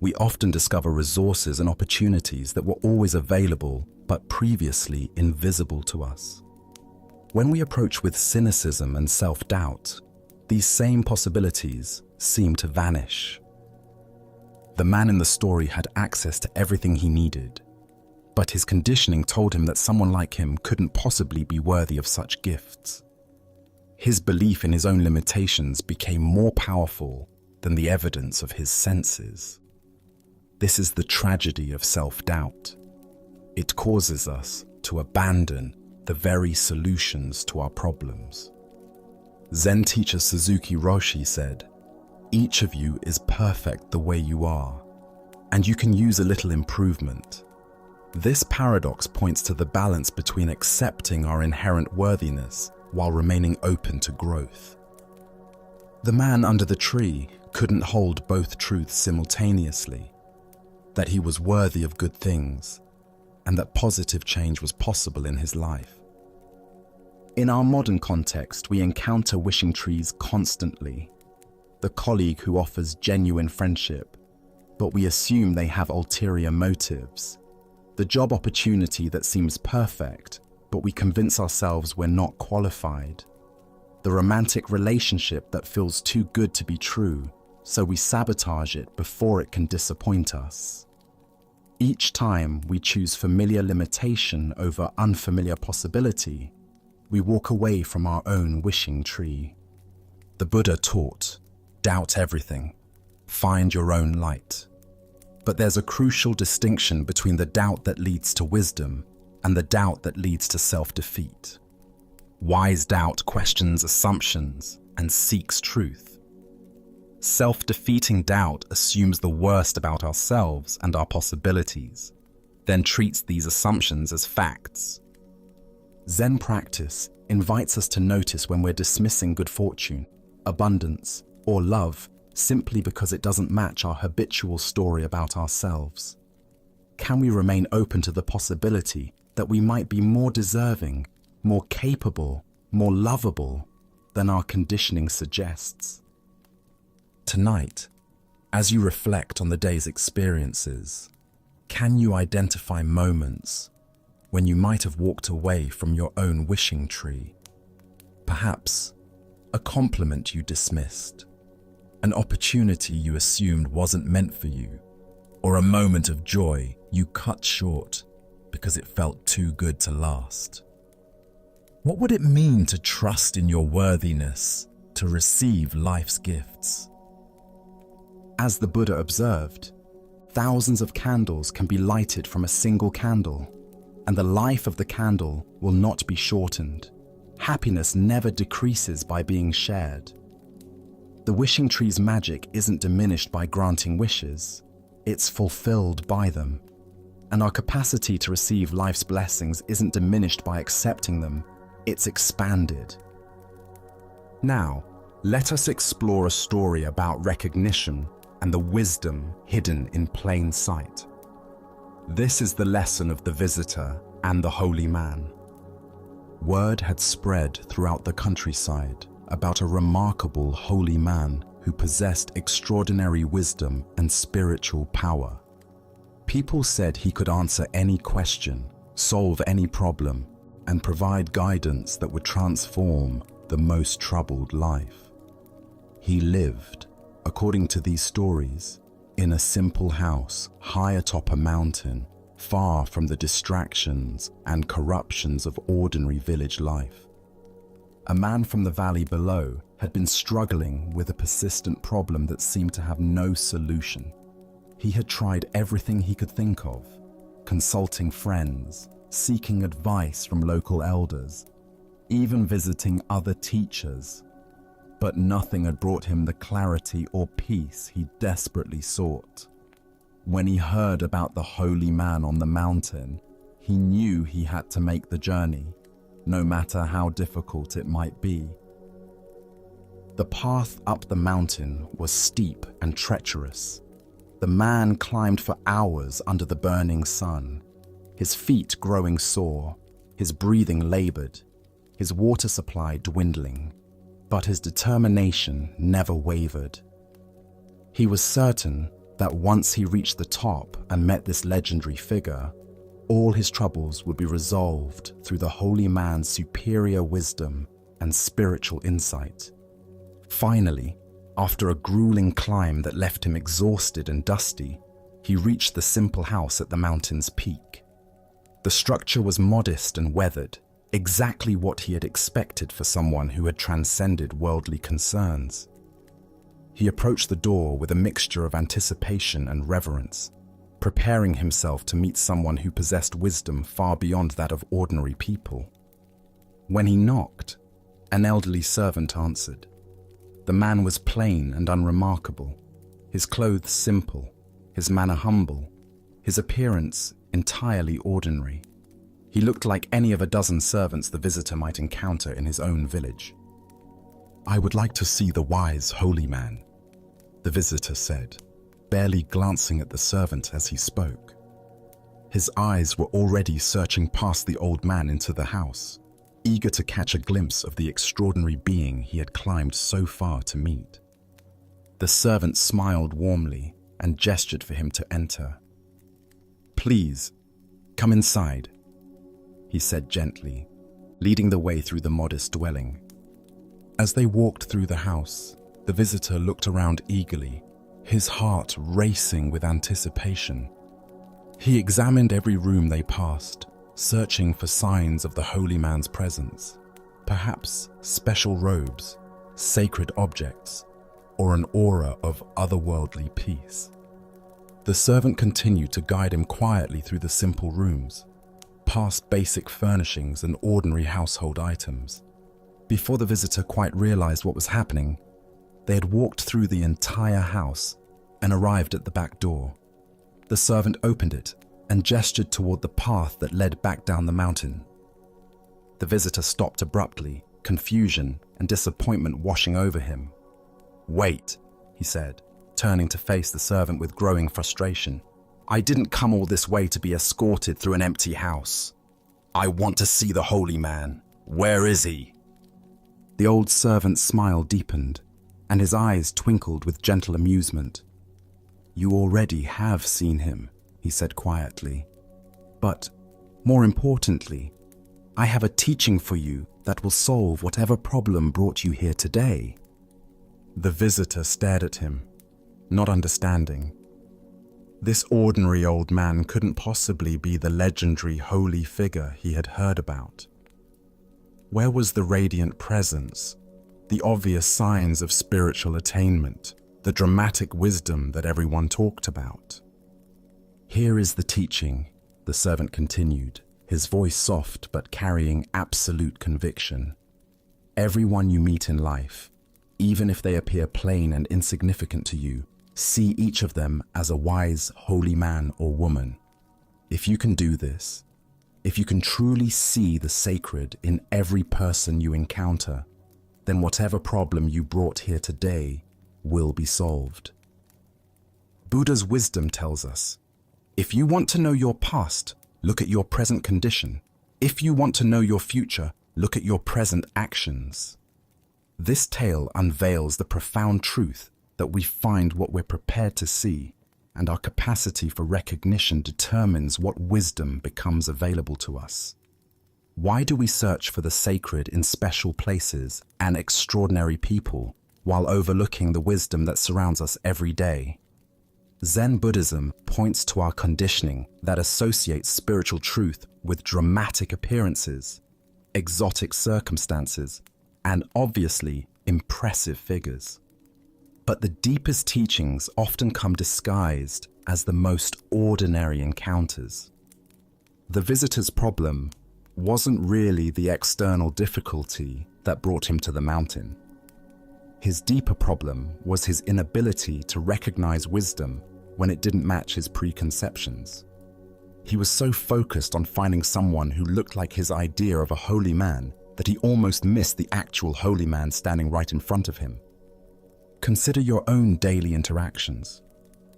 we often discover resources and opportunities that were always available but previously invisible to us. When we approach with cynicism and self-doubt, these same possibilities seem to vanish. The man in the story had access to everything he needed, but his conditioning told him that someone like him couldn't possibly be worthy of such gifts. His belief in his own limitations became more powerful than the evidence of his senses. This is the tragedy of self-doubt. It causes us to abandon the very solutions to our problems. Zen teacher Suzuki Roshi said, "Each of you is perfect the way you are, and you can use a little improvement." This paradox points to the balance between accepting our inherent worthiness while remaining open to growth. The man under the tree couldn't hold both truths simultaneously, that he was worthy of good things and that positive change was possible in his life. In our modern context, we encounter wishing trees constantly. The colleague who offers genuine friendship, but we assume they have ulterior motives. The job opportunity that seems perfect, but we convince ourselves we're not qualified. The romantic relationship that feels too good to be true, so we sabotage it before it can disappoint us. Each time we choose familiar limitation over unfamiliar possibility, we walk away from our own wishing tree. The Buddha taught, doubt everything, find your own light. But there's a crucial distinction between the doubt that leads to wisdom and the doubt that leads to self-defeat. Wise doubt questions assumptions and seeks truth. Self-defeating doubt assumes the worst about ourselves and our possibilities, then treats these assumptions as facts. Zen practice invites us to notice when we're dismissing good fortune, abundance, or love simply because it doesn't match our habitual story about ourselves. Can we remain open to the possibility that we might be more deserving, more capable, more lovable than our conditioning suggests? Tonight, as you reflect on the day's experiences, can you identify moments when you might have walked away from your own wishing tree? Perhaps a compliment you dismissed, an opportunity you assumed wasn't meant for you, or a moment of joy you cut short because it felt too good to last. What would it mean to trust in your worthiness to receive life's gifts? As the Buddha observed, thousands of candles can be lighted from a single candle, and the life of the candle will not be shortened. Happiness never decreases by being shared. The wishing tree's magic isn't diminished by granting wishes, it's fulfilled by them. And our capacity to receive life's blessings isn't diminished by accepting them, it's expanded. Now, let us explore a story about recognition and the wisdom hidden in plain sight. This is the lesson of the visitor and the holy man. Word had spread throughout the countryside about a remarkable holy man who possessed extraordinary wisdom and spiritual power. People said he could answer any question, solve any problem, and provide guidance that would transform the most troubled life. He lived, according to these stories, in a simple house high atop a mountain, far from the distractions and corruptions of ordinary village life. A man from the valley below had been struggling with a persistent problem that seemed to have no solution. He had tried everything he could think of, consulting friends, seeking advice from local elders, even visiting other teachers. But nothing had brought him the clarity or peace he desperately sought. When he heard about the holy man on the mountain, he knew he had to make the journey, no matter how difficult it might be. The path up the mountain was steep and treacherous. The man climbed for hours under the burning sun, his feet growing sore, his breathing labored, his water supply dwindling. But his determination never wavered. He was certain that once he reached the top and met this legendary figure, all his troubles would be resolved through the holy man's superior wisdom and spiritual insight. Finally, after a grueling climb that left him exhausted and dusty, he reached the simple house at the mountain's peak. The structure was modest and weathered, exactly what he had expected for someone who had transcended worldly concerns. He approached the door with a mixture of anticipation and reverence, preparing himself to meet someone who possessed wisdom far beyond that of ordinary people. When he knocked, an elderly servant answered. The man was plain and unremarkable, his clothes simple, his manner humble, his appearance entirely ordinary. He looked like any of a dozen servants the visitor might encounter in his own village. "I would like to see the wise, holy man," the visitor said, barely glancing at the servant as he spoke. His eyes were already searching past the old man into the house, eager to catch a glimpse of the extraordinary being he had climbed so far to meet. The servant smiled warmly and gestured for him to enter. "Please, come inside," he said gently, leading the way through the modest dwelling. As they walked through the house, the visitor looked around eagerly, his heart racing with anticipation. He examined every room they passed, searching for signs of the holy man's presence, perhaps special robes, sacred objects, or an aura of otherworldly peace. The servant continued to guide him quietly through the simple rooms, past basic furnishings and ordinary household items. Before the visitor quite realized what was happening, they had walked through the entire house and arrived at the back door. The servant opened it and gestured toward the path that led back down the mountain. The visitor stopped abruptly, confusion and disappointment washing over him. "Wait," he said, turning to face the servant with growing frustration. "I didn't come all this way to be escorted through an empty house. I want to see the holy man. Where is he?" The old servant's smile deepened, and his eyes twinkled with gentle amusement. "You already have seen him," he said quietly. "But, more importantly, I have a teaching for you that will solve whatever problem brought you here today." The visitor stared at him, not understanding. This ordinary old man couldn't possibly be the legendary holy figure he had heard about. Where was the radiant presence, the obvious signs of spiritual attainment, the dramatic wisdom that everyone talked about? "Here is the teaching," the servant continued, his voice soft but carrying absolute conviction. "Everyone you meet in life, even if they appear plain and insignificant to you, see each of them as a wise, holy man or woman. If you can do this, if you can truly see the sacred in every person you encounter, then whatever problem you brought here today will be solved." Buddha's wisdom tells us, if you want to know your past, look at your present condition. If you want to know your future, look at your present actions. This tale unveils the profound truth that we find what we're prepared to see, and our capacity for recognition determines what wisdom becomes available to us. Why do we search for the sacred in special places and extraordinary people while overlooking the wisdom that surrounds us every day? Zen Buddhism points to our conditioning that associates spiritual truth with dramatic appearances, exotic circumstances, and obviously impressive figures. But the deepest teachings often come disguised as the most ordinary encounters. The visitor's problem wasn't really the external difficulty that brought him to the mountain. His deeper problem was his inability to recognize wisdom when it didn't match his preconceptions. He was so focused on finding someone who looked like his idea of a holy man that he almost missed the actual holy man standing right in front of him. Consider your own daily interactions.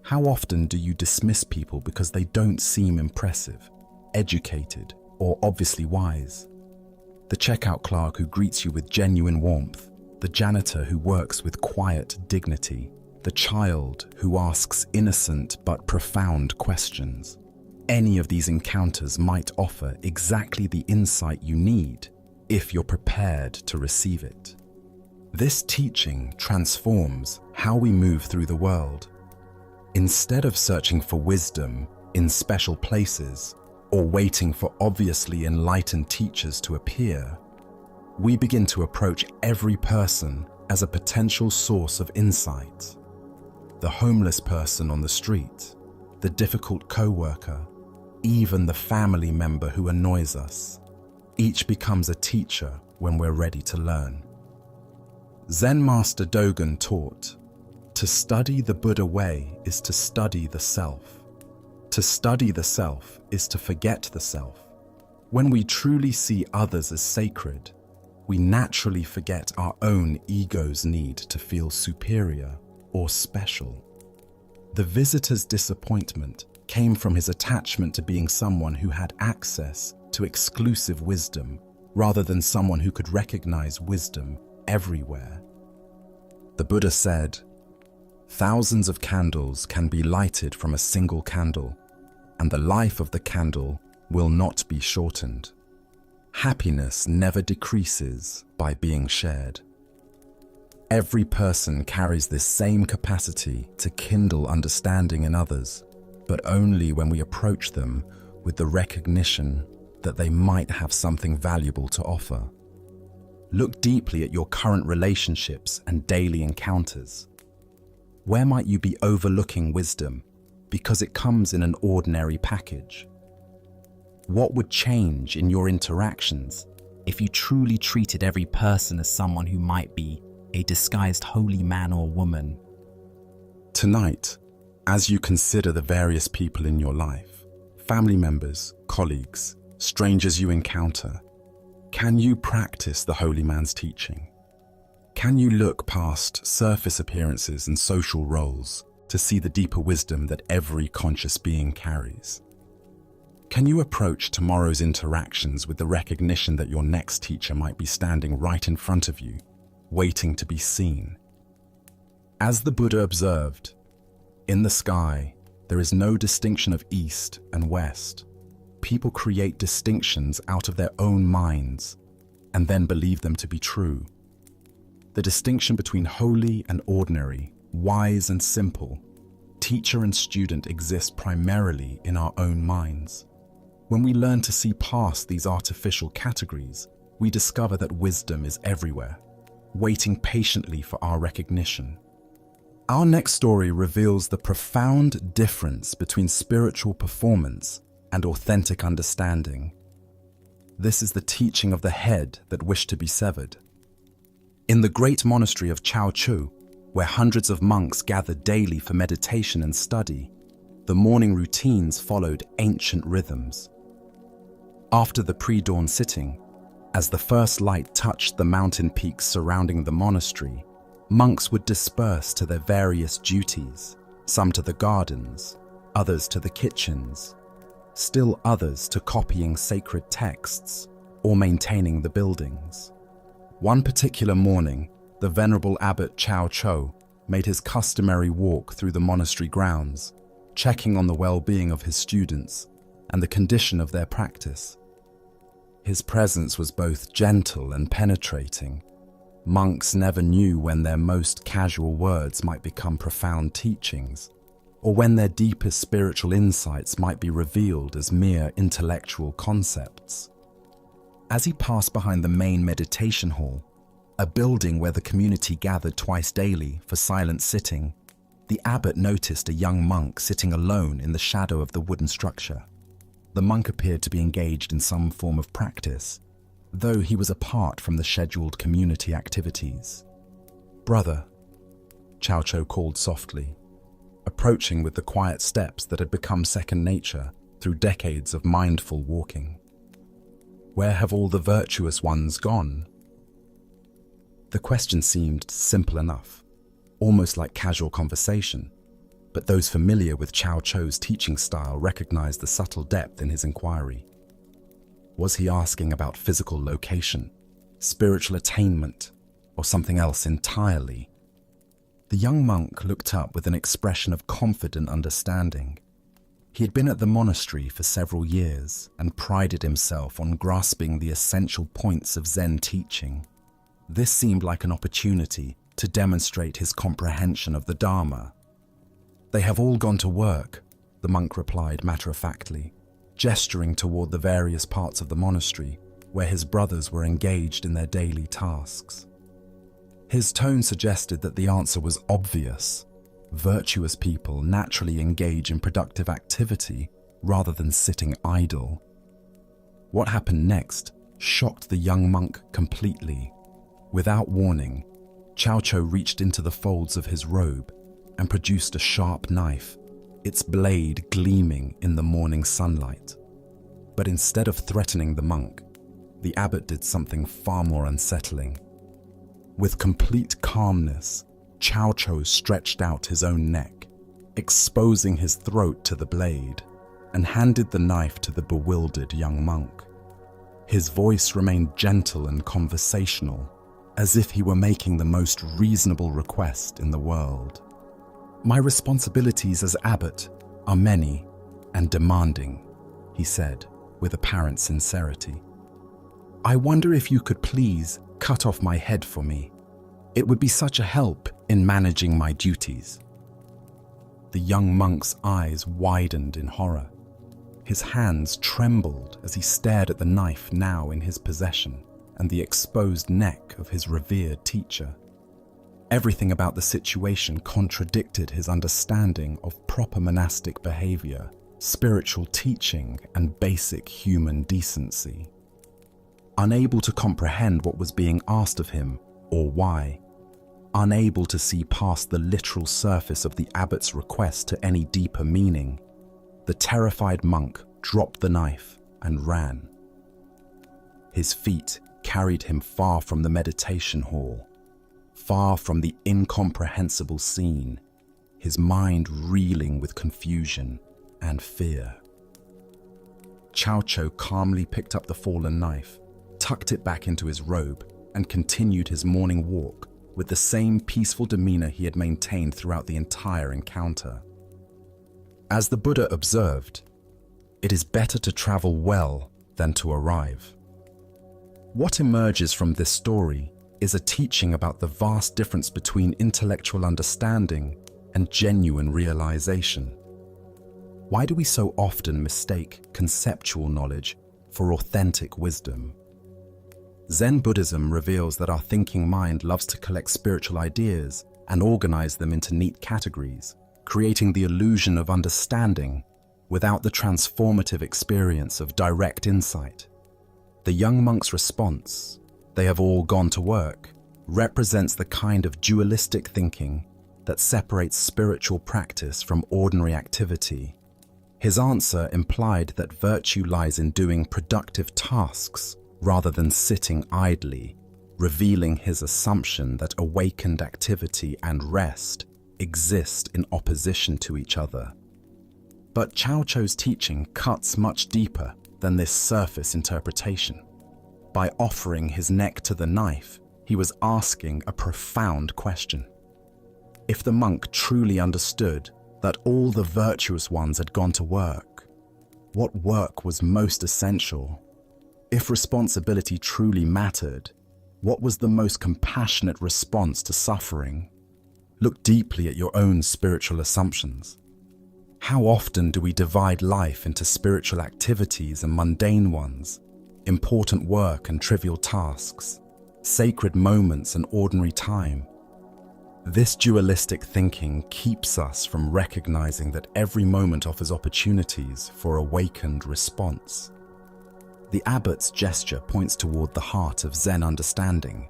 How often do you dismiss people because they don't seem impressive, educated, or obviously wise? The checkout clerk who greets you with genuine warmth, the janitor who works with quiet dignity, the child who asks innocent but profound questions. Any of these encounters might offer exactly the insight you need if you're prepared to receive it. This teaching transforms how we move through the world. Instead of searching for wisdom in special places or waiting for obviously enlightened teachers to appear, we begin to approach every person as a potential source of insight. The homeless person on the street, the difficult co-worker, even the family member who annoys us. Each becomes a teacher when we're ready to learn. Zen Master Dogen taught, to study the Buddha way is to study the self. To study the self is to forget the self. When we truly see others as sacred, we naturally forget our own ego's need to feel superior or special. The visitor's disappointment came from his attachment to being someone who had access to exclusive wisdom rather than someone who could recognize wisdom everywhere. The Buddha said, "Thousands of candles can be lighted from a single candle, and the life of the candle will not be shortened. Happiness never decreases by being shared." Every person carries this same capacity to kindle understanding in others, but only when we approach them with the recognition that they might have something valuable to offer. Look deeply at your current relationships and daily encounters. Where might you be overlooking wisdom because it comes in an ordinary package? What would change in your interactions if you truly treated every person as someone who might be a disguised holy man or woman? Tonight, as you consider the various people in your life, family members, colleagues, strangers you encounter, can you practice the holy man's teaching? Can you look past surface appearances and social roles to see the deeper wisdom that every conscious being carries? Can you approach tomorrow's interactions with the recognition that your next teacher might be standing right in front of you, waiting to be seen? As the Buddha observed, in the sky, there is no distinction of east and west. People create distinctions out of their own minds and then believe them to be true. The distinction between holy and ordinary, wise and simple, teacher and student exists primarily in our own minds. When we learn to see past these artificial categories, we discover that wisdom is everywhere, waiting patiently for our recognition. Our next story reveals the profound difference between spiritual performance and authentic understanding. This is the teaching of the head that wished to be severed. In the great monastery of Chao Chu, where hundreds of monks gathered daily for meditation and study, the morning routines followed ancient rhythms. After the pre-dawn sitting, as the first light touched the mountain peaks surrounding the monastery, monks would disperse to their various duties, some to the gardens, others to the kitchens, still others to copying sacred texts or maintaining the buildings. One particular morning, the Venerable Abbot Chao Cho made his customary walk through the monastery grounds, checking on the well-being of his students and the condition of their practice. His presence was both gentle and penetrating. Monks never knew when their most casual words might become profound teachings, or when their deepest spiritual insights might be revealed as mere intellectual concepts. As he passed behind the main meditation hall, a building where the community gathered twice daily for silent sitting, the abbot noticed a young monk sitting alone in the shadow of the wooden structure. The monk appeared to be engaged in some form of practice, though he was apart from the scheduled community activities. "Brother," Chao Cho called softly, approaching with the quiet steps that had become second nature through decades of mindful walking. "Where have all the virtuous ones gone?" The question seemed simple enough, almost like casual conversation, but those familiar with Chao Cho's teaching style recognized the subtle depth in his inquiry. Was he asking about physical location, spiritual attainment, or something else entirely? The young monk looked up with an expression of confident understanding. He had been at the monastery for several years and prided himself on grasping the essential points of Zen teaching. This seemed like an opportunity to demonstrate his comprehension of the Dharma. "They have all gone to work," the monk replied matter-of-factly, gesturing toward the various parts of the monastery where his brothers were engaged in their daily tasks. His tone suggested that the answer was obvious, Virtuous people naturally engage in productive activity rather than sitting idle. What happened next shocked the young monk completely. Without warning, Cao Cao reached into the folds of his robe and produced a sharp knife, its blade gleaming in the morning sunlight. But instead of threatening the monk, the abbot did something far more unsettling. With complete calmness, Cao Cao stretched out his own neck, exposing his throat to the blade, and handed the knife to the bewildered young monk. His voice remained gentle and conversational, as if he were making the most reasonable request in the world. "My responsibilities as abbot are many and demanding," he said with apparent sincerity. "I wonder if you could please cut off my head for me. It would be such a help in managing my duties." The young monk's eyes widened in horror. His hands trembled as he stared at the knife now in his possession and the exposed neck of his revered teacher. Everything about the situation contradicted his understanding of proper monastic behavior, spiritual teaching, and basic human decency. Unable to comprehend what was being asked of him or why, unable to see past the literal surface of the abbot's request to any deeper meaning, the terrified monk dropped the knife and ran. His feet carried him far from the meditation hall, far from the incomprehensible scene, his mind reeling with confusion and fear. Cao Cao calmly picked up the fallen knife, tucked it back into his robe, and continued his morning walk with the same peaceful demeanor he had maintained throughout the entire encounter. As the Buddha observed, it is better to travel well than to arrive. What emerges from this story is a teaching about the vast difference between intellectual understanding and genuine realization. Why do we so often mistake conceptual knowledge for authentic wisdom? Zen Buddhism reveals that our thinking mind loves to collect spiritual ideas and organize them into neat categories, creating the illusion of understanding without the transformative experience of direct insight. The young monk's response, "They have all gone to work," represents the kind of dualistic thinking that separates spiritual practice from ordinary activity. His answer implied that virtue lies in doing productive tasks rather than sitting idly, revealing his assumption that awakened activity and rest exist in opposition to each other. But Cao Cao's teaching cuts much deeper than this surface interpretation. By offering his neck to the knife, he was asking a profound question. If the monk truly understood that all the virtuous ones had gone to work, what work was most essential? If responsibility truly mattered, what was the most compassionate response to suffering? Look deeply at your own spiritual assumptions. How often do we divide life into spiritual activities and mundane ones, important work and trivial tasks, sacred moments and ordinary time? This dualistic thinking keeps us from recognizing that every moment offers opportunities for awakened response. The abbot's gesture points toward the heart of Zen understanding.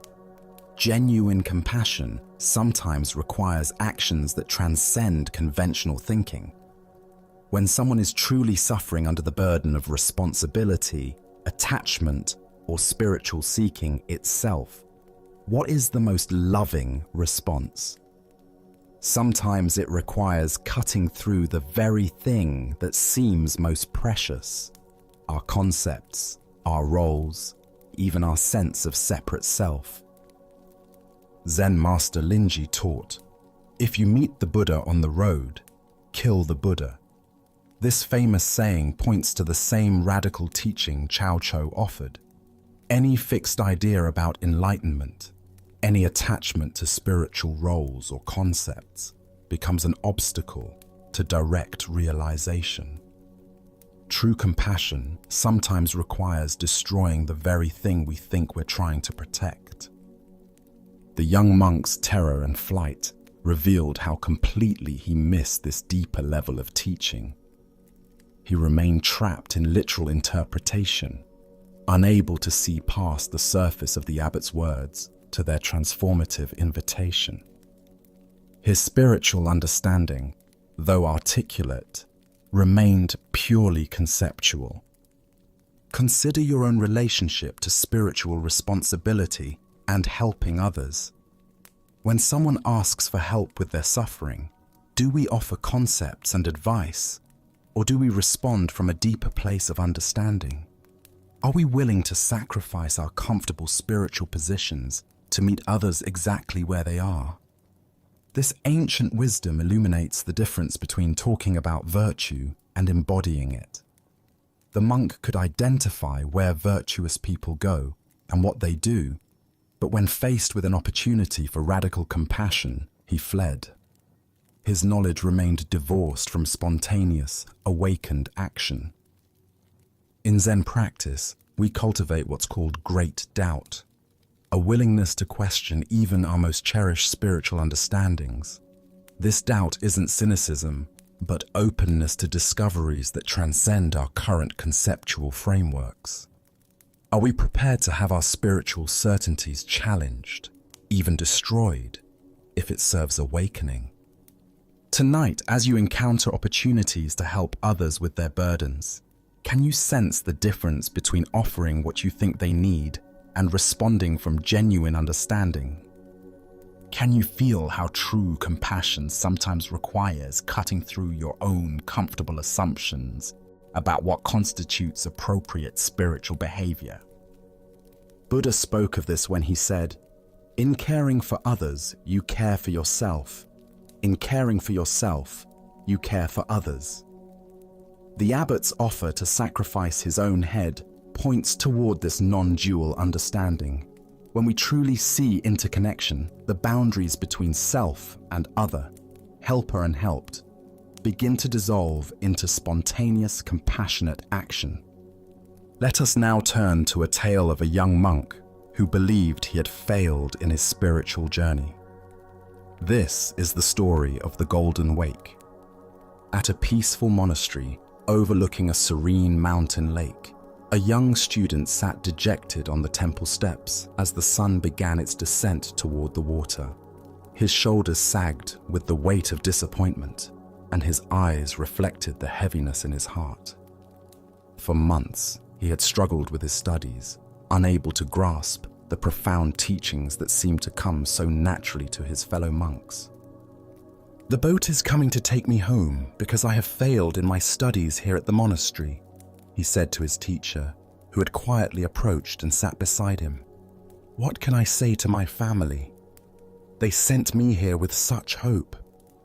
Genuine compassion sometimes requires actions that transcend conventional thinking. When someone is truly suffering under the burden of responsibility, attachment, or spiritual seeking itself, what is the most loving response? Sometimes it requires cutting through the very thing that seems most precious: our concepts, our roles, even our sense of separate self. Zen master Linji taught, "If you meet the Buddha on the road, kill the Buddha." This famous saying points to the same radical teaching Cao Cao offered. Any fixed idea about enlightenment, any attachment to spiritual roles or concepts, becomes an obstacle to direct realization. True compassion sometimes requires destroying the very thing we think we're trying to protect. The young monk's terror and flight revealed how completely he missed this deeper level of teaching. He remained trapped in literal interpretation, unable to see past the surface of the abbot's words to their transformative invitation. His spiritual understanding, though articulate, remained purely conceptual. Consider your own relationship to spiritual responsibility and helping others. When someone asks for help with their suffering, do we offer concepts and advice, or do we respond from a deeper place of understanding? Are we willing to sacrifice our comfortable spiritual positions to meet others exactly where they are? This ancient wisdom illuminates the difference between talking about virtue and embodying it. The monk could identify where virtuous people go and what they do, but when faced with an opportunity for radical compassion, he fled. His knowledge remained divorced from spontaneous, awakened action. In Zen practice, we cultivate what's called great doubt, a willingness to question even our most cherished spiritual understandings. This doubt isn't cynicism, but openness to discoveries that transcend our current conceptual frameworks. Are we prepared to have our spiritual certainties challenged, even destroyed, if it serves awakening? Tonight, as you encounter opportunities to help others with their burdens, can you sense the difference between offering what you think they need and responding from genuine understanding? Can you feel how true compassion sometimes requires cutting through your own comfortable assumptions about what constitutes appropriate spiritual behavior? Buddha spoke of this when he said, "In caring for others, you care for yourself. In caring for yourself, you care for others." The abbot's offer to sacrifice his own head points toward this non-dual understanding. When we truly see interconnection, the boundaries between self and other, helper and helped, begin to dissolve into spontaneous, compassionate action. Let us now turn to a tale of a young monk who believed he had failed in his spiritual journey. This is the story of the Golden Wake. At a peaceful monastery overlooking a serene mountain lake, a young student sat dejected on the temple steps as the sun began its descent toward the water. His shoulders sagged with the weight of disappointment, and his eyes reflected the heaviness in his heart. For months, he had struggled with his studies, unable to grasp the profound teachings that seemed to come so naturally to his fellow monks. "The boat is coming to take me home because I have failed in my studies here at the monastery," he said to his teacher, who had quietly approached and sat beside him. "What can I say to my family? They sent me here with such hope,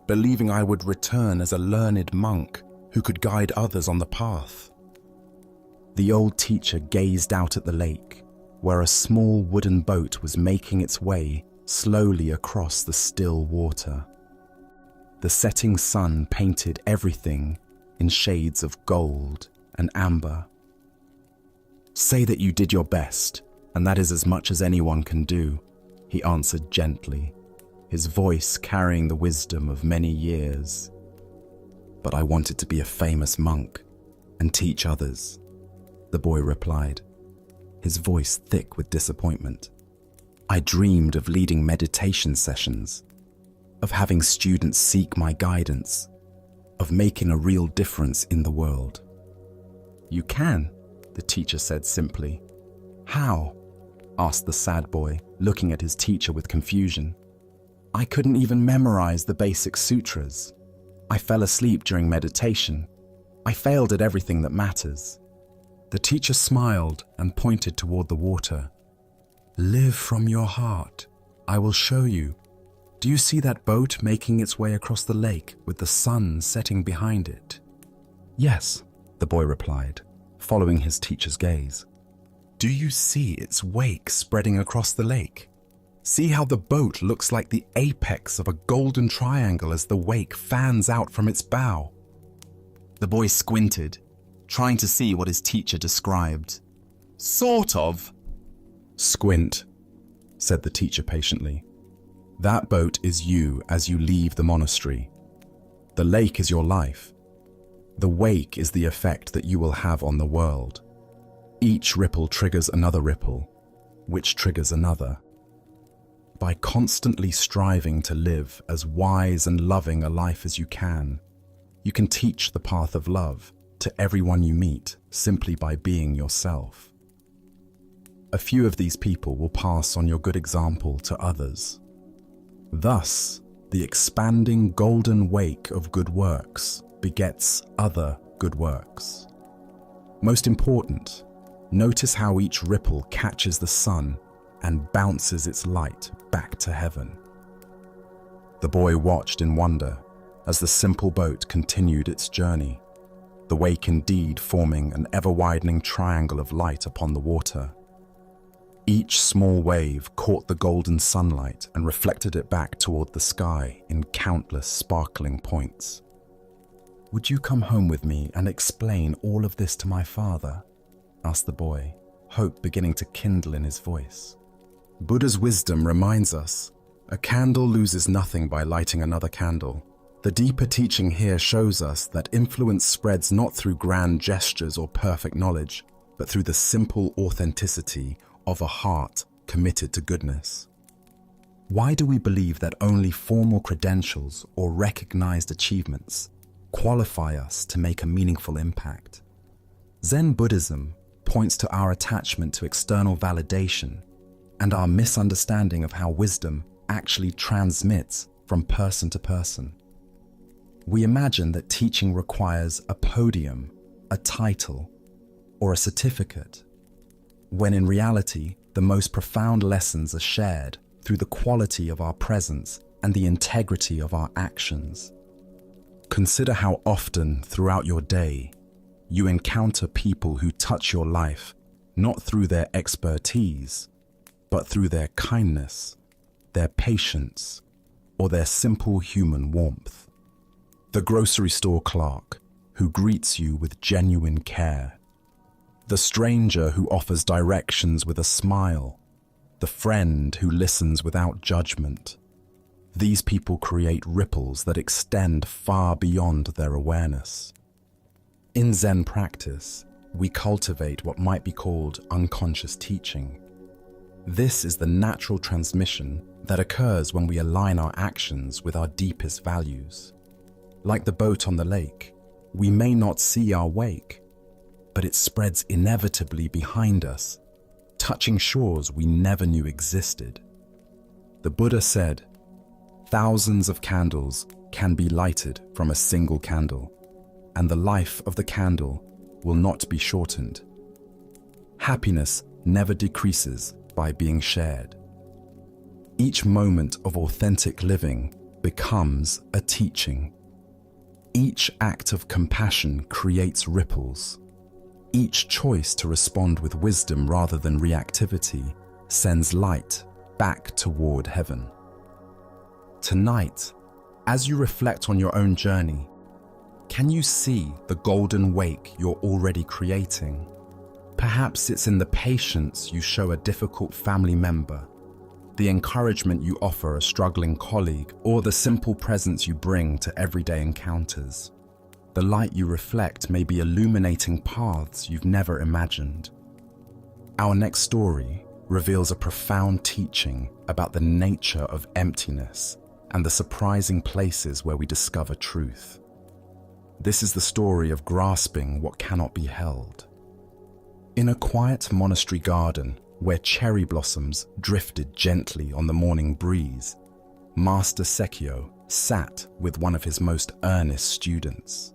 believing I would return as a learned monk who could guide others on the path." The old teacher gazed out at the lake, where a small wooden boat was making its way slowly across the still water. The setting sun painted everything in shades of gold and amber. "Say that you did your best, and that is as much as anyone can do," he answered gently, his voice carrying the wisdom of many years. "But I wanted to be a famous monk and teach others," the boy replied, his voice thick with disappointment. "I dreamed of leading meditation sessions, of having students seek my guidance, of making a real difference in the world." "You can," the teacher said simply. "How?" asked the sad boy, looking at his teacher with confusion. "I couldn't even memorize the basic sutras. I fell asleep during meditation. I failed at everything that matters." The teacher smiled and pointed toward the water. "Live from your heart. I will show you. Do you see that boat making its way across the lake with the sun setting behind it?" "Yes," the boy replied, following his teacher's gaze. "Do you see its wake spreading across the lake? See how the boat looks like the apex of a golden triangle as the wake fans out from its bow?" The boy squinted, trying to see what his teacher described. "Sort of." "Squint," said the teacher patiently. That boat is you as you leave the monastery. The lake is your life. The wake is the effect that you will have on the world. Each ripple triggers another ripple, which triggers another. By constantly striving to live as wise and loving a life as you can teach the path of love to everyone you meet simply by being yourself. A few of these people will pass on your good example to others. Thus, the expanding golden wake of good works begets other good works. Most important, notice how each ripple catches the sun and bounces its light back to heaven. The boy watched in wonder as the simple boat continued its journey, the wake indeed forming an ever-widening triangle of light upon the water. Each small wave caught the golden sunlight and reflected it back toward the sky in countless sparkling points. "Would you come home with me and explain all of this to my father?" asked the boy, hope beginning to kindle in his voice. Buddha's wisdom reminds us, a candle loses nothing by lighting another candle. The deeper teaching here shows us that influence spreads not through grand gestures or perfect knowledge, but through the simple authenticity of a heart committed to goodness. Why do we believe that only formal credentials or recognized achievements qualify us to make a meaningful impact? Zen Buddhism points to our attachment to external validation and our misunderstanding of how wisdom actually transmits from person to person. We imagine that teaching requires a podium, a title, or a certificate, when in reality, the most profound lessons are shared through the quality of our presence and the integrity of our actions. Consider how often throughout your day you encounter people who touch your life not through their expertise, but through their kindness, their patience, or their simple human warmth. The grocery store clerk who greets you with genuine care, the stranger who offers directions with a smile, the friend who listens without judgment. These people create ripples that extend far beyond their awareness. In Zen practice, we cultivate what might be called unconscious teaching. This is the natural transmission that occurs when we align our actions with our deepest values. Like the boat on the lake, we may not see our wake, but it spreads inevitably behind us, touching shores we never knew existed. The Buddha said, "Thousands of candles can be lighted from a single candle, and the life of the candle will not be shortened." Happiness never decreases by being shared. Each moment of authentic living becomes a teaching. Each act of compassion creates ripples. Each choice to respond with wisdom rather than reactivity sends light back toward heaven. Tonight, as you reflect on your own journey, can you see the golden wake you're already creating? Perhaps it's in the patience you show a difficult family member, the encouragement you offer a struggling colleague, or the simple presence you bring to everyday encounters. The light you reflect may be illuminating paths you've never imagined. Our next story reveals a profound teaching about the nature of emptiness and the surprising places where we discover truth. This is the story of grasping what cannot be held. In a quiet monastery garden where cherry blossoms drifted gently on the morning breeze, Master Sekio sat with one of his most earnest students.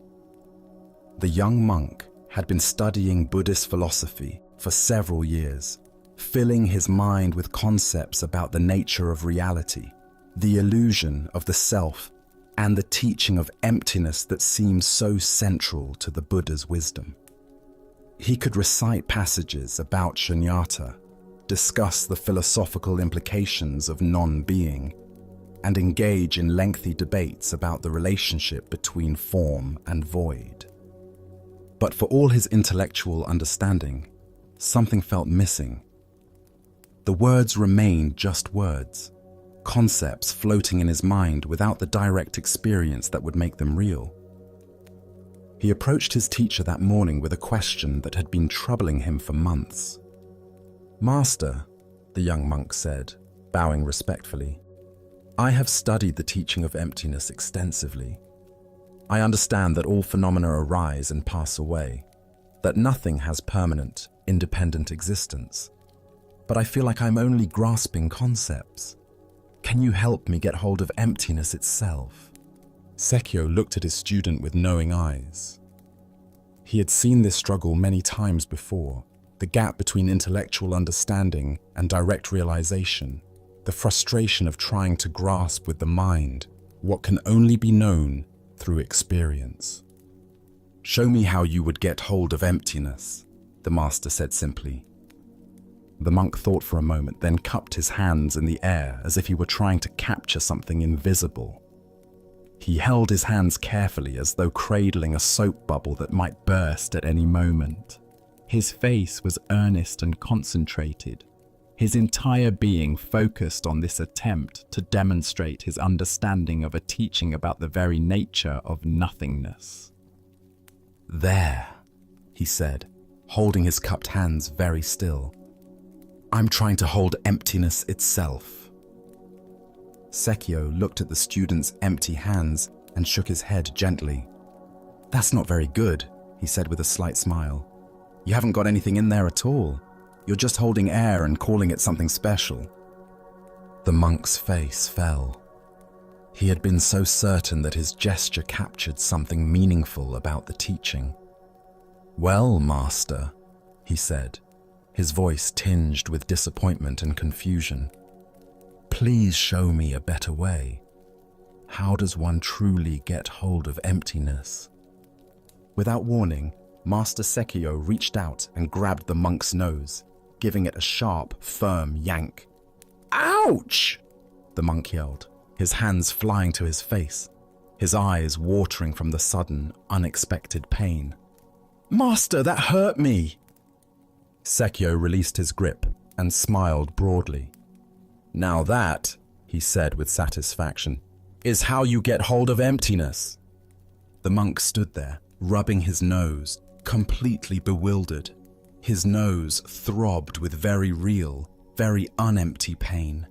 The young monk had been studying Buddhist philosophy for several years, filling his mind with concepts about the nature of reality, the illusion of the self, and the teaching of emptiness that seems so central to the Buddha's wisdom. He could recite passages about shunyata, discuss the philosophical implications of non-being, and engage in lengthy debates about the relationship between form and void. But for all his intellectual understanding, something felt missing. The words remained just words, concepts floating in his mind without the direct experience that would make them real. He approached his teacher that morning with a question that had been troubling him for months. "Master," the young monk said, bowing respectfully, "I have studied the teaching of emptiness extensively. I understand that all phenomena arise and pass away, that nothing has permanent, independent existence. But I feel like I'm only grasping concepts. Can you help me get hold of emptiness itself?" Sekio looked at his student with knowing eyes. He had seen this struggle many times before, the gap between intellectual understanding and direct realization, the frustration of trying to grasp with the mind what can only be known through experience. "Show me how you would get hold of emptiness," the master said simply. The monk thought for a moment, then cupped his hands in the air as if he were trying to capture something invisible. He held his hands carefully as though cradling a soap bubble that might burst at any moment. His face was earnest and concentrated, his entire being focused on this attempt to demonstrate his understanding of a teaching about the very nature of nothingness. "There," he said, holding his cupped hands very still. "I'm trying to hold emptiness itself." Sekio looked at the student's empty hands and shook his head gently. "That's not very good," he said with a slight smile. "You haven't got anything in there at all. You're just holding air and calling it something special." The monk's face fell. He had been so certain that his gesture captured something meaningful about the teaching. "Well, master," he said, his voice tinged with disappointment and confusion, "please show me a better way. How does one truly get hold of emptiness?" Without warning, Master Sekio reached out and grabbed the monk's nose, giving it a sharp, firm yank. "Ouch!" the monk yelled, his hands flying to his face, his eyes watering from the sudden, unexpected pain. "Master, that hurt me!" Sekio released his grip and smiled broadly. "Now that," he said with satisfaction, "is how you get hold of emptiness." The monk stood there, rubbing his nose, completely bewildered. His nose throbbed with very real, very unempty pain.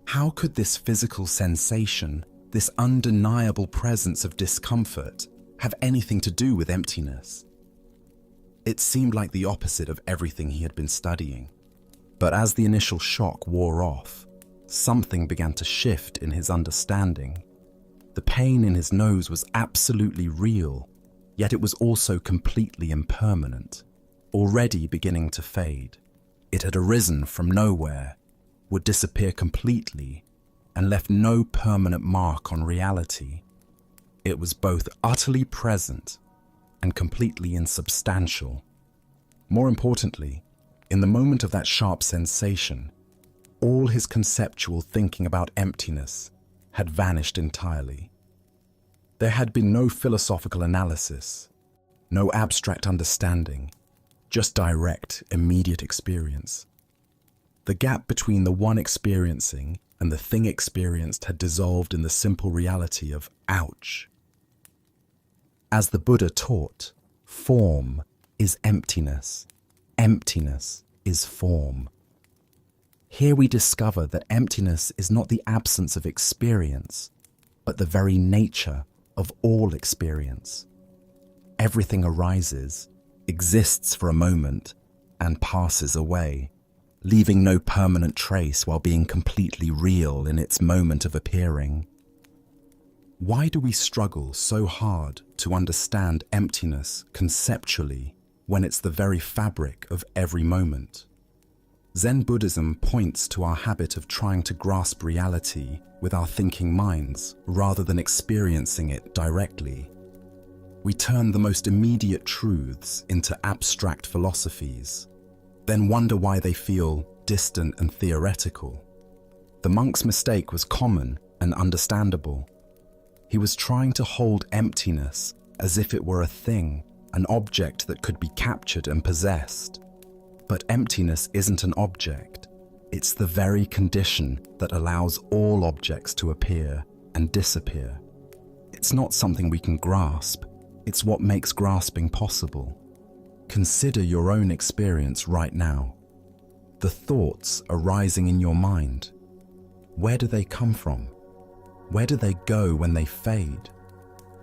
How could this physical sensation, this undeniable presence of discomfort, have anything to do with emptiness? It seemed like the opposite of everything he had been studying. But as the initial shock wore off, something began to shift in his understanding. The pain in his nose was absolutely real, yet it was also completely impermanent, already beginning to fade. It had arisen from nowhere, would disappear completely, and left no permanent mark on reality. It was both utterly present and completely insubstantial. More importantly, in the moment of that sharp sensation, all his conceptual thinking about emptiness had vanished entirely. There had been no philosophical analysis, no abstract understanding, just direct, immediate experience. The gap between the one experiencing and the thing experienced had dissolved in the simple reality of ouch. As the Buddha taught, form is emptiness. Emptiness is form. Here we discover that emptiness is not the absence of experience, but the very nature of all experience. Everything arises, exists for a moment, and passes away, leaving no permanent trace while being completely real in its moment of appearing. Why do we struggle so hard to understand emptiness conceptually when it's the very fabric of every moment? Zen Buddhism points to our habit of trying to grasp reality with our thinking minds rather than experiencing it directly. We turn the most immediate truths into abstract philosophies, then wonder why they feel distant and theoretical. The monk's mistake was common and understandable. He was trying to hold emptiness as if it were a thing, an object that could be captured and possessed. But emptiness isn't an object. It's the very condition that allows all objects to appear and disappear. It's not something we can grasp, it's what makes grasping possible. Consider your own experience right now. The thoughts arising in your mind. Where do they come from? Where do they go when they fade?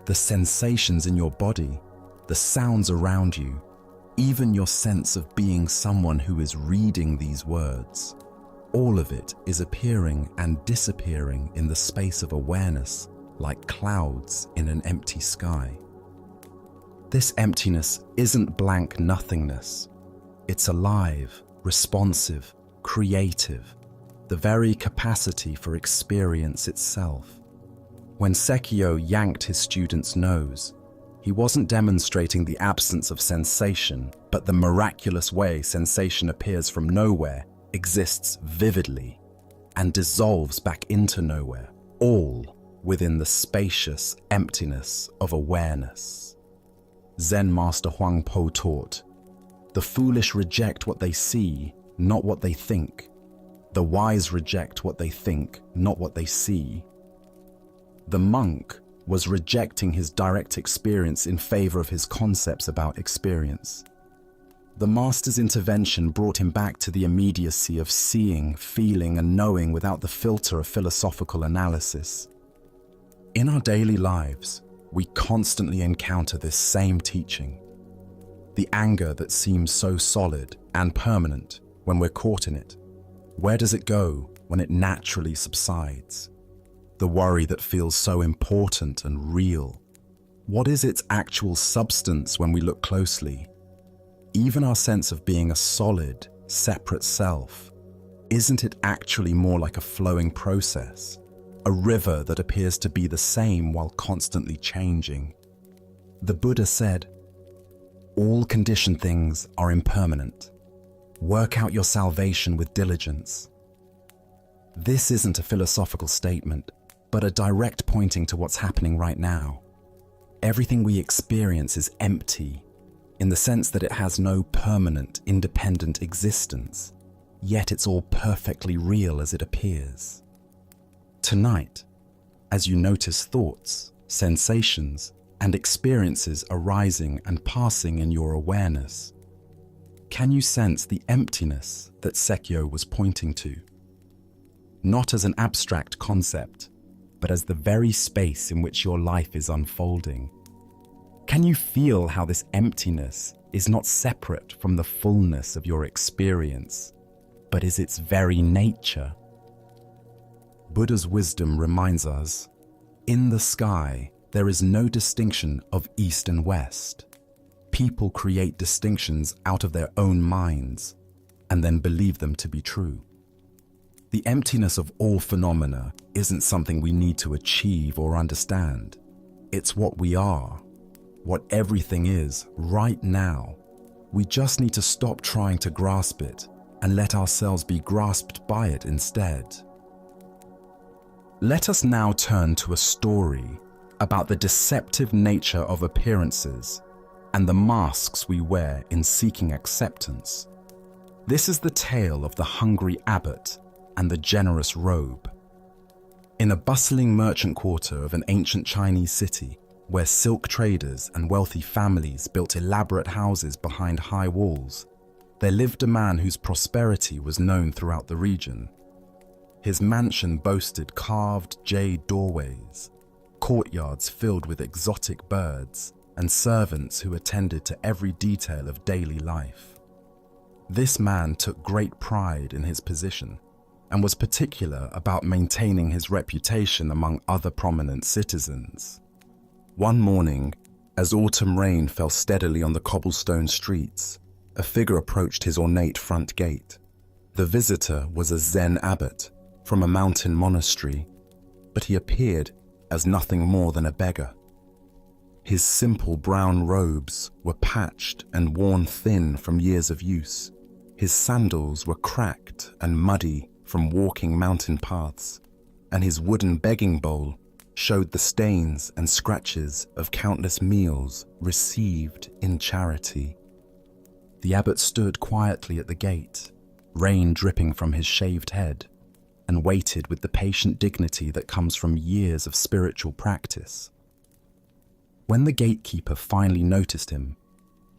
The sensations in your body, the sounds around you, even your sense of being someone who is reading these words. All of it is appearing and disappearing in the space of awareness, like clouds in an empty sky. This emptiness isn't blank nothingness. It's alive, responsive, creative, the very capacity for experience itself. When Sekio yanked his student's nose, he wasn't demonstrating the absence of sensation, but the miraculous way sensation appears from nowhere, exists vividly, and dissolves back into nowhere, all within the spacious emptiness of awareness. Zen Master Huang Po taught, "The foolish reject what they see, not what they think. The wise reject what they think, not what they see." The monk was rejecting his direct experience in favor of his concepts about experience. The master's intervention brought him back to the immediacy of seeing, feeling, and knowing without the filter of philosophical analysis. In our daily lives, we constantly encounter this same teaching. The anger that seems so solid and permanent when we're caught in it. Where does it go when it naturally subsides? The worry that feels so important and real. What is its actual substance when we look closely? Even our sense of being a solid, separate self, isn't it actually more like a flowing process? A river that appears to be the same while constantly changing. The Buddha said, "All conditioned things are impermanent. Work out your salvation with diligence." This isn't a philosophical statement, but a direct pointing to what's happening right now. Everything we experience is empty, in the sense that it has no permanent, independent existence, yet it's all perfectly real as it appears. Tonight, as you notice thoughts, sensations, and experiences arising and passing in your awareness, can you sense the emptiness that Sekio was pointing to? Not as an abstract concept, but as the very space in which your life is unfolding. Can you feel how this emptiness is not separate from the fullness of your experience, but is its very nature? Buddha's wisdom reminds us, in the sky, there is no distinction of east and west. People create distinctions out of their own minds and then believe them to be true. The emptiness of all phenomena isn't something we need to achieve or understand. It's what we are, what everything is right now. We just need to stop trying to grasp it and let ourselves be grasped by it instead. Let us now turn to a story about the deceptive nature of appearances and the masks we wear in seeking acceptance. This is the tale of the hungry abbot and the generous robe. In a bustling merchant quarter of an ancient Chinese city, where silk traders and wealthy families built elaborate houses behind high walls, there lived a man whose prosperity was known throughout the region. His mansion boasted carved jade doorways, courtyards filled with exotic birds, and servants who attended to every detail of daily life. This man took great pride in his position and was particular about maintaining his reputation among other prominent citizens. One morning, as autumn rain fell steadily on the cobblestone streets, a figure approached his ornate front gate. The visitor was a Zen abbot from a mountain monastery, but he appeared as nothing more than a beggar. His simple brown robes were patched and worn thin from years of use. His sandals were cracked and muddy from walking mountain paths, and his wooden begging bowl showed the stains and scratches of countless meals received in charity. The abbot stood quietly at the gate, rain dripping from his shaved head, and waited with the patient dignity that comes from years of spiritual practice. When the gatekeeper finally noticed him,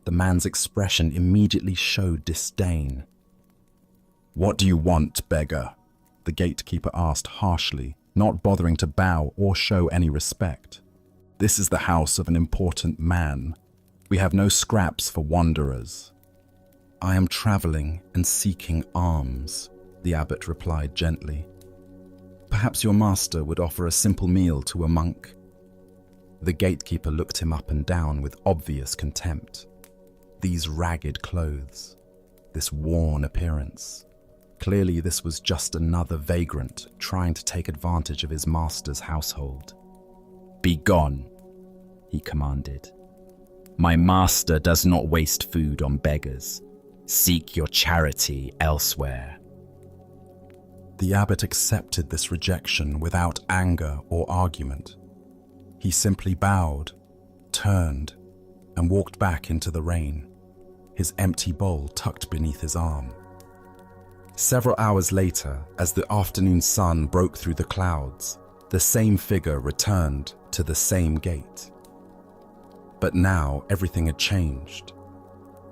the man's expression immediately showed disdain. "What do you want, beggar?" the gatekeeper asked harshly, not bothering to bow or show any respect. "This is the house of an important man. We have no scraps for wanderers." "I am traveling and seeking alms," the abbot replied gently. "Perhaps your master would offer a simple meal to a monk." The gatekeeper looked him up and down with obvious contempt. These ragged clothes, this worn appearance. Clearly this was just another vagrant trying to take advantage of his master's household. "Be gone," he commanded. "My master does not waste food on beggars. Seek your charity elsewhere." The abbot accepted this rejection without anger or argument. He simply bowed, turned, and walked back into the rain, his empty bowl tucked beneath his arm. Several hours later, as the afternoon sun broke through the clouds, the same figure returned to the same gate. But now everything had changed.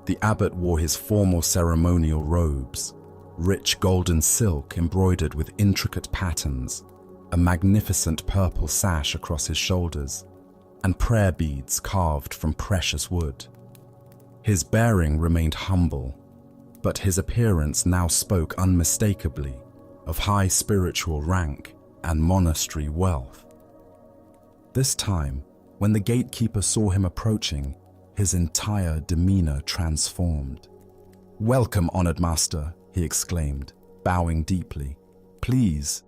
The abbot wore his formal ceremonial robes, rich golden silk embroidered with intricate patterns, a magnificent purple sash across his shoulders, and prayer beads carved from precious wood. His bearing remained humble, but his appearance now spoke unmistakably of high spiritual rank and monastery wealth. This time, when the gatekeeper saw him approaching, his entire demeanor transformed. "Welcome, honored master," he exclaimed, bowing deeply. Please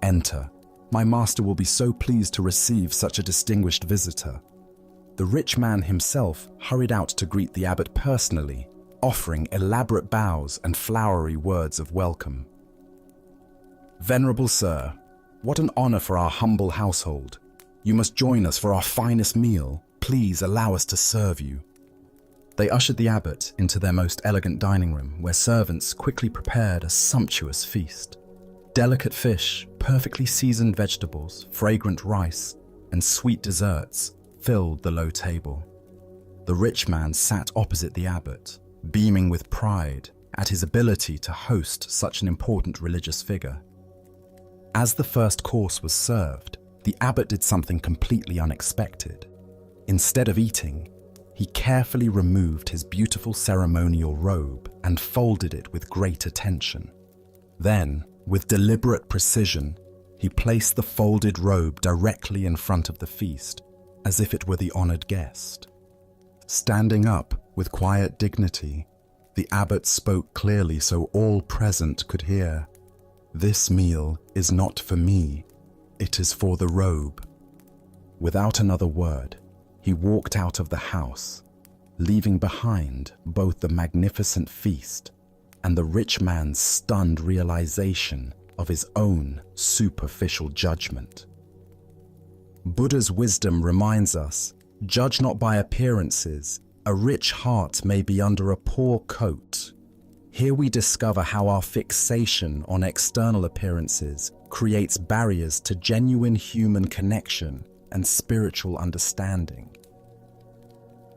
enter. My master will be so pleased to receive such a distinguished visitor." The rich man himself hurried out to greet the abbot personally, offering elaborate bows and flowery words of welcome. "Venerable sir, what an honor for our humble household. You must join us for our finest meal. Please allow us to serve you." They ushered the abbot into their most elegant dining room, where servants quickly prepared a sumptuous feast. Delicate fish, perfectly seasoned vegetables, fragrant rice, and sweet desserts filled the low table. The rich man sat opposite the abbot, beaming with pride at his ability to host such an important religious figure. As the first course was served, the abbot did something completely unexpected. Instead of eating, he carefully removed his beautiful ceremonial robe and folded it with great attention. Then, with deliberate precision, he placed the folded robe directly in front of the feast, as if it were the honored guest. Standing up with quiet dignity, the abbot spoke clearly so all present could hear. "This meal is not for me, it is for the robe." Without another word, he walked out of the house, leaving behind both the magnificent feast and the rich man's stunned realization of his own superficial judgment. Buddha's wisdom reminds us, judge not by appearances, a rich heart may be under a poor coat. Here we discover how our fixation on external appearances creates barriers to genuine human connection and spiritual understanding.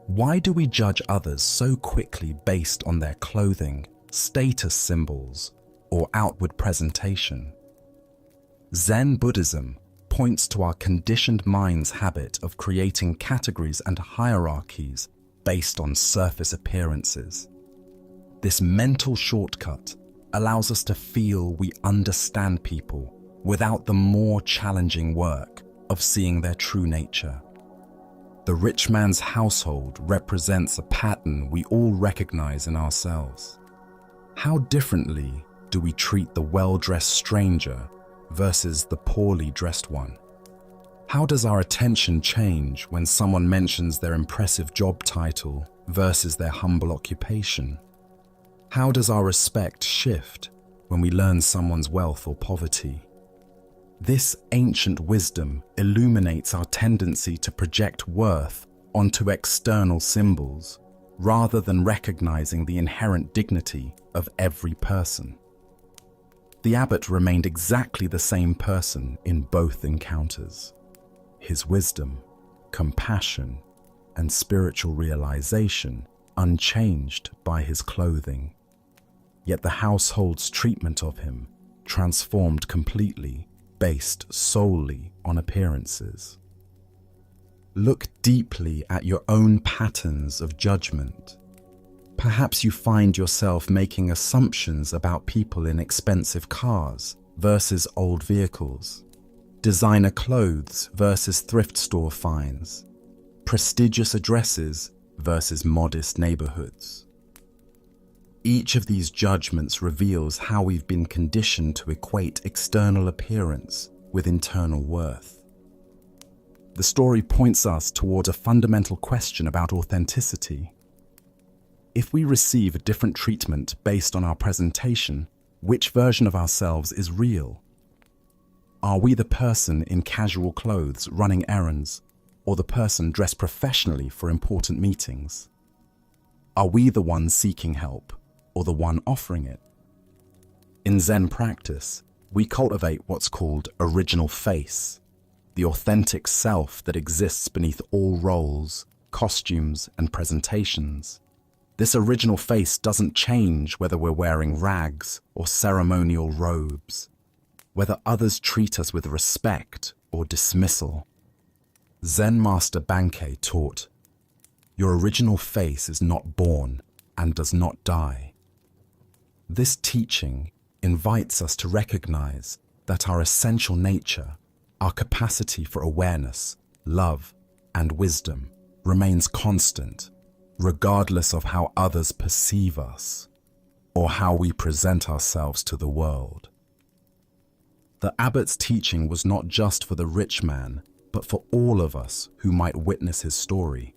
Why do we judge others so quickly based on their clothing, status symbols, or outward presentation? Zen Buddhism points to our conditioned mind's habit of creating categories and hierarchies based on surface appearances. This mental shortcut allows us to feel we understand people without the more challenging work of seeing their true nature. The rich man's household represents a pattern we all recognize in ourselves. How differently do we treat the well-dressed stranger versus the poorly dressed one? How does our attention change when someone mentions their impressive job title versus their humble occupation? How does our respect shift when we learn someone's wealth or poverty? This ancient wisdom illuminates our tendency to project worth onto external symbols, rather than recognizing the inherent dignity of every person. The abbot remained exactly the same person in both encounters. His wisdom, compassion, and spiritual realization unchanged by his clothing. Yet the household's treatment of him transformed completely, based solely on appearances. Look deeply at your own patterns of judgment. Perhaps you find yourself making assumptions about people in expensive cars versus old vehicles, designer clothes versus thrift store finds, prestigious addresses versus modest neighborhoods. Each of these judgments reveals how we've been conditioned to equate external appearance with internal worth. The story points us toward a fundamental question about authenticity. If we receive a different treatment based on our presentation, which version of ourselves is real? Are we the person in casual clothes running errands, or the person dressed professionally for important meetings? Are we the one seeking help, or the one offering it? In Zen practice, we cultivate what's called original face, the authentic self that exists beneath all roles, costumes, and presentations. This original face doesn't change whether we're wearing rags or ceremonial robes, whether others treat us with respect or dismissal. Zen Master Bankei taught, "Your original face is not born and does not die." This teaching invites us to recognize that our essential nature, our capacity for awareness, love, and wisdom remains constant, regardless of how others perceive us or how we present ourselves to the world. The abbot's teaching was not just for the rich man, but for all of us who might witness his story.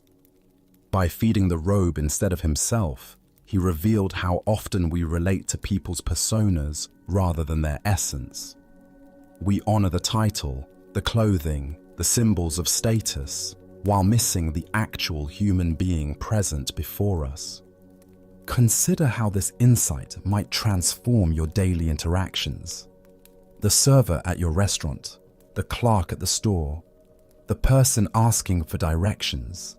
By feeding the robe instead of himself, he revealed how often we relate to people's personas rather than their essence. We honor the title, the clothing, the symbols of status, while missing the actual human being present before us. Consider how this insight might transform your daily interactions. The server at your restaurant, the clerk at the store, the person asking for directions,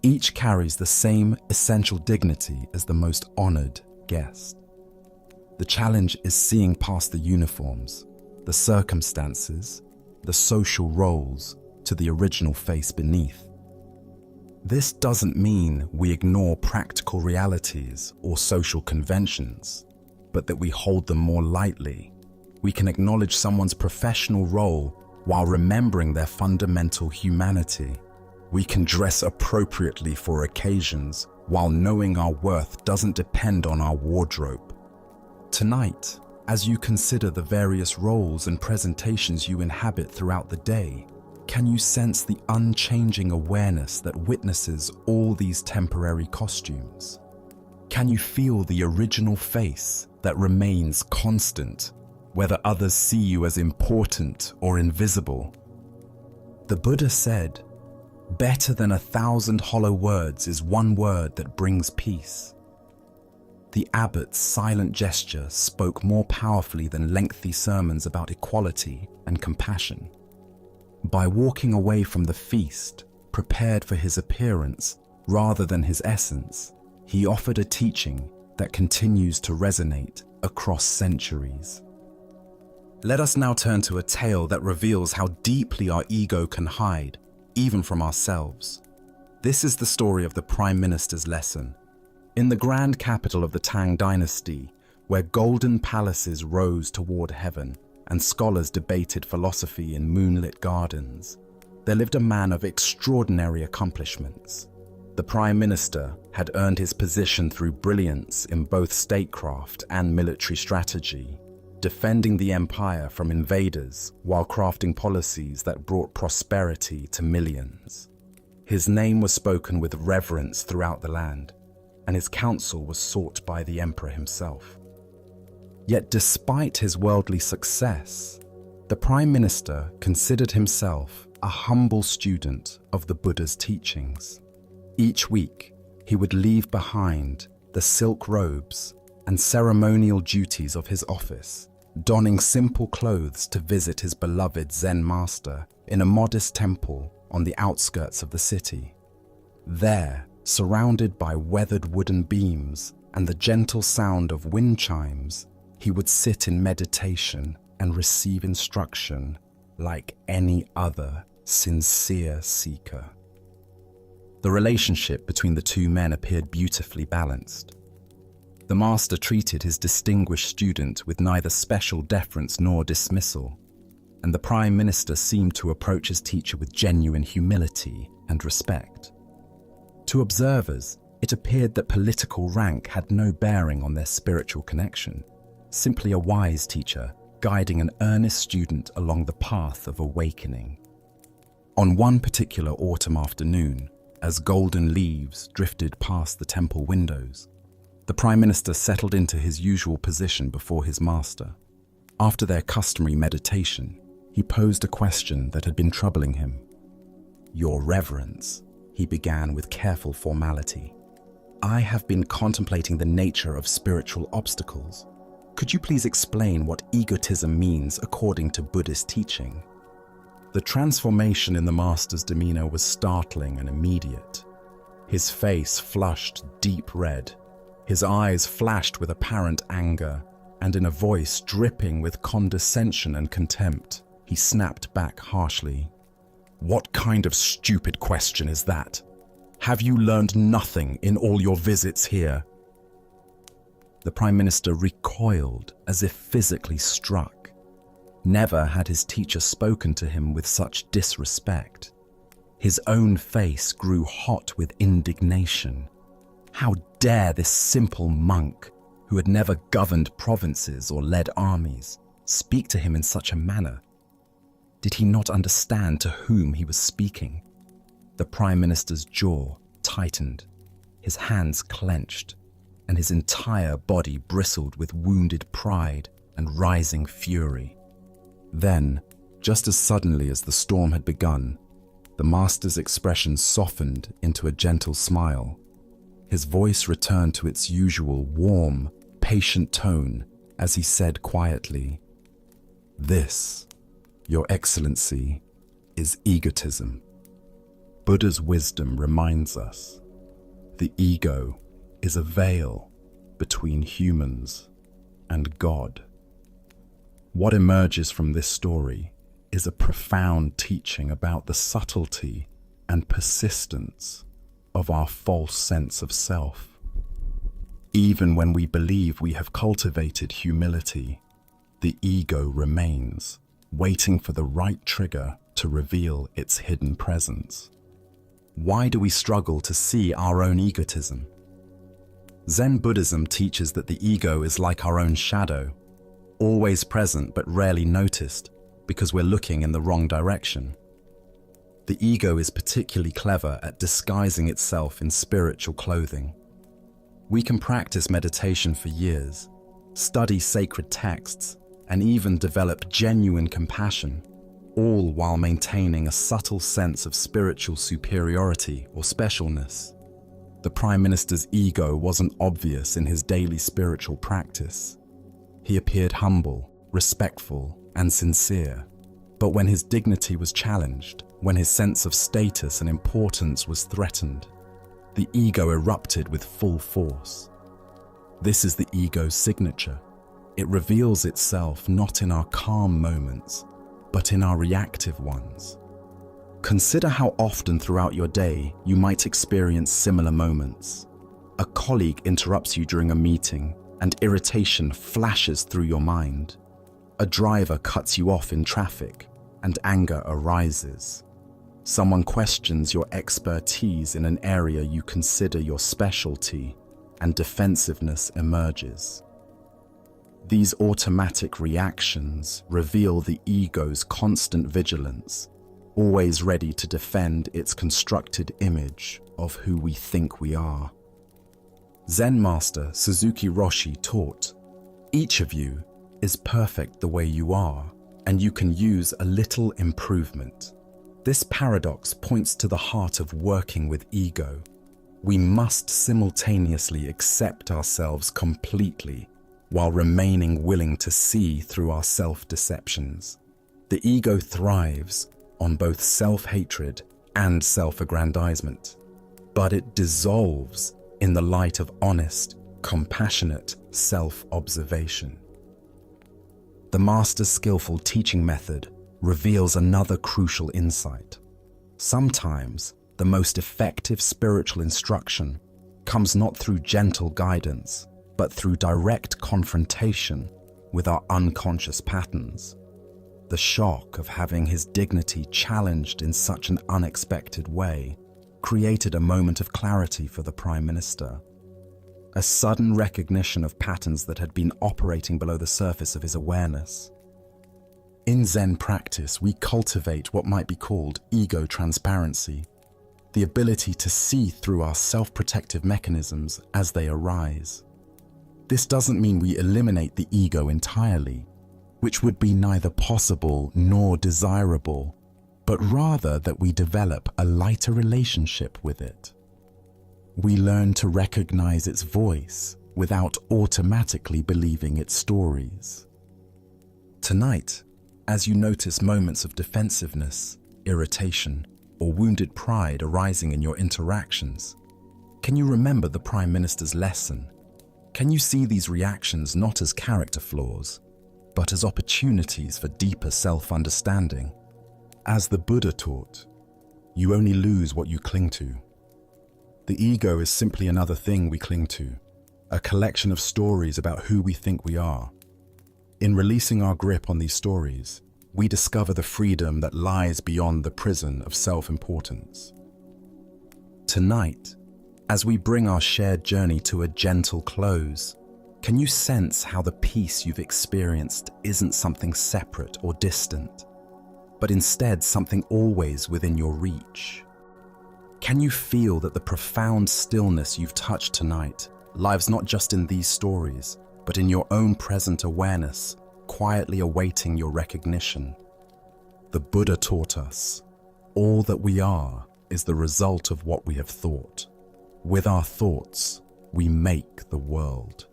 each carries the same essential dignity as the most honored guest. The challenge is seeing past the uniforms, the circumstances, the social roles, to the original face beneath. This doesn't mean we ignore practical realities or social conventions, but that we hold them more lightly. We can acknowledge someone's professional role while remembering their fundamental humanity. We can dress appropriately for occasions while knowing our worth doesn't depend on our wardrobe. Tonight, as you consider the various roles and presentations you inhabit throughout the day, can you sense the unchanging awareness that witnesses all these temporary costumes? Can you feel the original face that remains constant, whether others see you as important or invisible? The Buddha said, "Better than 1,000 hollow words is one word that brings peace." The abbot's silent gesture spoke more powerfully than lengthy sermons about equality and compassion. By walking away from the feast, prepared for his appearance rather than his essence, he offered a teaching that continues to resonate across centuries. Let us now turn to a tale that reveals how deeply our ego can hide, even from ourselves. This is the story of the Prime Minister's lesson. In the grand capital of the Tang Dynasty, where golden palaces rose toward heaven and scholars debated philosophy in moonlit gardens, there lived a man of extraordinary accomplishments. The Prime Minister had earned his position through brilliance in both statecraft and military strategy, defending the empire from invaders while crafting policies that brought prosperity to millions. His name was spoken with reverence throughout the land, and his counsel was sought by the emperor himself. Yet despite his worldly success, the Prime Minister considered himself a humble student of the Buddha's teachings. Each week, he would leave behind the silk robes and ceremonial duties of his office, donning simple clothes to visit his beloved Zen master in a modest temple on the outskirts of the city. There, surrounded by weathered wooden beams and the gentle sound of wind chimes, he would sit in meditation and receive instruction like any other sincere seeker. The relationship between the two men appeared beautifully balanced. The master treated his distinguished student with neither special deference nor dismissal, and the Prime Minister seemed to approach his teacher with genuine humility and respect. To observers, it appeared that political rank had no bearing on their spiritual connection, simply a wise teacher guiding an earnest student along the path of awakening. On one particular autumn afternoon, as golden leaves drifted past the temple windows, the Prime Minister settled into his usual position before his master. After their customary meditation, he posed a question that had been troubling him. "Your Reverence," he began with careful formality, "I have been contemplating the nature of spiritual obstacles. Could you please explain what egotism means according to Buddhist teaching?" The transformation in the master's demeanor was startling and immediate. His face flushed deep red, his eyes flashed with apparent anger, and in a voice dripping with condescension and contempt, he snapped back harshly. "What kind of stupid question is that? Have you learned nothing in all your visits here?" The Prime Minister recoiled as if physically struck. Never had his teacher spoken to him with such disrespect. His own face grew hot with indignation. How dare this simple monk, who had never governed provinces or led armies, speak to him in such a manner? Did he not understand to whom he was speaking? The Prime Minister's jaw tightened, his hands clenched, and his entire body bristled with wounded pride and rising fury. Then, just as suddenly as the storm had begun, the master's expression softened into a gentle smile. His voice returned to its usual warm, patient tone as he said quietly, "This, Your Excellency, is egotism. Buddha's wisdom reminds us the ego is a veil between humans and God." What emerges from this story is a profound teaching about the subtlety and persistence of our false sense of self. Even when we believe we have cultivated humility, the ego remains, waiting for the right trigger to reveal its hidden presence. Why do we struggle to see our own egotism? Zen Buddhism teaches that the ego is like our own shadow, always present but rarely noticed because we're looking in the wrong direction. The ego is particularly clever at disguising itself in spiritual clothing. We can practice meditation for years, study sacred texts, and even develop genuine compassion, all while maintaining a subtle sense of spiritual superiority or specialness. The Prime Minister's ego wasn't obvious in his daily spiritual practice. He appeared humble, respectful, and sincere. But when his dignity was challenged, when his sense of status and importance was threatened, the ego erupted with full force. This is the ego's signature. It reveals itself not in our calm moments, but in our reactive ones. Consider how often throughout your day you might experience similar moments. A colleague interrupts you during a meeting, and irritation flashes through your mind. A driver cuts you off in traffic, and anger arises. Someone questions your expertise in an area you consider your specialty, and defensiveness emerges. These automatic reactions reveal the ego's constant vigilance, always ready to defend its constructed image of who we think we are. Zen master Suzuki Roshi taught, "Each of you is perfect the way you are, and you can use a little improvement." This paradox points to the heart of working with ego. We must simultaneously accept ourselves completely while remaining willing to see through our self-deceptions. The ego thrives on both self-hatred and self-aggrandizement, but it dissolves in the light of honest, compassionate self-observation. The master's skillful teaching method reveals another crucial insight. Sometimes the most effective spiritual instruction comes not through gentle guidance, but through direct confrontation with our unconscious patterns. The shock of having his dignity challenged in such an unexpected way created a moment of clarity for the Prime Minister. A sudden recognition of patterns that had been operating below the surface of his awareness. In Zen practice, we cultivate what might be called ego transparency, the ability to see through our self-protective mechanisms as they arise. This doesn't mean we eliminate the ego entirely, which would be neither possible nor desirable, but rather that we develop a lighter relationship with it. We learn to recognize its voice without automatically believing its stories. Tonight, as you notice moments of defensiveness, irritation, or wounded pride arising in your interactions, can you remember the Prime Minister's lesson? Can you see these reactions not as character flaws, but as opportunities for deeper self-understanding? As the Buddha taught, you only lose what you cling to. The ego is simply another thing we cling to, a collection of stories about who we think we are. In releasing our grip on these stories, we discover the freedom that lies beyond the prison of self-importance. Tonight, as we bring our shared journey to a gentle close, can you sense how the peace you've experienced isn't something separate or distant, but instead something always within your reach? Can you feel that the profound stillness you've touched tonight lives not just in these stories, but in your own present awareness, quietly awaiting your recognition? The Buddha taught us, all that we are is the result of what we have thought. With our thoughts, we make the world.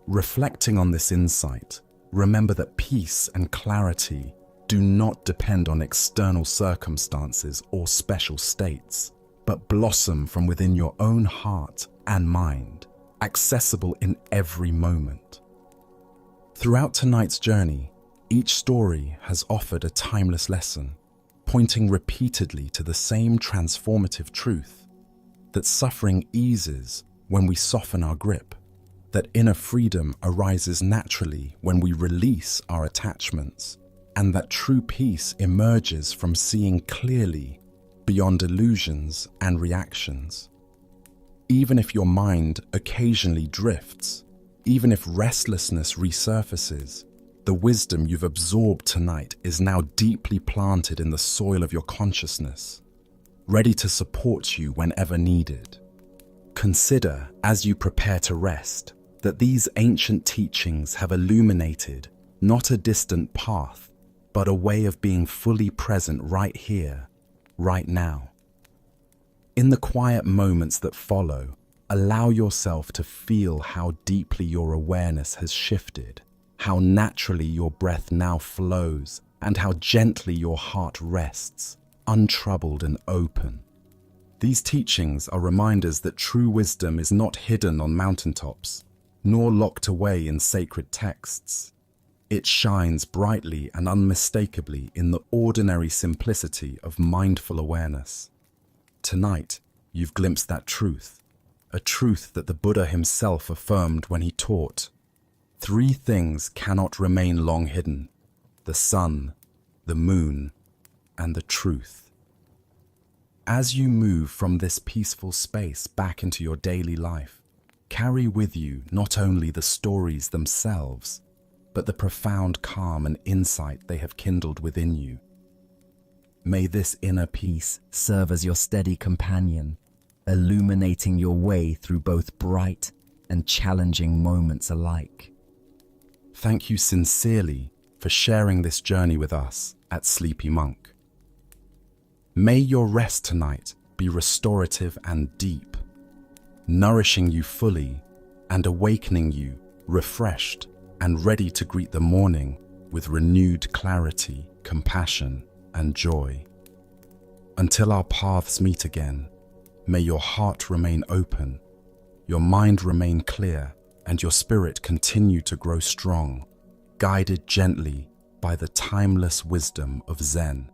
Reflecting on this insight, remember that peace and clarity do not depend on external circumstances or special states, but blossom from within your own heart and mind, accessible in every moment. Throughout tonight's journey, each story has offered a timeless lesson, pointing repeatedly to the same transformative truth, that suffering eases when we soften our grip, that inner freedom arises naturally when we release our attachments, and that true peace emerges from seeing clearly beyond illusions and reactions. Even if your mind occasionally drifts, even if restlessness resurfaces, the wisdom you've absorbed tonight is now deeply planted in the soil of your consciousness, ready to support you whenever needed. Consider, as you prepare to rest, that these ancient teachings have illuminated not a distant path, but a way of being fully present right here, right now. In the quiet moments that follow, allow yourself to feel how deeply your awareness has shifted, how naturally your breath now flows, and how gently your heart rests, untroubled and open. These teachings are reminders that true wisdom is not hidden on mountaintops, nor locked away in sacred texts. It shines brightly and unmistakably in the ordinary simplicity of mindful awareness. Tonight, you've glimpsed that truth, a truth that the Buddha himself affirmed when he taught. 3 things cannot remain long hidden: the sun, the moon, and the truth. As you move from this peaceful space back into your daily life, carry with you not only the stories themselves, but the profound calm and insight they have kindled within you. May this inner peace serve as your steady companion, illuminating your way through both bright and challenging moments alike. Thank you sincerely for sharing this journey with us at Sleepy Monk. May your rest tonight be restorative and deep, nourishing you fully and awakening you refreshed and ready to greet the morning with renewed clarity, compassion, and joy. Until our paths meet again, may your heart remain open, your mind remain clear, and your spirit continue to grow strong, guided gently by the timeless wisdom of Zen.